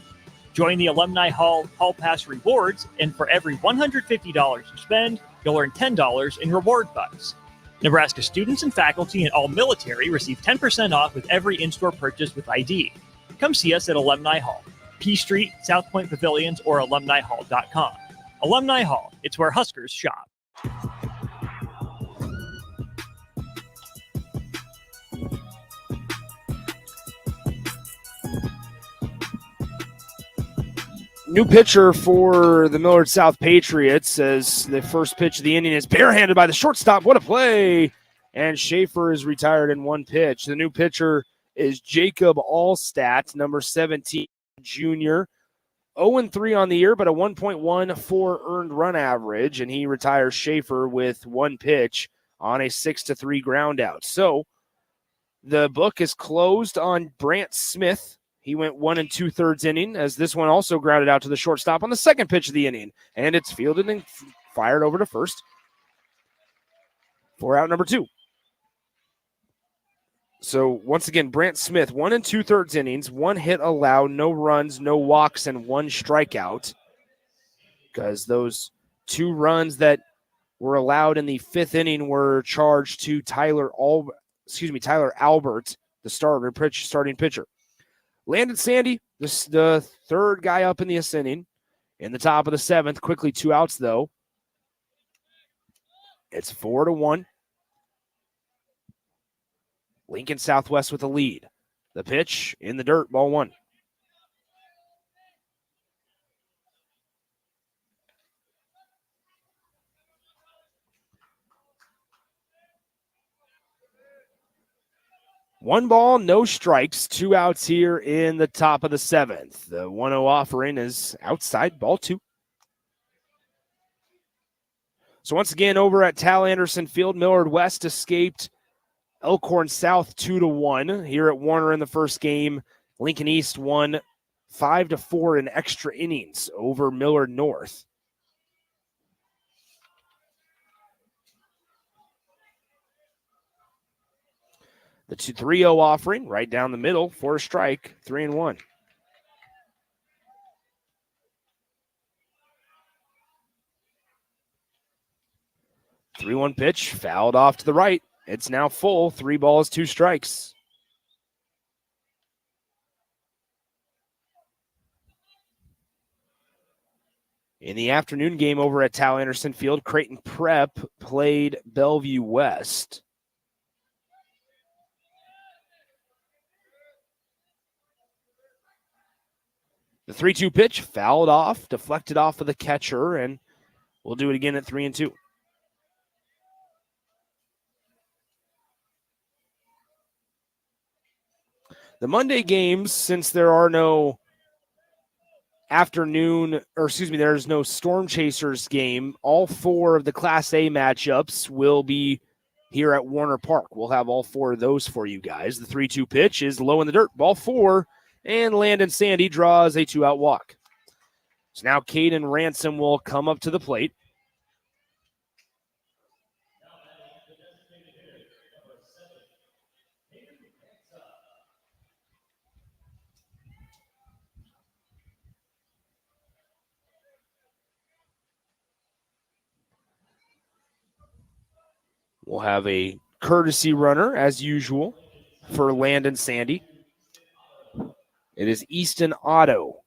Join the Alumni Hall Pass rewards, and for every $150 you spend, you'll earn $10 in reward bucks. Nebraska students and faculty and all military receive 10% off with every in-store purchase with ID. Come see us at Alumni Hall, P Street, South Point Pavilions, or alumnihall.com. Alumni Hall, it's where Huskers shop. New pitcher for the Millard South Patriots as the first pitch of the inning is barehanded by the shortstop. What a play! And Schaefer is retired in one pitch. The new pitcher is Jacob Allstat, number 17. Junior, 0-3 on the year, but a 1.14 earned run average, and he retires Schaefer with one pitch on a 6-3 ground out. So the book is closed on Brant Smith. He went 1 2/3 inning, as this one also grounded out to the shortstop on the second pitch of the inning, and it's fielded and fired over to first for out number 2. So, once again, Brant Smith, 1 2/3 innings, 1 hit allowed, no runs, no walks, and 1 strikeout. Because those 2 runs that were allowed in the 5th inning were charged to Tyler Albert, the starting pitcher. Landon Sandy, the third guy up in this inning, in the top of the 7th. Quickly 2 outs, though. It's 4-1. Lincoln Southwest with the lead. The pitch in the dirt, ball 1. One ball, no strikes, 2 outs here in the top of the 7th. The 1-0 offering is outside, ball 2. So once again, over at Tal Anderson Field, Millard West escaped Elkhorn South 2-1. Here at Warner in the first game, Lincoln East won 5-4 in extra innings over Millard North. The 3-0 offering right down the middle for a strike, 3-1. The 3-1 pitch fouled off to the right. It's now full, 3 balls, 2 strikes. In the afternoon game over at Tal Anderson Field, Creighton Prep played Bellevue West. The 3-2 pitch fouled off, deflected off of the catcher, and we'll do it again at 3-2. The Monday games, since there are no there's no Storm Chasers game, all 4 of the Class A matchups will be here at Warner Park. We'll have all 4 of those for you guys. The 3-2 pitch is low in the dirt, ball 4, and Landon Sandy draws a 2-out walk. So now Caden Ransom will come up to the plate. We'll have a courtesy runner, as usual, for Landon Sandy. It is Easton Otto.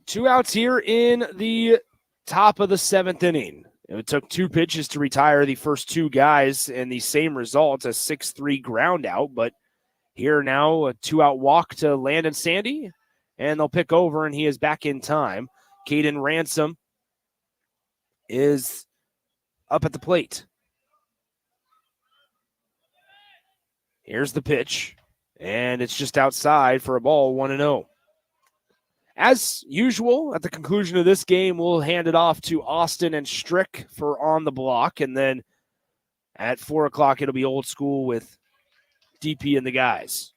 2 outs here in the top of the 7th inning. It took 2 pitches to retire the first 2 guys, and the same result, a 6-3 ground out. But here now, a 2-out walk to Landon Sandy, and they'll pick over, and he is back in time. Caden Ransom is up at the plate. Here's the pitch, and it's just outside for a ball, 1-0. As usual, at the conclusion of this game, we'll hand it off to Austin and Strick for On the Block, and then at 4 o'clock, it'll be old school with DP and the guys.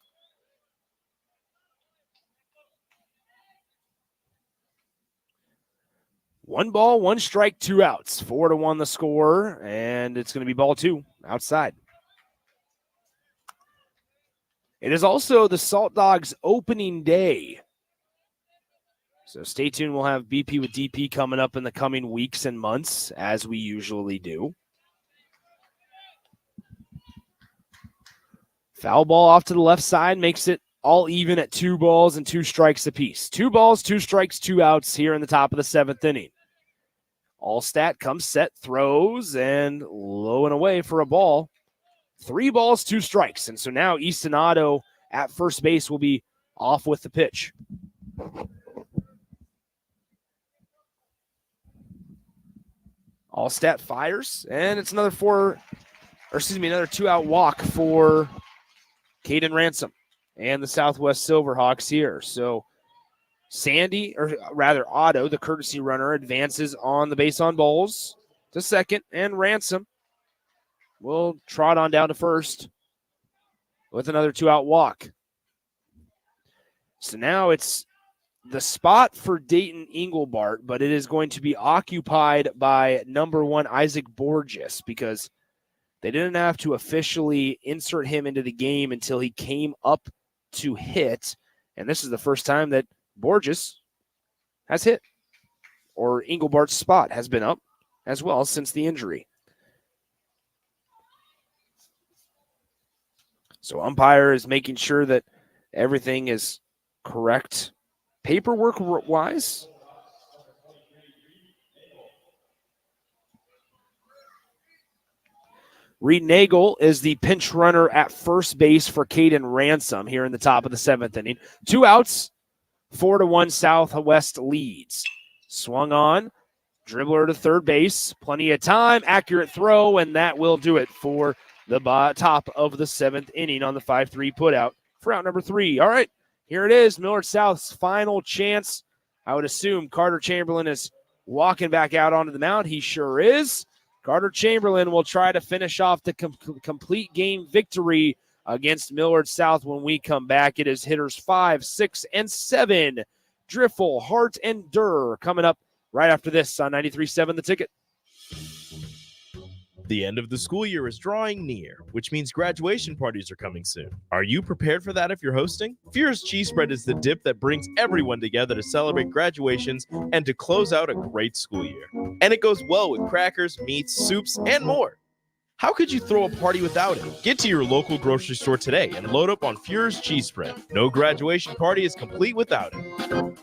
One ball, 1 strike, 2 outs. 4-1 the score, and it's going to be ball 2 outside. It is also the Salt Dogs opening day. So stay tuned. We'll have BP with DP coming up in the coming weeks and months, as we usually do. Foul ball off to the left side makes it all even at 2 balls and 2 strikes apiece. 2 balls, 2 strikes, 2 outs here in the top of the 7th inning. Allstat comes set, throws, and low and away for a ball. 3 balls, 2 strikes. And so now Easton Otto at first base will be off with the pitch. Allstat fires, and it's another 2-out walk for Caden Ransom and the Southwest Silverhawks here. So Sandy, or rather Otto, the courtesy runner, advances on the base on balls to second, and Ransom will trot on down to first with another 2-out walk. So now it's the spot for Dayton Engelbart, but it is going to be occupied by number 1 Isaac Borges, because they didn't have to officially insert him into the game until he came up to hit. And this is the first time that Borges has hit, or Engelbart's spot has been up as well since the injury. So umpire is making sure that everything is correct paperwork-wise. Reed Nagel is the pinch runner at first base for Caden Ransom here in the top of the 7th inning. 2 outs, 4-1 Southwest leads. Swung on, dribbler to third base, plenty of time, accurate throw, and that will do it for the top of the 7th inning on the 5-3 putout for out number 3. All right, here it is, Millard South's final chance. I would assume Carter Chamberlain is walking back out onto the mound. He sure is. Carter Chamberlain will try to finish off the complete game victory against Millard South when we come back. It is hitters 5, 6, and 7. Driffle, Hart, and Durr coming up right after this on 93.7 The Ticket. The end of the school year is drawing near, which means graduation parties are coming soon. Are you prepared for that if you're hosting? Fierce Cheese Spread is the dip that brings everyone together to celebrate graduations and to close out a great school year. And it goes well with crackers, meats, soups, and more. How could you throw a party without it? Get to your local grocery store today and load up on Fierce Cheese Spread. No graduation party is complete without it.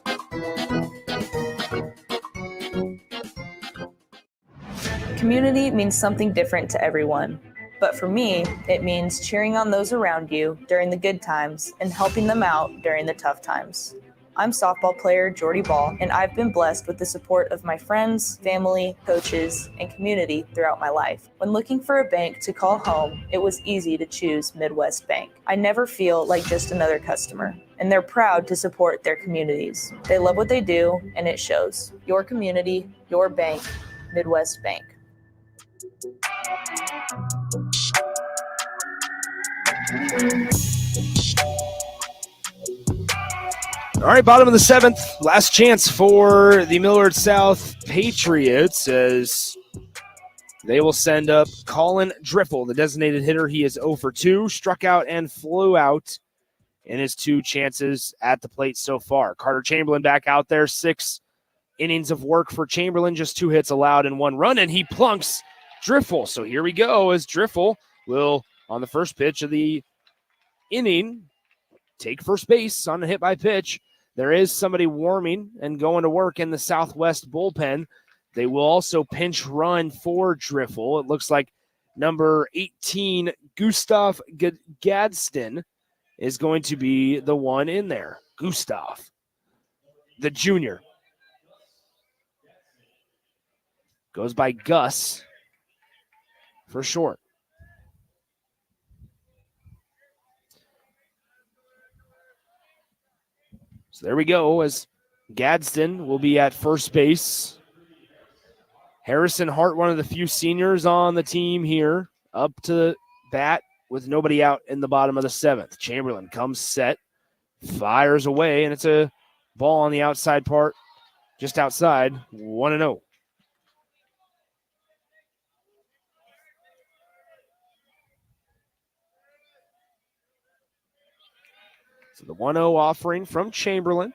Community means something different to everyone. But for me, it means cheering on those around you during the good times and helping them out during the tough times. I'm softball player Jordy Ball, and I've been blessed with the support of my friends, family, coaches, and community throughout my life. When looking for a bank to call home, it was easy to choose Midwest Bank. I never feel like just another customer, and they're proud to support their communities. They love what they do, and it shows. Your community, your bank, Midwest Bank. All right, bottom of the 7th, last chance for the Millard South Patriots as they will send up Colin Driffle, the designated hitter. He is 0 for 2, struck out and flew out in his 2 chances at the plate so far. Carter Chamberlain back out there, 6 innings of work for Chamberlain, just 2 hits allowed and 1 run, and he plunks Driffle. So here we go as Driffle will, on the first pitch of the inning, take first base on a hit by pitch. There is somebody warming and going to work in the Southwest bullpen. They will also pinch run for Driffle. It looks like number 18, Gustav Gadsden, is going to be the one in there. Gustav, the junior. Goes by Gus for short. So there we go, as Gadsden will be at first base. Harrison Hart, one of the few seniors on the team here, up to the bat with nobody out in the bottom of the seventh. Chamberlain comes set, fires away, and it's a ball on the outside part, just outside, 1-0. So the 1-0 offering from Chamberlain.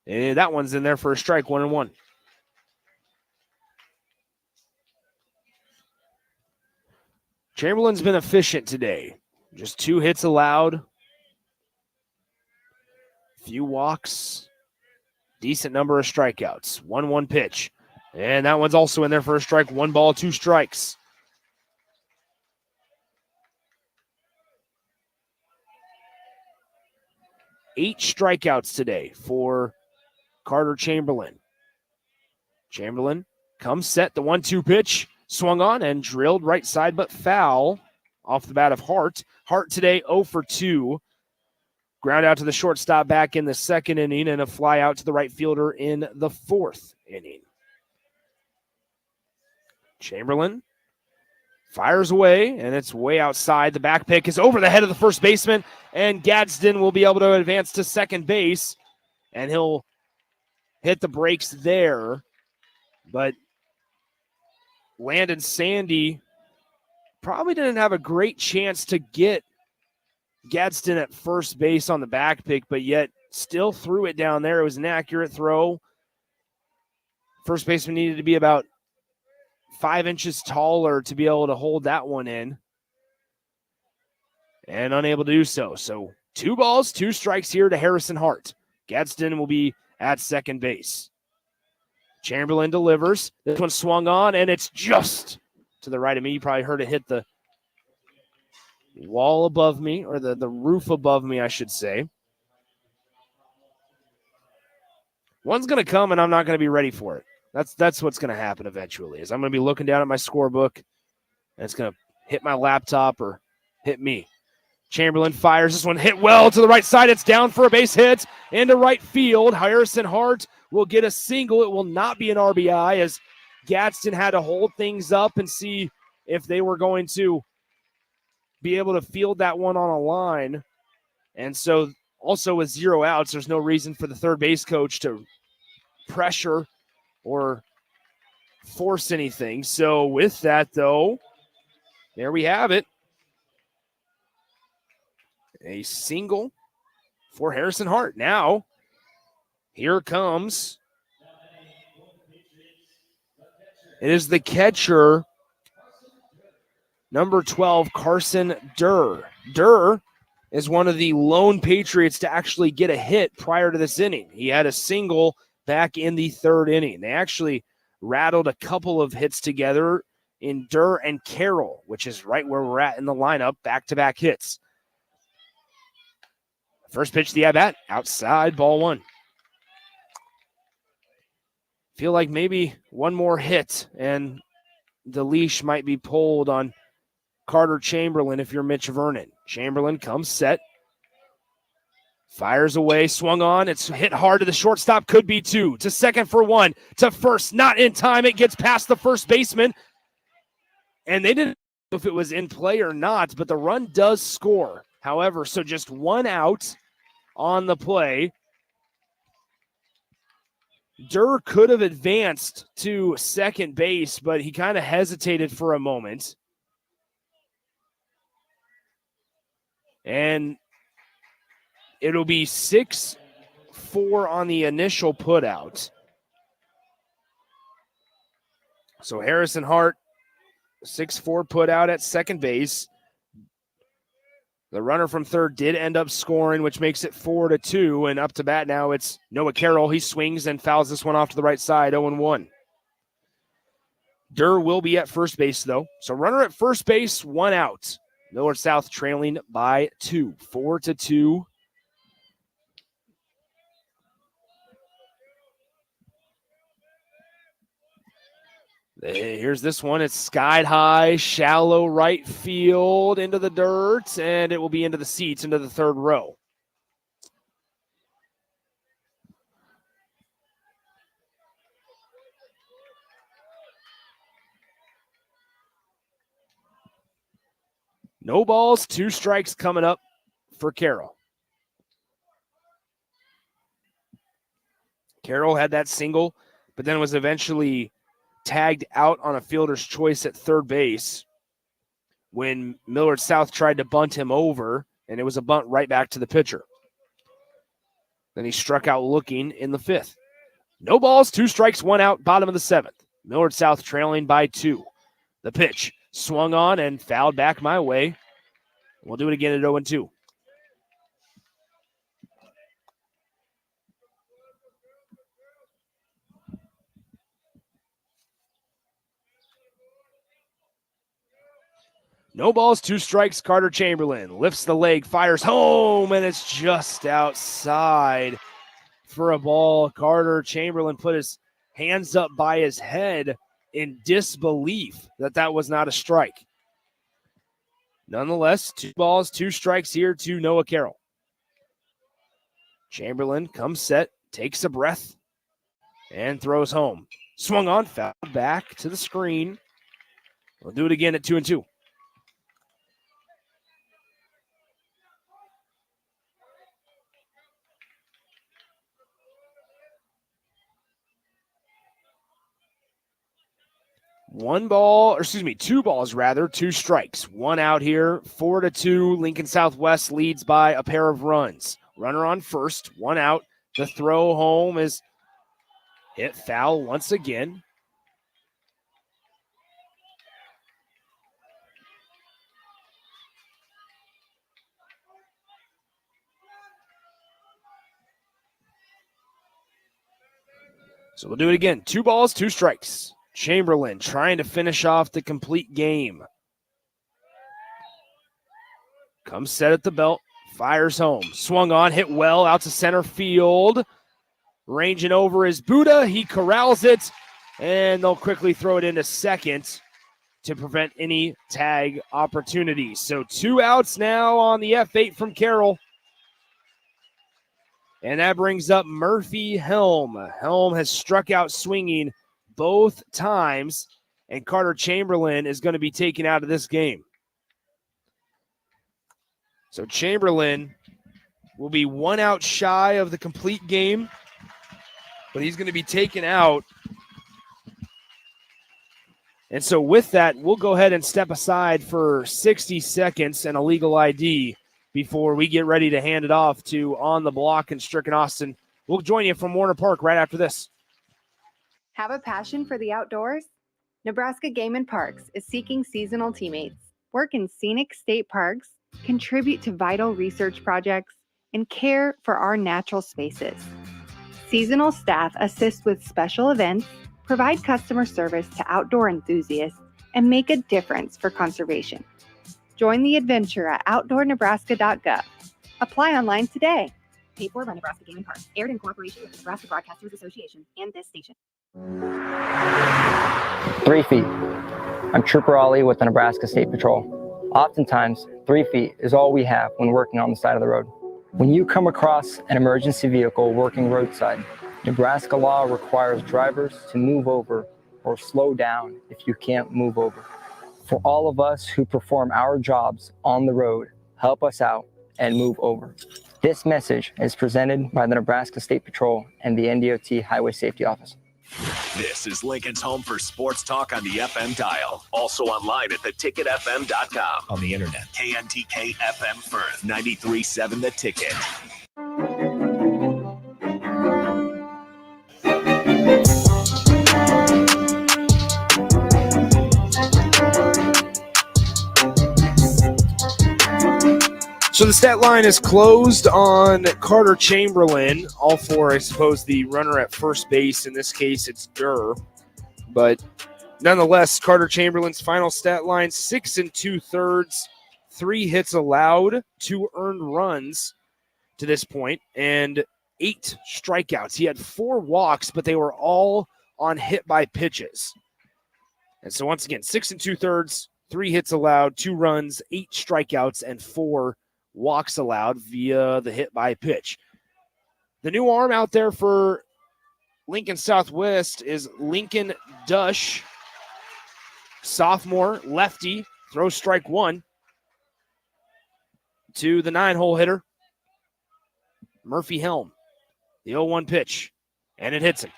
And that one's in there for a strike, 1-1. Chamberlain's been efficient today. Just 2 hits allowed. Few walks. Decent number of strikeouts. 1-1 pitch. And that one's also in there for a strike. 1 ball, 2 strikes. Eight strikeouts today for Carter Chamberlain. Chamberlain comes set. The 1-2 pitch. Swung on and drilled right side, but foul off the bat of Hart. Hart today 0 for 2. Ground out to the shortstop back in the second inning and a fly out to the right fielder in the fourth inning. Chamberlain fires away, and it's way outside. The back pick is over the head of the first baseman, and Gadsden will be able to advance to second base, and he'll hit the brakes there. But Landon Sandy probably didn't have a great chance to get Gadsden at first base on the back pick, but yet still threw it down there. It was an accurate throw. First baseman needed to be about 5 inches taller to be able to hold that one in, and unable to do so. So 2 balls, 2 strikes here to Harrison Hart. Gadsden will be at second base. Chamberlain delivers. This one swung on, and it's just to the right of me. You probably heard it hit the wall above me, or the roof above me, I should say. One's going to come, and I'm not going to be ready for it. That's what's going to happen eventually, is I'm going to be looking down at my scorebook, and it's going to hit my laptop or hit me. Chamberlain fires. This one hit well to the right side. It's down for a base hit into right field. Harrison Hart will get a single. It will not be an RBI, as Gadsden had to hold things up and see if they were going to be able to field that one on a line. And so also with 0 outs, there's no reason for the third base coach to pressure or force anything. So with that, though, there we have it. A single for Harrison Hart. Now, here comes. It is the catcher, number 12, Carson Durr. Durr is one of the lone Patriots to actually get a hit prior to this inning. He had a single back in the third inning. They actually rattled a couple of hits together in Durr and Carroll, which is right where we're at in the lineup, back-to-back hits. First pitch, the at-bat, outside, ball 1. Feel like maybe one more hit and the leash might be pulled on Carter Chamberlain if you're Mitch Vernon. Chamberlain comes set, fires away, swung on. It's hit hard to the shortstop, could be 2. To second for 1, to first, not in time. It gets past the first baseman. And they didn't know if it was in play or not, but the run does score. However, so just 1 out on the play. Durr could have advanced to second base, but he kind of hesitated for a moment. And it'll be 6-4 on the initial putout. So Harrison Hart, 6-4 putout at second base. The runner from third did end up scoring, which makes it 4-2. And up to bat now, it's Noah Carroll. He swings and fouls this one off to the right side, 0-1. Durr will be at first base, though. So runner at first base, 1 out. Millard South trailing by 2, 4-2. Here's this one. It's skied high, shallow right field into the dirt, and it will be into the seats, into the third row. No balls, 2 strikes coming up for Carroll. Carroll had that single, but then was eventually tagged out on a fielder's choice at third base when Millard South tried to bunt him over, and it was a bunt right back to the pitcher. Then he struck out looking in the 5th. No balls, 2 strikes, 1 out, bottom of the 7th. Millard South trailing by 2. The pitch swung on and fouled back my way. We'll do it again at 0-2. No balls, 2 strikes. Carter Chamberlain lifts the leg, fires home, and it's just outside for a ball. Carter Chamberlain put his hands up by his head in disbelief that was not a strike. Nonetheless, 2 balls, 2 strikes here to Noah Carroll. Chamberlain comes set, takes a breath, and throws home. Swung on, fouled back to the screen. We'll do it again at 2-2. Two balls, 2 strikes. 1 out here, 4-2. Lincoln Southwest leads by a pair of runs. Runner on first, 1 out. The throw home is hit foul once again. So we'll do it again. 2 balls, 2 strikes. Chamberlain trying to finish off the complete game. Comes set at the belt, fires home. Swung on, hit well, out to center field. Ranging over is Buddha. He corrals it, and they'll quickly throw it into second to prevent any tag opportunities. So 2 outs now on the F8 from Carroll. And that brings up Murphy Helm. Helm has struck out swinging both times, and Carter Chamberlain is going to be taken out of this game. So Chamberlain will be 1 out shy of the complete game, but he's going to be taken out. And so with that, we'll go ahead and step aside for 60 seconds and a legal ID before we get ready to hand it off to On the Block and Stricken Austin. We'll join you from Warner Park right after this. Have a passion for the outdoors? Nebraska Game and Parks is seeking seasonal teammates. Work in scenic state parks, contribute to vital research projects, and care for our natural spaces. Seasonal staff assist with special events, provide customer service to outdoor enthusiasts, and make a difference for conservation. Join the adventure at outdoornebraska.gov. Apply online today. Paid for by Nebraska Game and Parks. Aired in cooperation with the Nebraska Broadcasters Association and this station. 3 feet. I'm Trooper Ollie with the Nebraska State Patrol. Oftentimes, 3 feet is all we have when working on the side of the road. When you come across an emergency vehicle working roadside, Nebraska law requires drivers to move over or slow down if you can't move over. For all of us who perform our jobs on the road, help us out and move over. This message is presented by the Nebraska State Patrol and the NDOT Highway Safety Office. This is Lincoln's home for sports talk on the FM dial. Also online at theticketfm.com. On the internet. KNTK FM Firth, 93.7 The Ticket. So the stat line is closed on Carter Chamberlain, all for, I suppose, the runner at first base. In this case, it's Durr. But nonetheless, Carter Chamberlain's final stat line, 6 2/3, 3 hits allowed, 2 earned runs to this point, and 8 strikeouts. He had 4 walks, but they were all on hit by pitches. And so once again, 6 2/3, 3 hits allowed, 2 runs, 8 strikeouts, and 4 walks allowed via the hit by pitch. The new arm out there for Lincoln Southwest is Lincoln Dush, sophomore, lefty, throws strike 1 to the 9-hole hitter, Murphy Helm. The 0-1 pitch, and it hits him.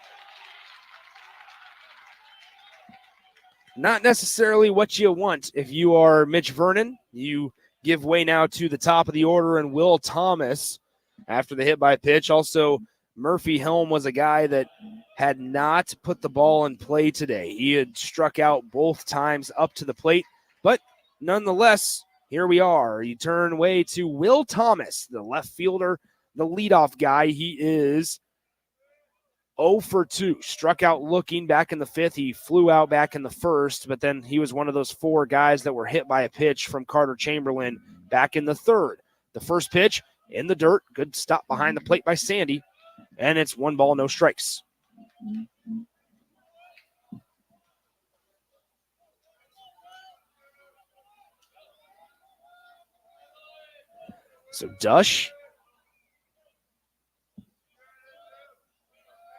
Not necessarily what you want if you are Mitch Vernon. You give way now to the top of the order and Will Thomas after the hit by pitch. Also, Murphy Helm was a guy that had not put the ball in play today. He had struck out both times up to the plate, but nonetheless, here we are. You turn way to Will Thomas, the left fielder, the leadoff guy. He is 0 for 2. Struck out looking back in the 5th. He flew out back in the 1st, but then he was one of those 4 guys that were hit by a pitch from Carter Chamberlain back in the 3rd. The first pitch in the dirt. Good stop behind the plate by Sandy, and it's 1 ball, no strikes. So Dush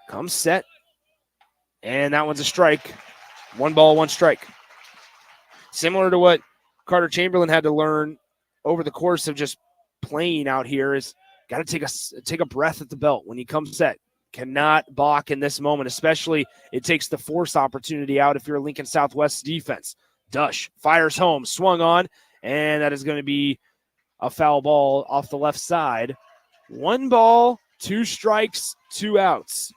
comes set, and that one's a strike. 1 ball, 1 strike. Similar to what Carter Chamberlain had to learn over the course of just playing out here is got to take a breath at the belt when you come set. Cannot balk in this moment, especially it takes the force opportunity out if you're Lincoln Southwest defense. Dush fires home, swung on, and that is going to be a foul ball off the left side. 1 ball, 2 strikes, 2 outs.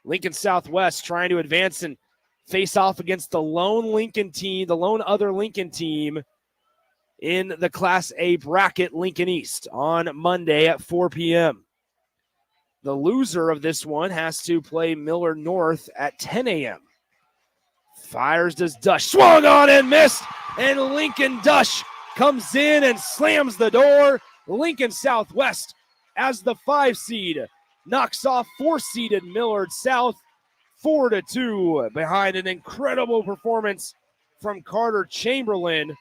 Lincoln Southwest trying to advance and face off against the lone other Lincoln team in the Class A bracket, Lincoln East, on Monday at 4 p.m. The loser of this one has to play Millard North at 10 a.m. Fires does Dush. Swung on and missed, and Lincoln Dush comes in and slams the door. Lincoln Southwest, as the 5 seed, knocks off 4-seeded Millard South 4-2 behind an incredible performance from Carter Chamberlain.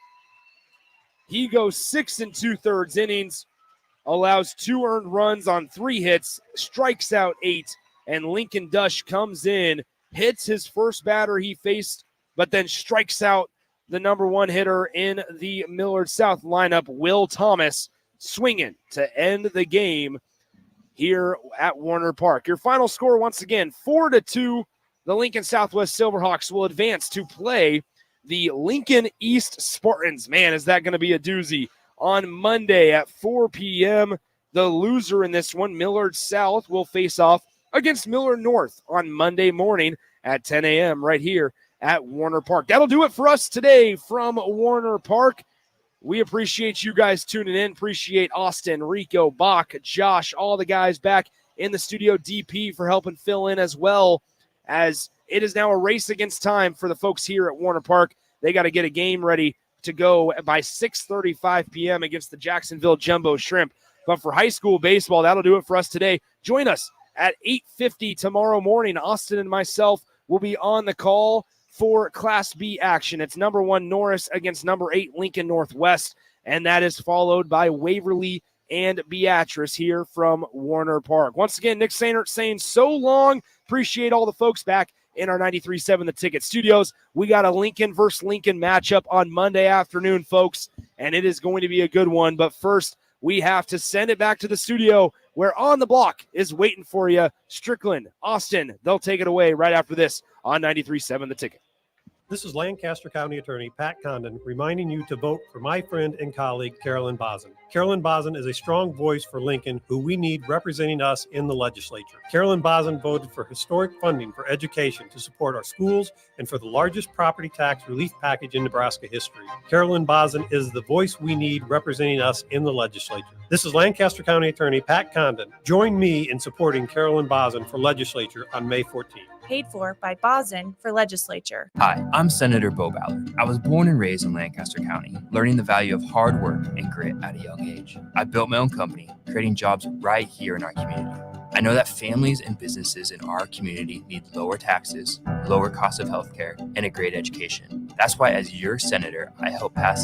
He goes 6 2/3 innings, allows 2 earned runs on 3 hits, strikes out 8, and Lincoln Dush comes in, hits his first batter he faced, but then strikes out the number 1 hitter in the Millard South lineup, Will Thomas, swinging to end the game here at Warner Park. Your final score, once again, 4-2. The Lincoln Southwest Silverhawks will advance to play the Lincoln East Spartans. Man, is that going to be a doozy. On Monday at 4 p.m., the loser in this one, Millard South, will face off against Millard North on Monday morning at 10 a.m. right here at Warner Park. That'll do it for us today from Warner Park. We appreciate you guys tuning in. Appreciate Austin, Rico, Bach, Josh, all the guys back in the studio, DP for helping fill in, as well as it is now a race against time for the folks here at Warner Park. They got to get a game ready to go by 6:35 p.m. against the Jacksonville Jumbo Shrimp. But for high school baseball, that'll do it for us today. Join us at 8:50 tomorrow morning. Austin and myself will be on the call for Class B action. It's number 1 Norris against number 8 Lincoln Northwest, and that is followed by Waverly and Beatrice here from Warner Park. Once again, Nick Sainert saying so long. Appreciate all the folks back in our 93.7 The Ticket studios. We got a Lincoln versus Lincoln matchup on Monday afternoon, folks, and it is going to be a good one. But first, we have to send it back to the studio where On the Block is waiting for you. Strickland, Austin, they'll take it away right after this on 93.7 The Ticket. This is Lancaster County Attorney Pat Condon reminding you to vote for my friend and colleague, Carolyn Bozin. Carolyn Bozin is a strong voice for Lincoln who we need representing us in the legislature. Carolyn Bozin voted for historic funding for education to support our schools and for the largest property tax relief package in Nebraska history. Carolyn Bozin is the voice we need representing us in the legislature. This is Lancaster County Attorney Pat Condon. Join me in supporting Carolyn Bozin for legislature on May 14th. Paid for by Bozin for legislature. Hi, I'm Senator Bo Ballard. I was born and raised in Lancaster County, learning the value of hard work and grit at a young age. I built my own company, creating jobs right here in our community. I know that families and businesses in our community need lower taxes, lower cost of healthcare, and a great education. That's why, as your senator, I help pass